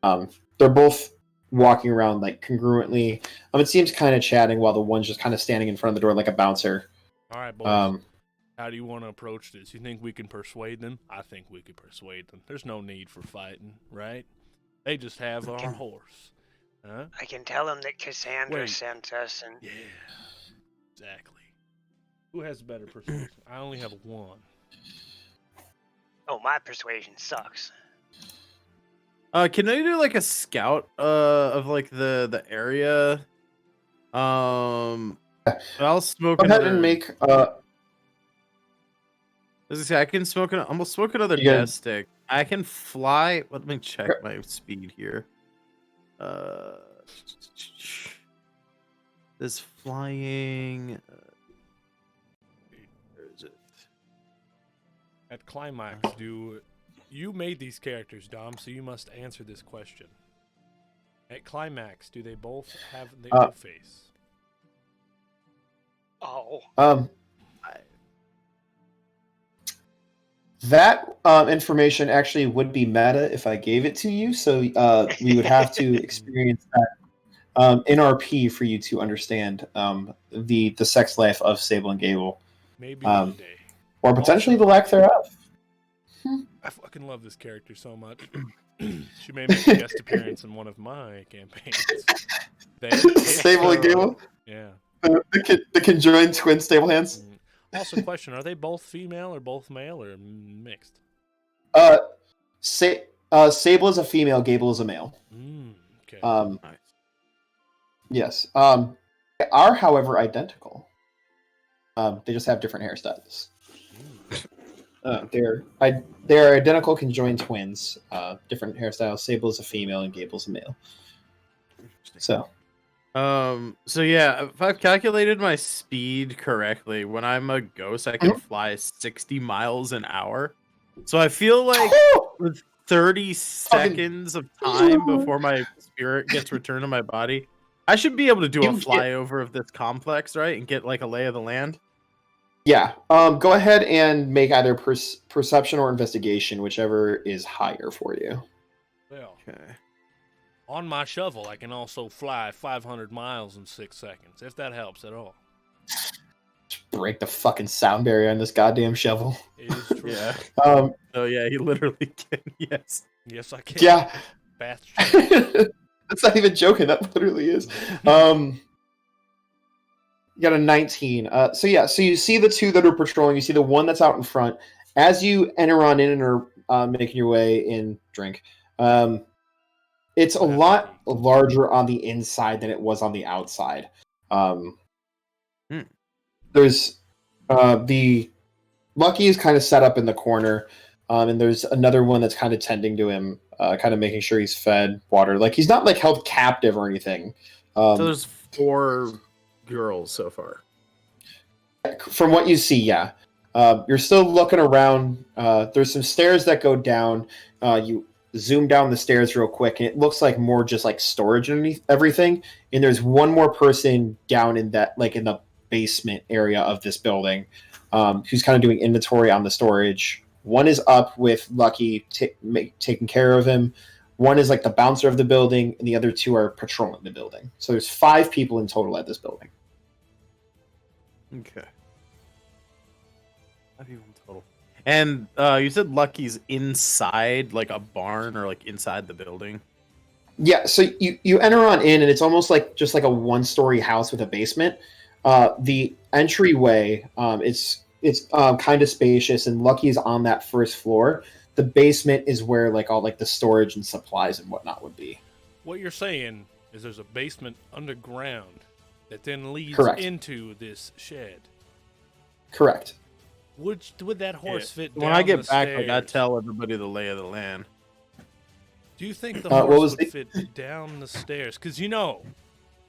They're both walking around congruently. It seems kind of chatting while the one's just kind of standing in front of the door like a bouncer. All right, boys. How do you want to approach this? You think we can persuade them? I think we can persuade them. There's no need for fighting, right? They just have our horse. Huh? I can tell them that Cassandra sent us, and yeah, exactly. Who has better persuasion? I only have 1. Oh, my persuasion sucks. Can I do a scout of the area? I'll smoke. Go ahead and make. As I say, I can smoke. I'm gonna smoke another death stick. I can fly. Let me check my speed here. This flying. Where is it? At climax, you made these characters, Dom? So you must answer this question. At climax, do they both have the no face? Oh. That information actually would be meta if I gave it to you, so we would have to experience that in RP for you to understand the sex life of Sable and Gable. Maybe one day. Or potentially the lack thereof. I fucking love this character so much. She may make a guest appearance in one of my campaigns. Stable and Gable? Yeah. The conjoined twin stable hands? Also, question: are they both female or both male or mixed? Sable is a female, Gable is a male. Okay. Nice. Yes. They are, however, identical. They just have different hairstyles. They're identical conjoined twins. Different hairstyles. Sable is a female and Gable's a male. So yeah, if I've calculated my speed correctly, when I'm a ghost, I can fly 60 miles an hour. So I feel like with 30 seconds of time before my spirit gets returned to my body, I should be able to do a flyover of this complex, right? And get like a lay of the land. yeah. Go ahead and make either perception or investigation, whichever is higher for you. Well, on my shovel, I can also fly 500 miles in 6 seconds, if that helps at all. Break the fucking sound barrier on this goddamn shovel. It is true. Yeah. Oh yeah, he literally can. Yes. Yes, I can. Yeah. Bath. That's not even joking. That literally is. You got a 19. So you see the two that are patrolling. You see the one that's out in front. As you enter on in and are making your way in, drink. It's a lot larger on the inside than it was on the outside. There's the Lucky is kind of set up in the corner, and there's another one that's kind of tending to him, kind of making sure he's fed, water. Like he's not like held captive or anything. So there's 4 girls so far. From what you see, yeah. You're still looking around. There's some stairs that go down. You zoom down the stairs real quick, and it looks like more just like storage underneath everything. And there's one more person down in that, like in the basement area of this building, who's kind of doing inventory on the storage. One is up with Lucky taking care of him. One is like the bouncer of the building, and the other 2 are patrolling the building. So there's 5 people in total at this building. Okay. 5 people in total. And you said Lucky's inside like a barn or like inside the building? Yeah, so you enter on in, and it's almost like just like a 1-story house with a basement. The entryway, it's kind of spacious, and Lucky's on that first floor. The basement is where like all like the storage and supplies and whatnot would be. What you're saying is there's a basement underground that then leads into this shed. Correct. Would that horse fit down when I get the back, stairs? like I tell everybody the lay of the land. Do you think the horse would fit down the stairs? Because,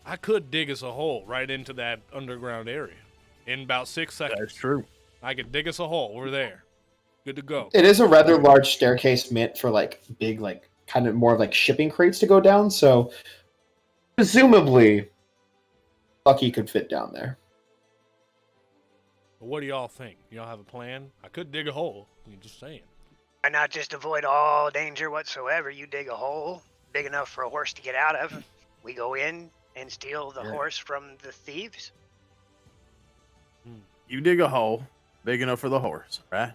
I could dig us a hole right into that underground area in about 6 seconds. That's true. I could dig us a hole. We're there. Good to go. It is a rather large staircase meant for like big, like kind of more like shipping crates to go down. So presumably Lucky could fit down there. What do y'all think? Y'all have a plan? I could dig a hole. I'm just saying. Why not just avoid all danger whatsoever? You dig a hole big enough for a horse to get out of. We go in and steal the horse from the thieves. You dig a hole big enough for the horse, right?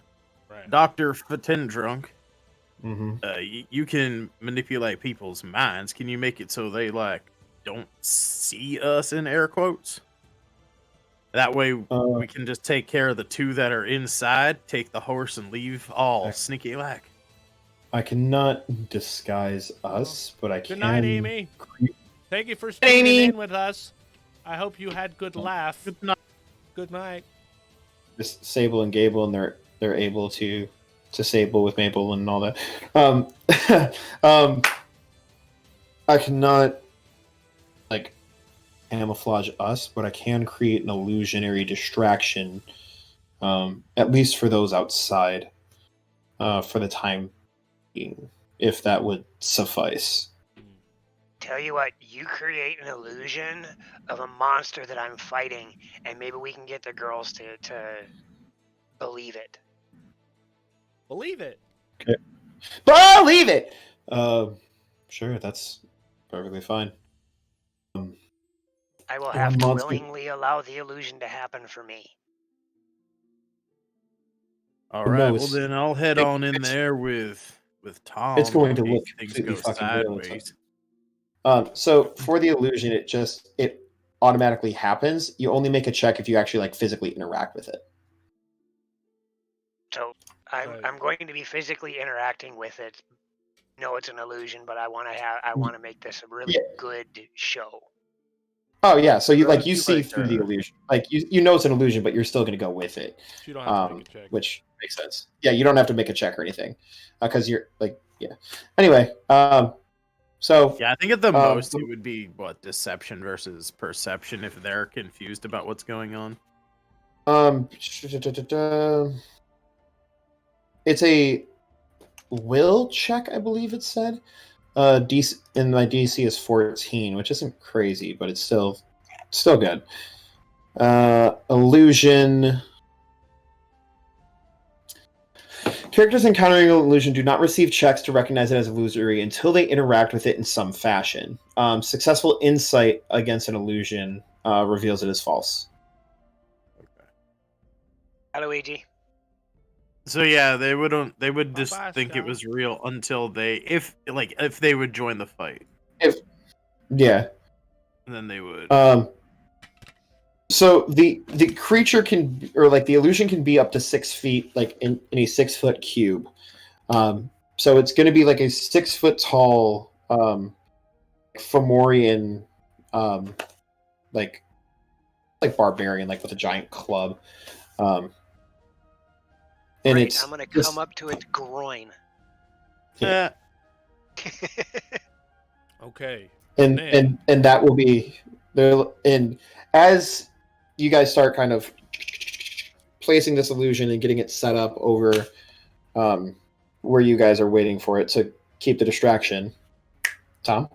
Right. Dr. Fatendrunk, Mm-hmm. You can manipulate people's minds. Can you make it so they like don't see us in air quotes? That way we can just take care of the 2 that are inside, take the horse, and leave all sneaky like. I cannot disguise us, but I can. Good night, Amy. Thank you for staying in with us. I hope you had good laugh. Good night. Good night. Just Sable and Gable, and they're able to Sable with Mabel and all that. I cannot like camouflage us, but I can create an illusionary distraction, at least for those outside, for the time being, if that would suffice. Tell you what, you create an illusion of a monster that I'm fighting, and maybe we can get the girls to believe it. Believe it. Okay. Believe it! Sure, that's perfectly fine. I will have to willingly allow the illusion to happen for me. All No, right. Well, it's- then I'll head on in there with Tom. It's going in to case look things completely go fucking real. sideways. So for the illusion, it automatically happens. You only make a check if you actually like physically interact with it. So I'm going to be physically interacting with it. No, it's an illusion, but I want to make this a really good show. Oh yeah, so you That'd you be see like, through the illusion, like you know it's an illusion, but you're still going to go with it. You don't have to make a check. Which makes sense. Yeah, you don't have to make a check or anything, because you're like Anyway, so yeah, I think at the most it would be what, deception versus perception if they're confused about what's going on. It's a will check, I believe it said. DC, and my DC is 14, which isn't crazy, but it's still good. Illusion. Characters encountering an illusion do not receive checks to recognize it as illusory until they interact with it in some fashion. Successful insight against an illusion reveals it as false. Luigi. So yeah, they would just think it was real until if they would join the fight. Yeah. And then they would. So the creature can, or like the illusion can be up to 6 feet, like in a 6 foot cube. So it's going to be like a 6 foot tall Fomorian, like barbarian, like with a giant club. And Great, I'm gonna come up to its groin. Yeah. Okay. And that will be there. And as you guys start kind of placing this illusion and getting it set up over where you guys are waiting for it to keep the distraction, Tom?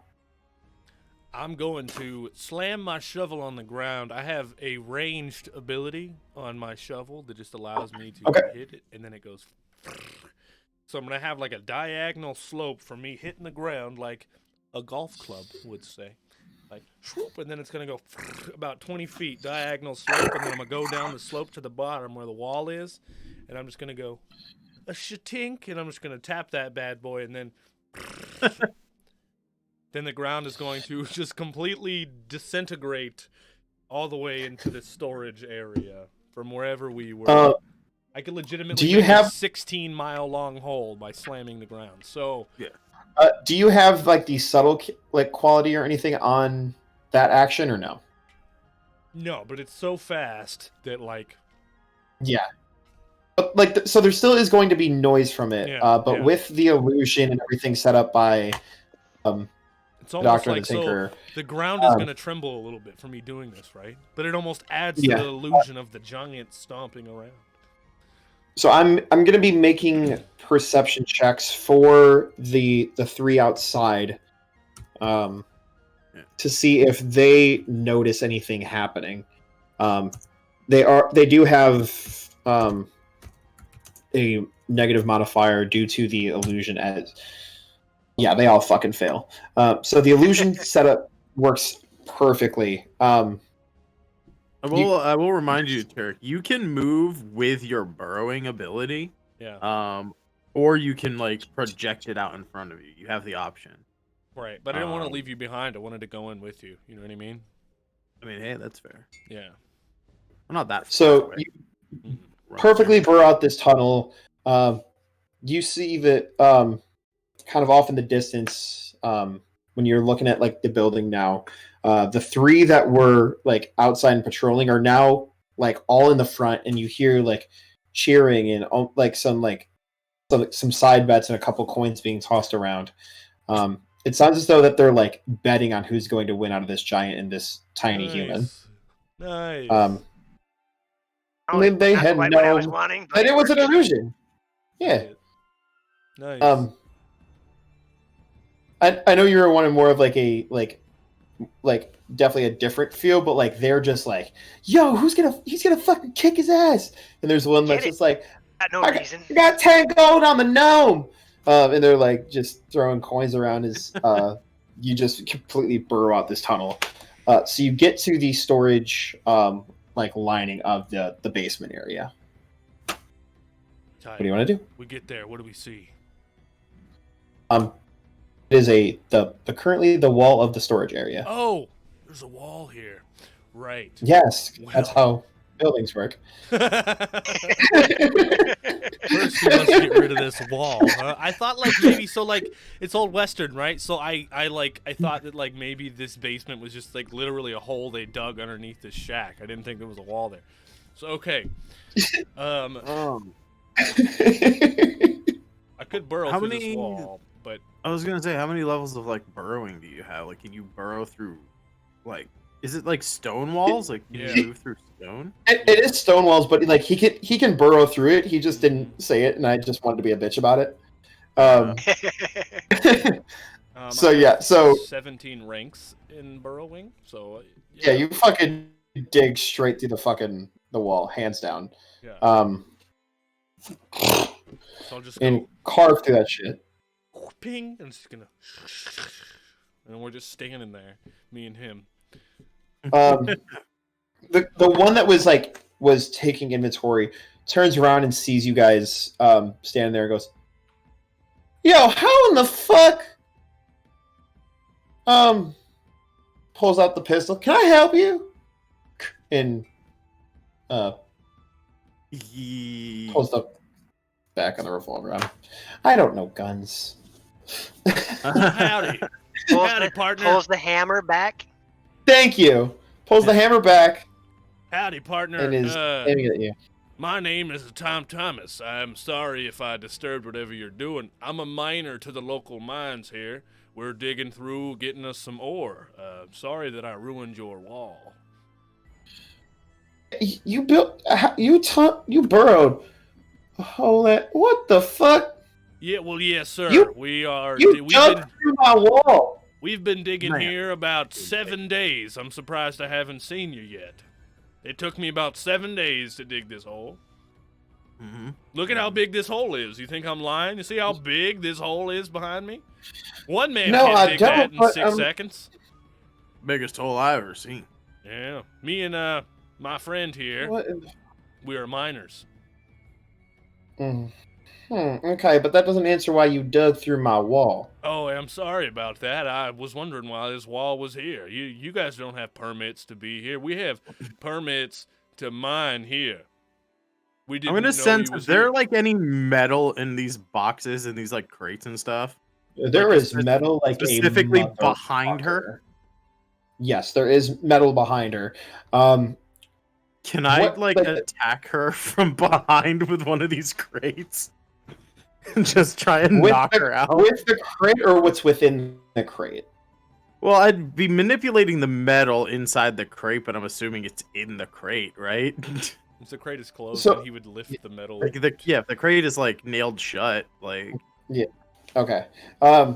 I'm going to slam my shovel on the ground. I have a ranged ability on my shovel that just allows me to hit it, and then it goes. So I'm going to have like a diagonal slope for me hitting the ground like a golf club would say. Like, swoop, and then it's going to go about 20 feet diagonal slope, and then I'm going to go down the slope to the bottom where the wall is, and I'm just going to go a shatink, and I'm just going to tap that bad boy, and then... Then the ground is going to just completely disintegrate all the way into the storage area from wherever we were. I could legitimately make a 16-mile-long hole by slamming the ground. So yeah. Do you have like the subtle quality or anything on that action or no? No, but it's so fast that like. Yeah. But so there still is going to be noise from it. But with the illusion and everything set up by. It's almost Doctor like the Tinkerer. So the ground is going to tremble a little bit for me doing this, right? But it almost adds to the illusion of the giant stomping around. So I'm going to be making perception checks for the 3 outside, to see if they notice anything happening. They do have a negative modifier due to the illusion as. Yeah, they all fucking fail. So the illusion setup works perfectly. I will remind you, Turk, you can move with your burrowing ability. Yeah. Or you can like project it out in front of you. You have the option. Right, but I didn't want to leave you behind. I wanted to go in with you. You know what I mean? I mean, hey, that's fair. Yeah. I'm not that far So away. you perfectly burrow out this tunnel. You see that kind of off in the distance, when you're looking at like the building now, the 3 that were like outside and patrolling are now like all in the front, and you hear like cheering and like some side bets and a couple coins being tossed around. It sounds as though that they're like betting on who's going to win out of this giant and this tiny human. Nice. They had what no I was wanting, but that it was an illusion. Yeah. Nice. I know you were wanting more of like a like definitely a different feel, but like they're just like, yo, he's gonna fucking kick his ass. And there's one that's just like, I got 10 gold on the gnome. And they're like just throwing coins around as you just completely burrow out this tunnel. So you get to the storage like lining of the basement area. What do you want to do? We get there. What do we see? It is currently the wall of the storage area. Oh, there's a wall here. Right. Yes, that's how buildings work. First, we must get rid of this wall. I thought maybe it's old western, right? So I thought that maybe this basement was just literally a hole they dug underneath this shack. I didn't think there was a wall there. So okay. I could burrow through this wall, but I was gonna say, how many levels of burrowing do you have? Can you burrow through is it stone walls? Can you move through stone? It is stone walls, but he can burrow through it. He just didn't say it, and I just wanted to be a bitch about it. So yeah, so 17 ranks in burrowing. So yeah, you fucking dig straight through the wall, hands down. Yeah. So I'll just carve through that shit. Ping, and it's just gonna, and we're just standing there, me and him. The one that was taking inventory turns around and sees you guys standing there and goes, "Yo, how in the fuck?" Pulls out the pistol. "Can I help you?" And pulls the back on the revolver. I don't know guns. Howdy. Howdy, partner. Pulls the hammer back. Thank you. Pulls the hammer back. Howdy, partner. And is aiming at you. My name is Tom Thomas. I'm sorry if I disturbed whatever you're doing. I'm a miner to the local mines here. We're digging through, getting us some ore. Sorry that I ruined your wall. You burrowed. What the fuck? Yeah, well, yes, sir. We've dug through my wall. We've been digging here about 7 days. I'm surprised I haven't seen you yet. It took me about 7 days to dig this hole. Mm-hmm. Look at how big this hole is. You think I'm lying? You see how big this hole is behind me? One man can't dig that in 6 seconds. Biggest hole I've ever seen. Yeah. Me and my friend here, we are miners. Okay, but that doesn't answer why you dug through my wall. Oh, I'm sorry about that. I was wondering why this wall was here. You guys don't have permits to be here. We have permits to mine here. We didn't I'm gonna know sense, he was is there here. any metal in these boxes and these crates and stuff? There is metal specifically behind her. Yes, there is metal behind her. Can I attack her from behind with one of these crates? And just try and knock her out? With the crate or what's within the crate? Well, I'd be manipulating the metal inside the crate, but I'm assuming it's in the crate, right? If the crate is closed, So- then he would lift the metal. If the crate is nailed shut, Yeah. Okay. I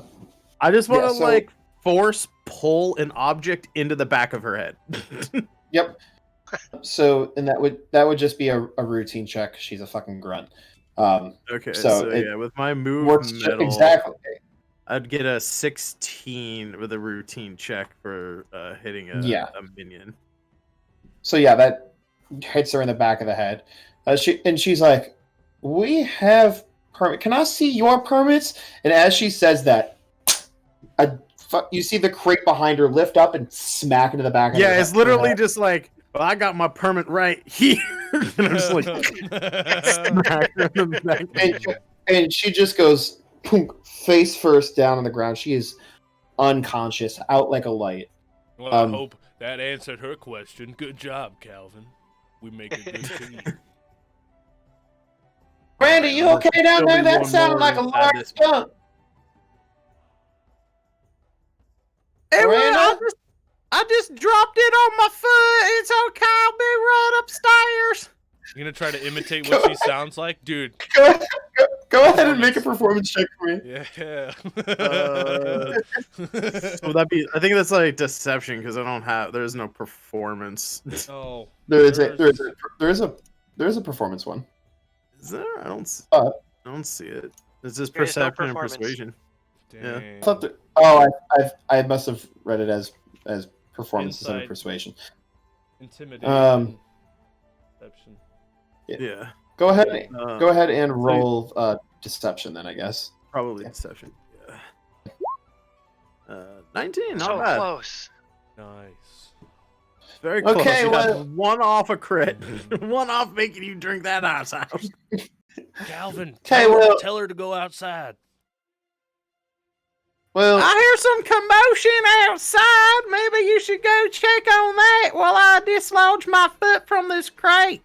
just want to yeah, so- force pull an object into the back of her head. Yep. So, and that would just be a routine check. She's a fucking grunt. Okay, so it with my move works metal, exactly. I'd get a 16 with a routine check for hitting a minion. So yeah, that hits her in the back of the head. She's like, "We have permit. Can I see your permits?" And as she says that, you see the crate behind her lift up and smack into the back of her head. Yeah, it's literally just well, I got my permit right here. And I'm just smack her in the back. And she just goes face first down on the ground. She is unconscious, out like a light. Well, I hope that answered her question. Good job, Calvin. We make a good team. Randy, you okay down there? That sounded like a large jump. Hey, I just dropped it on my foot. It's okay. I'll be right upstairs. You gonna try to imitate what she sounds like, dude? Go ahead and make a performance check for me. Yeah. Would that be? I think that's deception because there's no performance. Oh. There is a performance one. Is there? I don't see it. It's just There's no perception and performance. persuasion. Dang. Yeah. I must have read it as performance instead of Insight. persuasion. Intimidation. Perception. Yeah. Go ahead. Go ahead and so- roll deception then, I guess. Probably deception. Yeah. 19. Not So bad. close. Nice. Very close. Okay, You got well- one off a crit. One off making you drink that ice out. Calvin, Okay, tell, well- tell her to go outside. Well, I hear some commotion outside. Maybe you should go check on that while I dislodge my foot from this crate.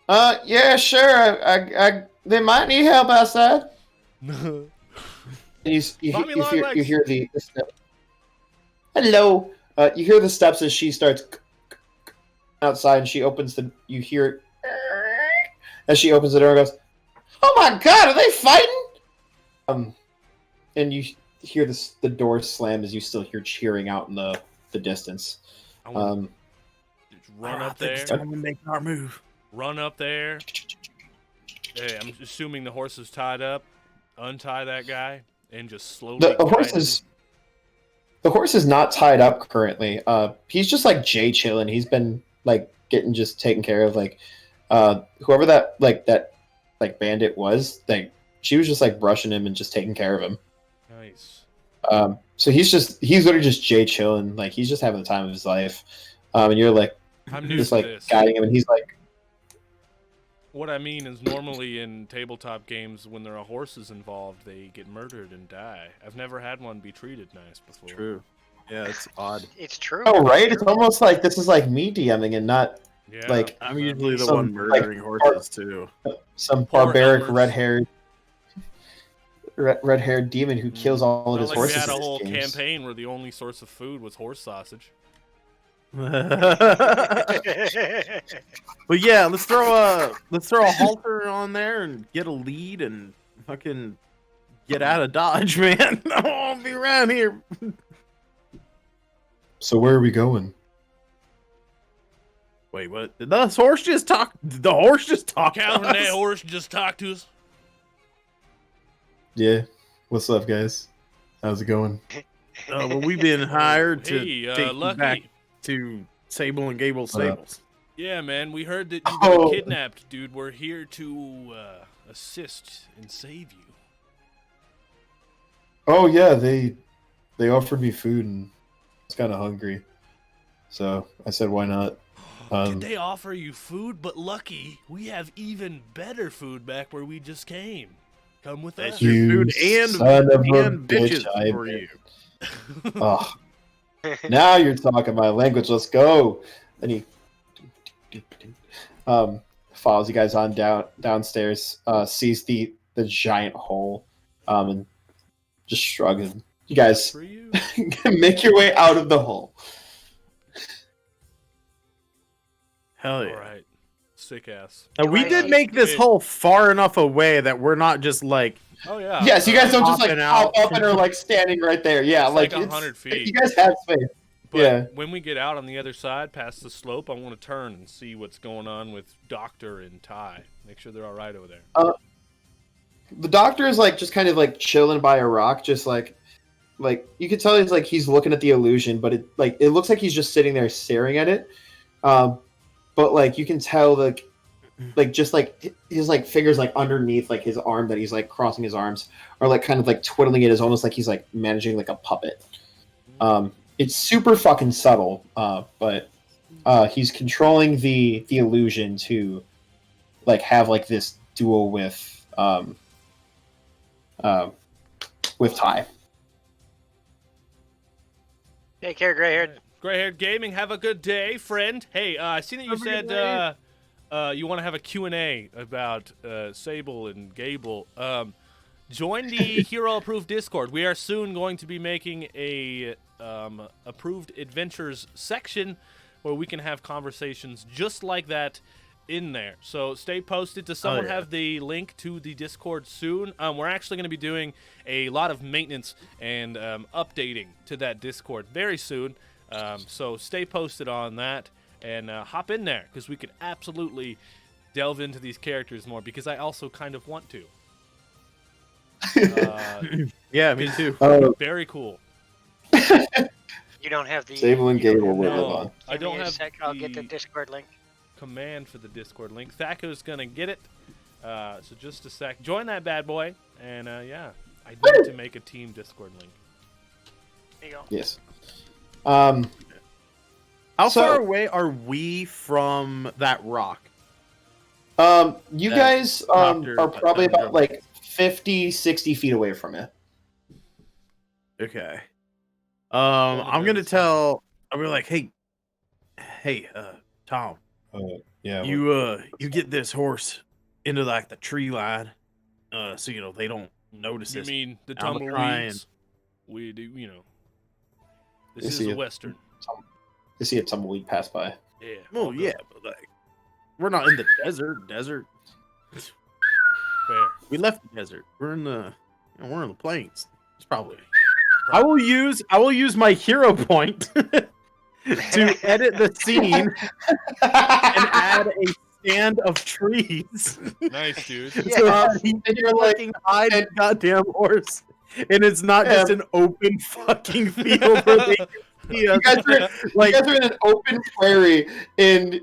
yeah, sure. I they might need help outside. And Mommy long legs. you hear the step. Hello. You hear the steps as she starts outside, and she opens the. You hear it as she opens the door and goes, "Oh my God, are they fighting?" And you hear the door slam as you still hear cheering out in the distance. Just run up there. Time to make our move. Run up there. Hey, I'm assuming the horse is tied up. Untie that guy and just slowly. The guide horse him. is. The horse is not tied up currently. He's just like Jay chilling. He's been like getting just taken care of. Like, whoever that bandit was, like she was just like brushing him and just taking care of him. Nice. So he's literally just Jay chilling. Like he's just having the time of his life. And you're like I'm new just to like this. guiding him, and he's like, What I mean is, normally in tabletop games, when there are horses involved, they get murdered and die. I've never had one be treated nice before. True. Yeah, it's odd. It's true. "Oh right." It's almost like this is like me DMing and not Yeah. like I'm usually the some, one murdering like, horses too. some Poor barbaric Elmers. red-haired demon who kills all of Not his like horses. we had a in his whole games. campaign where the only source of food was horse sausage. But yeah, let's throw a halter on there and get a lead and fucking get out of Dodge, man. I won't be around here. So where are we going? Wait, what? Did the horse just talk? Did the horse just talk? to Calvin, us? that horse just talked to us. Yeah. What's up, guys? How's it going? Well, we've been hired to Hey, take you Lucky. back to Sable and Gable Stables. Yeah, man, we heard that you Oh. got kidnapped, dude. We're here to assist and save you. Oh yeah, they offered me food and I was kind of hungry, so I said why not. Did they offer you food? But lucky, we have even better food back where we just came. Come with us. That's your food son of a and bitches bitch, for you. Oh, now you're talking my language. Let's go. And he follows you guys on downstairs. Sees the giant hole, and just shrugs. You guys For you. make your way out of the hole. Hell yeah. All right. Sick ass. Now, we Do did I- make this hole far enough away that we're not just like Oh yeah. Yes, you guys don't just like Hopping pop out. up and are like standing right there. Yeah, It's like like it's 100 feet. You guys have space. But Yeah. when we get out on the other side, past the slope, I want to turn and see what's going on with Doctor and Ty. Make sure they're all right over there. The doctor is like just kind of like chilling by a rock, just like you can tell he's looking at the illusion, but it looks like he's just sitting there staring at it. But like you can tell like just like his like fingers like underneath like his arm that he's like crossing his arms are like kind of like twiddling it as almost like he's like managing like a puppet. It's super fucking subtle, but he's controlling the illusion to like have like this duel with Ty. Take care, gray-haired. Gray-haired gaming, have a good day, friend. Hey, I see that you said you want to have a Q&A about Sable and Gable. Join the Hero Approved Discord. We are soon going to be making a Approved Adventures section where we can have conversations just like that in there. So stay posted. Does someone have the link to the Discord soon? We're actually going to be doing a lot of maintenance and updating to that Discord very soon. So stay posted on that and hop in there because we could absolutely delve into these characters more because I also kind of want to. yeah, me too. Very cool. You don't have the... Sable and Gable will live No, on. I don't Give me a have sec, I'll get the Discord link. command for the Discord link. Thaco's gonna get it. So just a sec. Join that bad boy. And yeah, I need to make a team Discord link. There you go. Yes. How far away are we from that rock? You That guys are Dr. probably about Fatendrum. like 50, 60 feet away from it. Okay. I'm gonna tell. I'm gonna like, hey, Tom. Yeah. You get this horse into like the tree line, so they don't notice You us. mean the I'm gonna try tumbleweeds? We do, This You is see a it. western. You see a tumbleweed pass by. Yeah. Well, yeah, but like, we're not in the desert. Fair. We left the desert. We're in the, we're in the plains. It's probably. I will use my hero point to edit the scene and add a stand of trees. Nice, dude. So you're looking hide the goddamn horse, and it's not just an open fucking field where they can see us. You guys are in an open prairie, and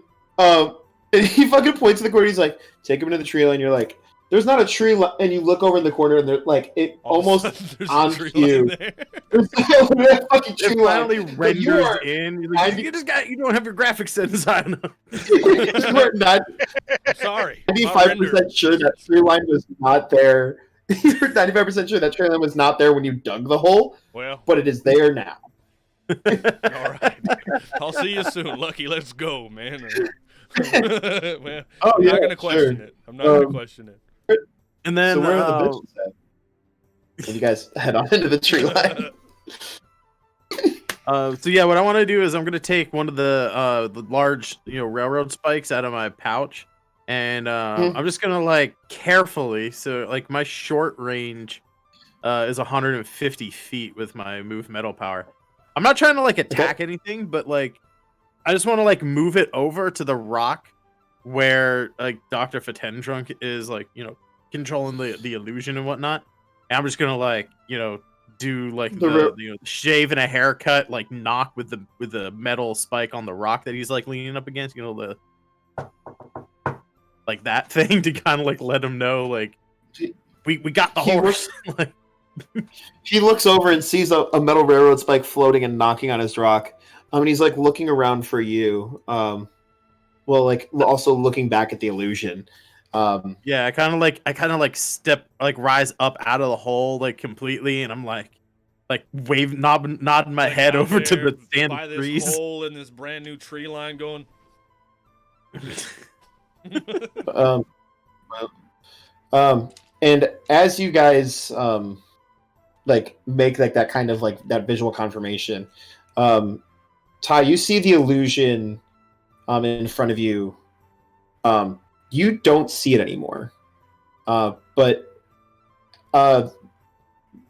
he fucking points to the corner. He's like, "Take him into the tree line." You're like, "There's not a tree line," and you look over in the corner, and they're like, it almost on you. There's a fucking tree It line. finally So renders you are- in. You're like, you don't have your graphics set design up. you are not Sorry. 95% sure that tree line was not there. You're 95% sure that tree line was not there when you dug the hole. Well. But it is there now. All right. I'll see you soon, Lucky. Let's go, man. Well, I'm not gonna question it. I'm not gonna question it. And then So where are the bitches at? And you guys head on into the tree line. So yeah, what I want to do is I'm gonna take one of the large railroad spikes out of my pouch, and I'm just gonna like carefully. So like my short range is 150 feet with my move metal power. I'm not trying to like attack anything, but like I just want to like move it over to the rock where like Dr. Fatendrum is like controlling the illusion and whatnot. And I'm just gonna like do like the shave and a haircut, like knock with the metal spike on the rock that he's like leaning up against, the like that thing to kind of like let him know like we got the horse. He looks over and sees a metal railroad spike floating and knocking on his rock. And he's like looking around for you. Well, like also looking back at the illusion. Yeah, I kind of like step like rise up out of the hole like completely, and I'm like nodding my head over to the stand by of this trees. hole in this brand new tree line, going. And as you guys like make like that kind of like that visual confirmation, Ty, you see the illusion in front of you. You don't see it anymore, but the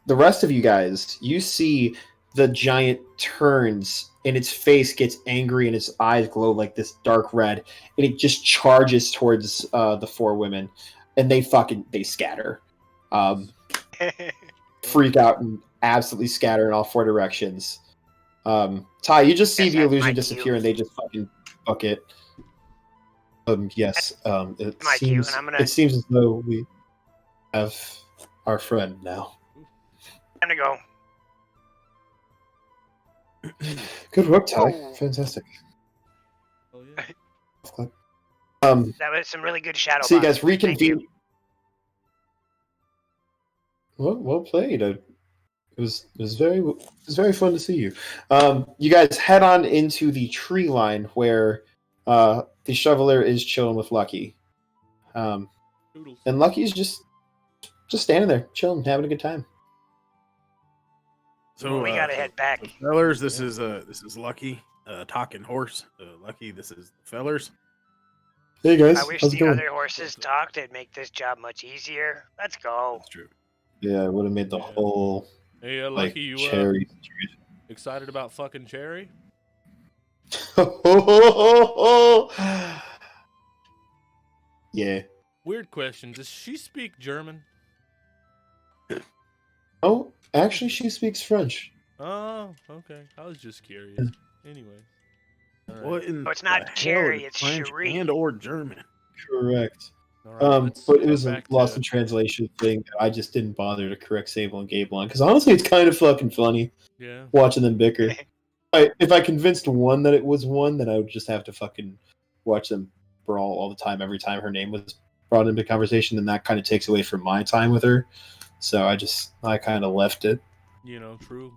rest of you guys, you see the giant turns and its face gets angry and its eyes glow like this dark red, and it just charges towards the four women, and they scatter, freak out and absolutely scatter in all four directions. Ty, you just see the illusion disappear, and they just fucking book it. Yes. It seems as though we have our friend now. Time to go. Good work, Ty. Fantastic. That was some really good shadow. So you guys boxing. Thank you. reconvene. Well played. It was very fun to see you. You guys head on into the tree line where the shoveler is chilling with Lucky. And Lucky's just standing there, chilling, having a good time. So we gotta head back. Fellers, this is Lucky, talking horse. Lucky, this is the fellers. Hey guys, I wish how's it the going? other horses talked. It'd make this job much easier. Let's go. That's true. Yeah, it would have made the whole Hey, like Lucky, you cherry. excited about fucking Cherry? Yeah. Weird question. Does she speak German? Oh, actually, she speaks French. Oh, okay. I was just curious. Anyway. What in Oh, it's not the hell Jerry, is it's French Cherie. and or German? Correct. Let's But it head was a back lost to- in translation thing that I just didn't bother to correct Sable and Gable on because honestly, it's kind of fucking funny. Yeah. Watching them bicker. If I convinced one that it was one, then I would just have to fucking watch them brawl all the time. Every time her name was brought into conversation, then that kind of takes away from my time with her. So I kind of left it. True.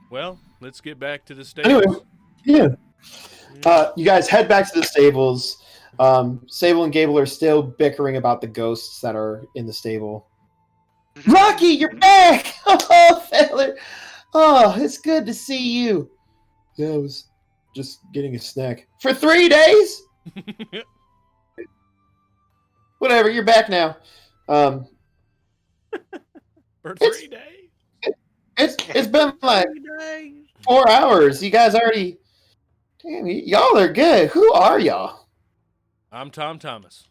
Well, let's get back to the stables. Anyway, yeah. You guys head back to the stables. Sable and Gable are still bickering about the ghosts that are in the stable. Rocky, you're back! Oh, feller! Oh, it's good to see you. Yeah, I was just getting a snack. For 3 days? Whatever, you're back now. For 3 days? It's been like 4 hours. You guys already... Damn, y'all are good. Who are y'all? I'm Tom Thomas.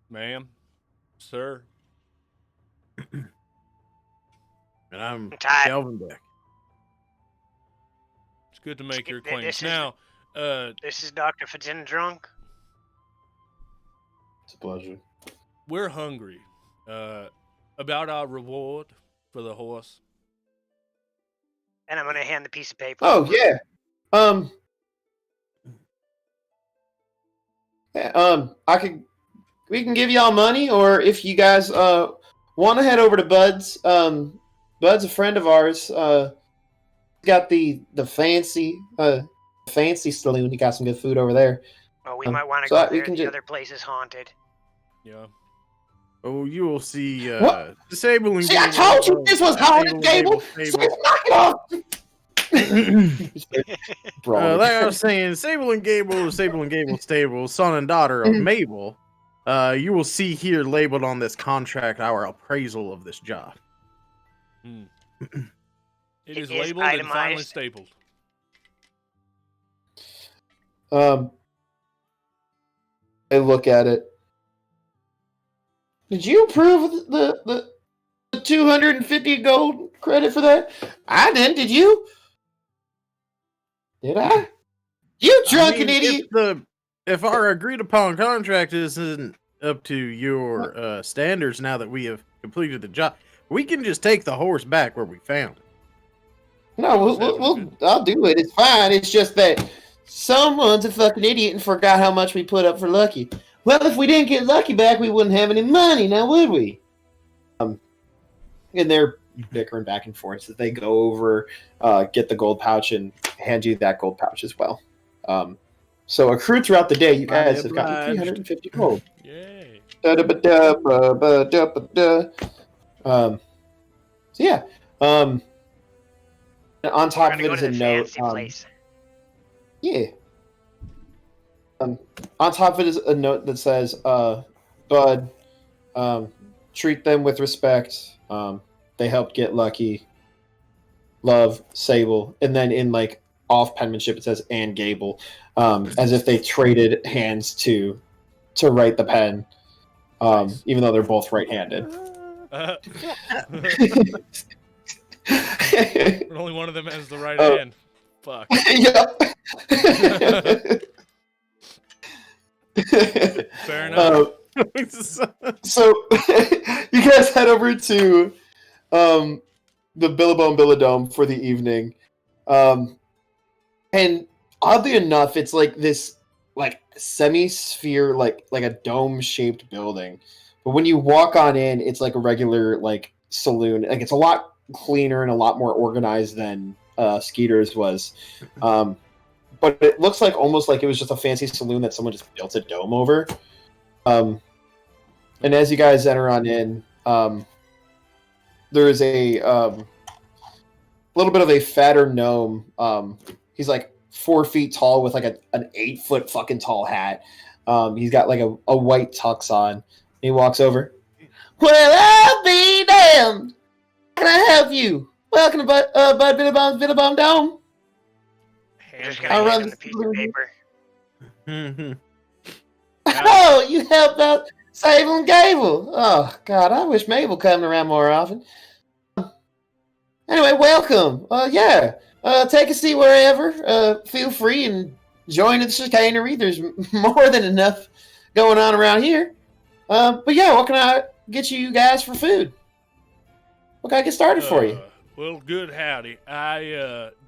Ma'am. Sir. And I'm Calvin Beck. It's good to make your This acquaintance. is- Now, This is Dr. Fitzendrunk. It's a pleasure. we're hungry. About our reward for the horse. And I'm going to hand the piece of paper. Oh, yeah. We can give y'all money, or if you guys want to head over to Bud's. Bud's a friend of ours. Got the fancy saloon. He got some good food over there. Oh, we might want to so go we there. can The ju- other place is haunted. Yeah. Oh, you will see What? Disable and See, I Gable, told you this was haunted, Gable. So knock it off. Like I was saying, Sable and Gable stable, son and daughter of Mabel. You will see here labeled on this contract our appraisal of this job. It is is labeled and finally itemized. stapled. I look at it. Did you approve the 250 gold credit for that? I didn't. Did you? Did I? You drunken idiot! If our agreed upon contract isn't up to your standards now that we have completed the job, we can just take the horse back where we found it. No, I'll do it. It's fine. It's just that someone's a fucking idiot and forgot how much we put up for Lucky. Well, if we didn't get Lucky back, we wouldn't have any money, now would we? And they're bickering back and forth. So they go over, get the gold pouch, and hand you that gold pouch as well. So accrued throughout the day, you guys have gotten 350 gold. Yay! So yeah. On top of We're it gonna is go a to the note. fancy place. Yeah. On top of it is a note that says, Bud, treat them with respect. They helped get Lucky. Love, Sable. And then in like off penmanship it says and Gable. As if they traded hands to write the pen. Even though they're both right-handed. But only one of them has the right hand. Fuck. Fair enough. So you guys head over to the Billabong Billadome for the evening. And oddly enough, it's like this like semi-sphere, like a dome-shaped building. But when you walk on in, it's like a regular like saloon. Like it's a lot cleaner and a lot more organized than Skeeter's was. But it looks like almost like it was just a fancy saloon that someone just built a dome over. And as you guys enter on in, there is a little bit of a fatter gnome. He's like 4 feet tall with like an 8 foot fucking tall hat. He's got like a white tux on. He walks over. Well, I'll be damned. How can I help you? Welcome to Bud Billabong Dome. You're just gonna I'll hand run him the piece of paper. Oh, you helped out Sable and Gable. Oh, God, I wish Mabel coming around more often. Anyway, welcome. Yeah, take a seat wherever. Feel free and join the chicanery. There's more than enough going on around here. But yeah, what can I get you guys for food? What can I get started for you? Well, good howdy.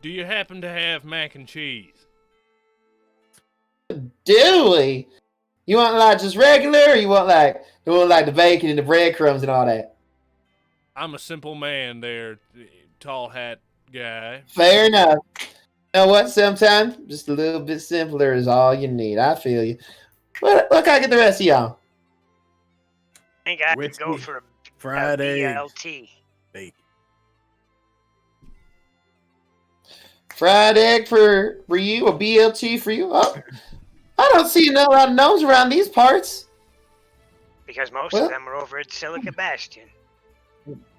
Do you happen to have mac and cheese? Do we? You want like just regular, or you want like the bacon and the breadcrumbs and all that? I'm a simple man there, tall hat guy. Fair enough. You know what? Sometimes just a little bit simpler is all you need. I feel you. What can I get the rest of y'all? I think I could go for a Friday BLT. bacon. Fried egg for you, a BLT for you? Oh, I don't see a lot of gnomes around these parts. Because most of them are over at Silica Bastion.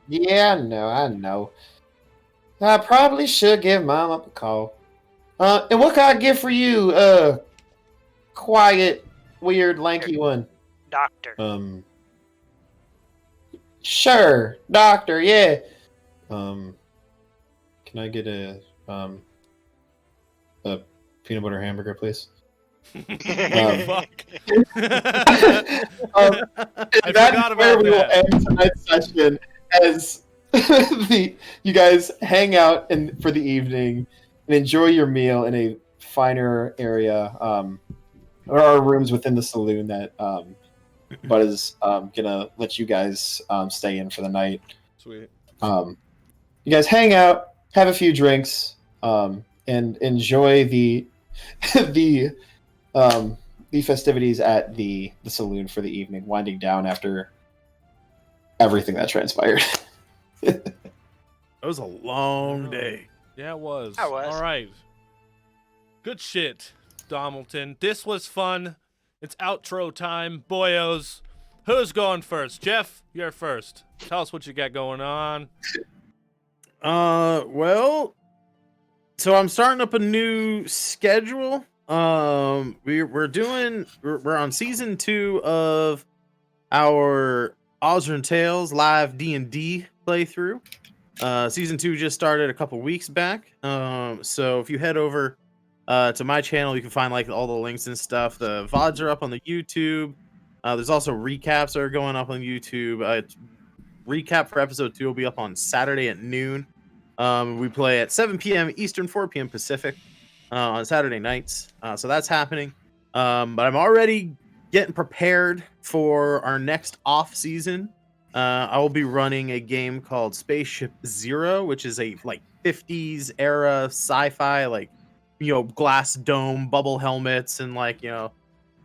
Yeah, I know. I probably should give Mom up a call. And what can I get for you, quiet, weird, lanky one? Doctor. Sure, doctor, yeah. Can I get a peanut butter hamburger, please? Fuck. I forgot about we that. will end tonight's session as you guys hang out for the evening and enjoy your meal in a finer area. There are rooms within the saloon that Bud is gonna let you guys stay in for the night. Sweet. You guys hang out, have a few drinks, and enjoy the the festivities at the saloon for the evening, winding down after everything that transpired. It was a long day. Yeah, it was. I was. All right. Good shit, Domilton. This was fun. It's outro time, boyos. Who's going first? Jeff, you're first. Tell us what you got going on. Well, so I'm starting up a new schedule. We're on season 2 of our Ozrin Tales live D&D playthrough. Season 2 just started a couple weeks back. So if you head over to my channel, you can find like all the links and stuff. The VODs are up on the YouTube. There's also recaps that are going up on YouTube. Recap for episode 2 will be up on Saturday at noon. We play at 7 p.m. Eastern, 4 p.m. Pacific on Saturday nights. So that's happening. But I'm already getting prepared for our next off season. I will be running a game called Spaceship Zero, which is a like 50s era sci-fi, like, you know, glass dome, bubble helmets, and like, you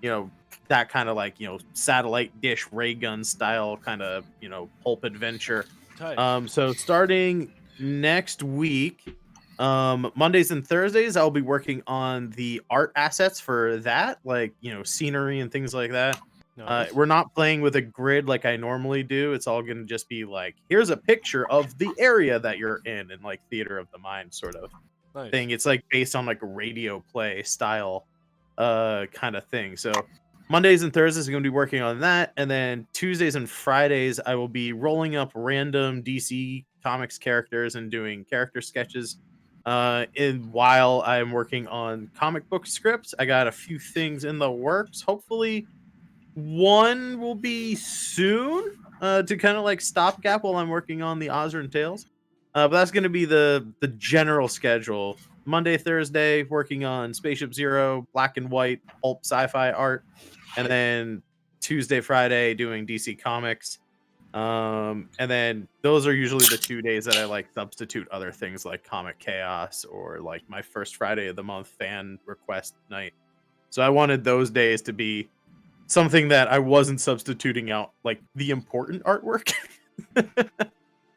know, that kind of like, you know, satellite dish ray gun style kind of, you know, pulp adventure. Tight. So starting next week, Mondays and Thursdays, I'll be working on the art assets for that, like, you know, scenery and things like that. Nice. We're not playing with a grid like I normally do. It's all going to just be like, here's a picture of the area that you're in, and like theater of the mind sort of thing. It's like based on like a radio play style kind of thing. So Mondays and Thursdays I'm going to be working on that, and then Tuesdays and Fridays I will be rolling up random DC Comics characters and doing character sketches. While I'm working on comic book scripts, I got a few things in the works. Hopefully one will be soon to kind of like stopgap while I'm working on the Ozrin Tales. But that's going to be the general schedule. Monday, Thursday, working on Spaceship Zero, black and white, pulp sci-fi art. And then Tuesday, Friday, doing DC Comics. And then those are usually the 2 days that I like substitute other things like Comic Chaos or like my first Friday of the month fan request night. So I wanted those days to be something that I wasn't substituting out like the important artwork.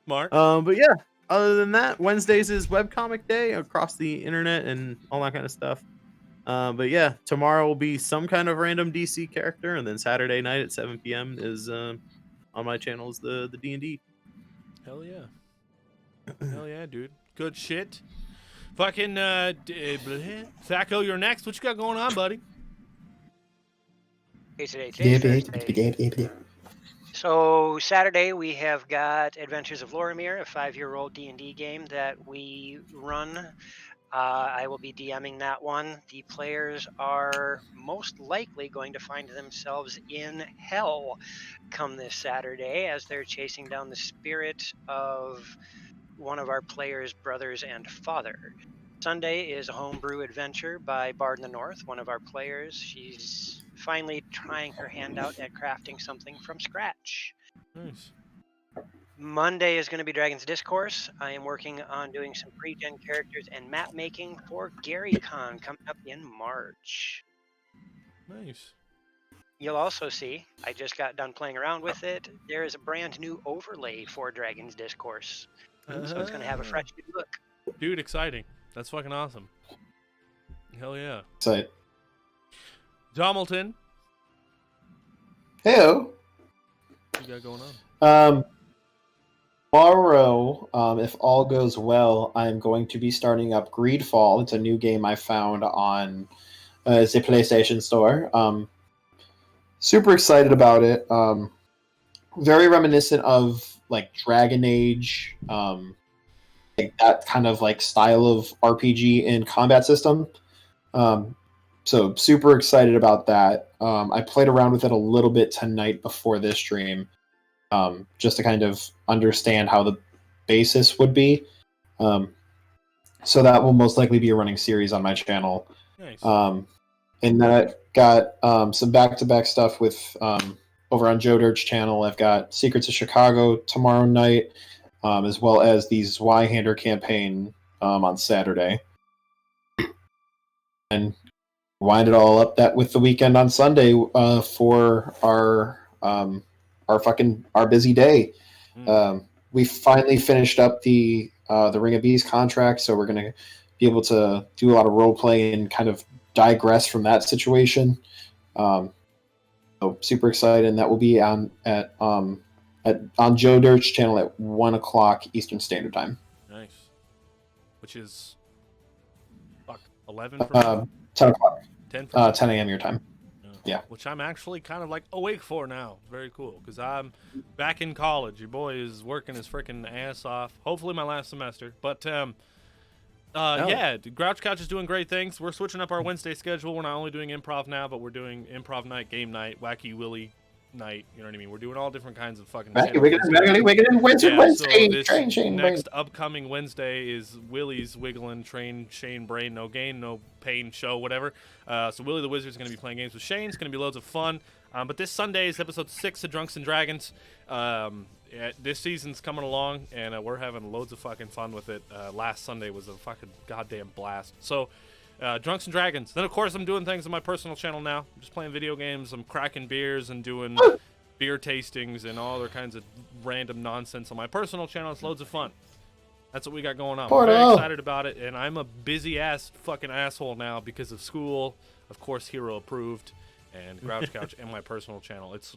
Mark. But yeah, other than that, Wednesdays is webcomic day across the internet and all that kind of stuff. But yeah, tomorrow will be some kind of random DC character, and then Saturday night at 7 p.m. is on my channel is the D&D. Hell yeah. Hell yeah, dude. Good shit. Fucking Thaco, you're next. What you got going on, buddy? So Saturday we have got Adventures of Lorimir, a 5-year-old D&D game that we run I will be DMing that one. The players are most likely going to find themselves in hell come this Saturday as they're chasing down the spirit of one of our players' brothers and father. Sunday is a homebrew adventure by Bard in the North, one of our players. She's finally trying her hand out at crafting something from scratch. Nice. Monday is going to be Dragon's Discourse. I am working on doing some pre-gen characters and map making for GaryCon coming up in March. Nice. You'll also see, I just got done playing around with it, there is a brand new overlay for Dragon's Discourse. So it's going to have a fresh new look. Dude, exciting. That's fucking awesome. Hell yeah. Excited. Domilton. Heyo. What you got going on? Tomorrow, if all goes well, I'm going to be starting up Greedfall. It's a new game I found on the PlayStation Store. Super excited about it. Very reminiscent of like Dragon Age, like that kind of like style of RPG and combat system. So super excited about that. I played around with it a little bit tonight before this stream, just to kind of understand how the basis would be. So that will most likely be a running series on my channel. Nice. And then I've got some back-to-back stuff with over on Goedirt's channel. I've got Secrets of Chicago tomorrow night, as well as the Zweihander campaign on Saturday. And wind it all up that with the weekend on Sunday for our busy day. We finally finished up the Ring of Bees contract, so we're gonna be able to do a lot of role play and kind of digress from that situation. So super excited, and that will be on Joe Dirt's channel at 1:00 Eastern Standard Time. Nice. Which is 11 for 10 o'clock. 10 for 10 a.m. your time. Yeah. Which I'm actually kind of like awake for now. Very cool, because I'm back in college. Your boy is working his freaking ass off. Hopefully my last semester. But yeah, Grouchcouch is doing great things. We're switching up our Wednesday schedule. We're not only doing improv now, but we're doing improv night, game night, Wacky Willy night. You know what I mean? We're doing all different kinds of fucking shit. Wednesday. So next upcoming Wednesday is Willy's Wiggling Train Shane Brain No Gain No Pain Show, whatever. So Willy the Wizard is going to be playing games with Shane. It's going to be loads of fun. But this Sunday is episode 6 of Drunks and Dragons. This season's coming along, and we're having loads of fucking fun with it. Last Sunday was a fucking goddamn blast. So, Drunks and Dragons. Then, of course, I'm doing things on my personal channel now. I'm just playing video games. I'm cracking beers and doing beer tastings and all other kinds of random nonsense on my personal channel. It's loads of fun. That's what we got going on. We're very excited about it, and I'm a busy-ass fucking asshole now because of school. Of course, Hero approved. And Grouchcouch and my personal channel. It's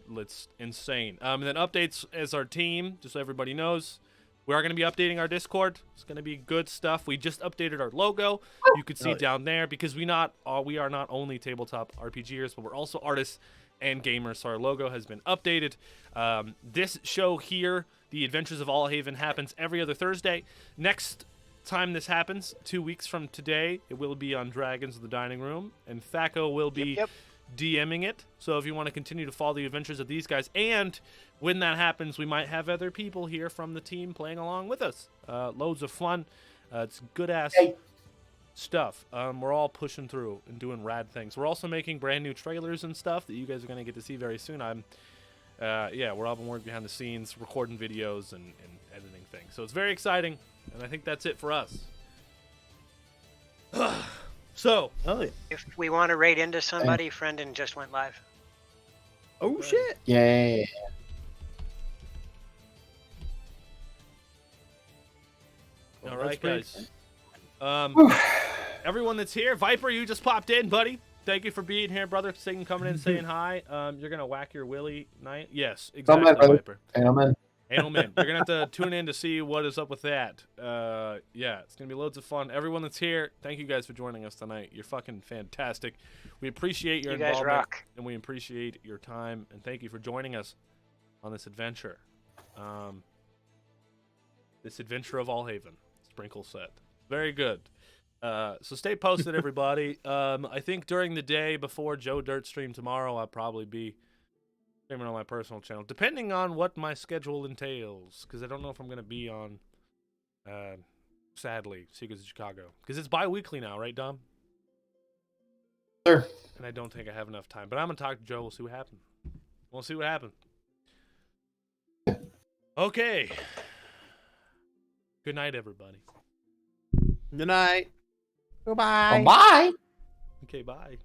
insane. And then updates as our team, just so everybody knows. We are going to be updating our Discord. It's going to be good stuff. We just updated our logo. You could see down there, because we are not only tabletop RPGers, but we're also artists and gamers. So our logo has been updated. This show here, The Adventures of Allhaven, happens every other Thursday. Next time this happens, 2 weeks from today, it will be on Dragons of the Dining Room, and Thaco will be DMing it. So if you want to continue to follow the adventures of these guys, and when that happens, we might have other people here from the team playing along with us. Loads of fun. It's good ass stuff. We're all pushing through and doing rad things. We're also making brand new trailers and stuff that you guys are going to get to see very soon. We're all been working behind the scenes, recording videos and editing things. So it's very exciting, and I think that's it for us. So, if we want to raid into somebody, Friendin just went live. Oh shit! Yeah. All right, guys. Everyone that's here, Viper, you just popped in, buddy. Thank you for being here, brother. Coming in, saying hi. You're gonna whack your Willy night. Yes, exactly, Viper. Anal Man. You're going to have to tune in to see what is up with that. Yeah, it's going to be loads of fun. Everyone that's here, thank you guys for joining us tonight. You're fucking fantastic. We appreciate your involvement. You guys rock. And we appreciate your time. And thank you for joining us on this adventure. This adventure of Allhaven. Sprinkle set. Very good. So stay posted, everybody. I think during the day before Joe Dirt stream tomorrow, I'll probably be streaming on my personal channel, depending on what my schedule entails. Because I don't know if I'm going to be on, sadly, Secrets of Chicago. Because it's bi-weekly now, right, Dom? Sure. And I don't think I have enough time. But I'm going to talk to Joe. We'll see what happens. We'll see what happens. Okay. Good night, everybody. Good night. Goodbye. Bye. Okay, bye.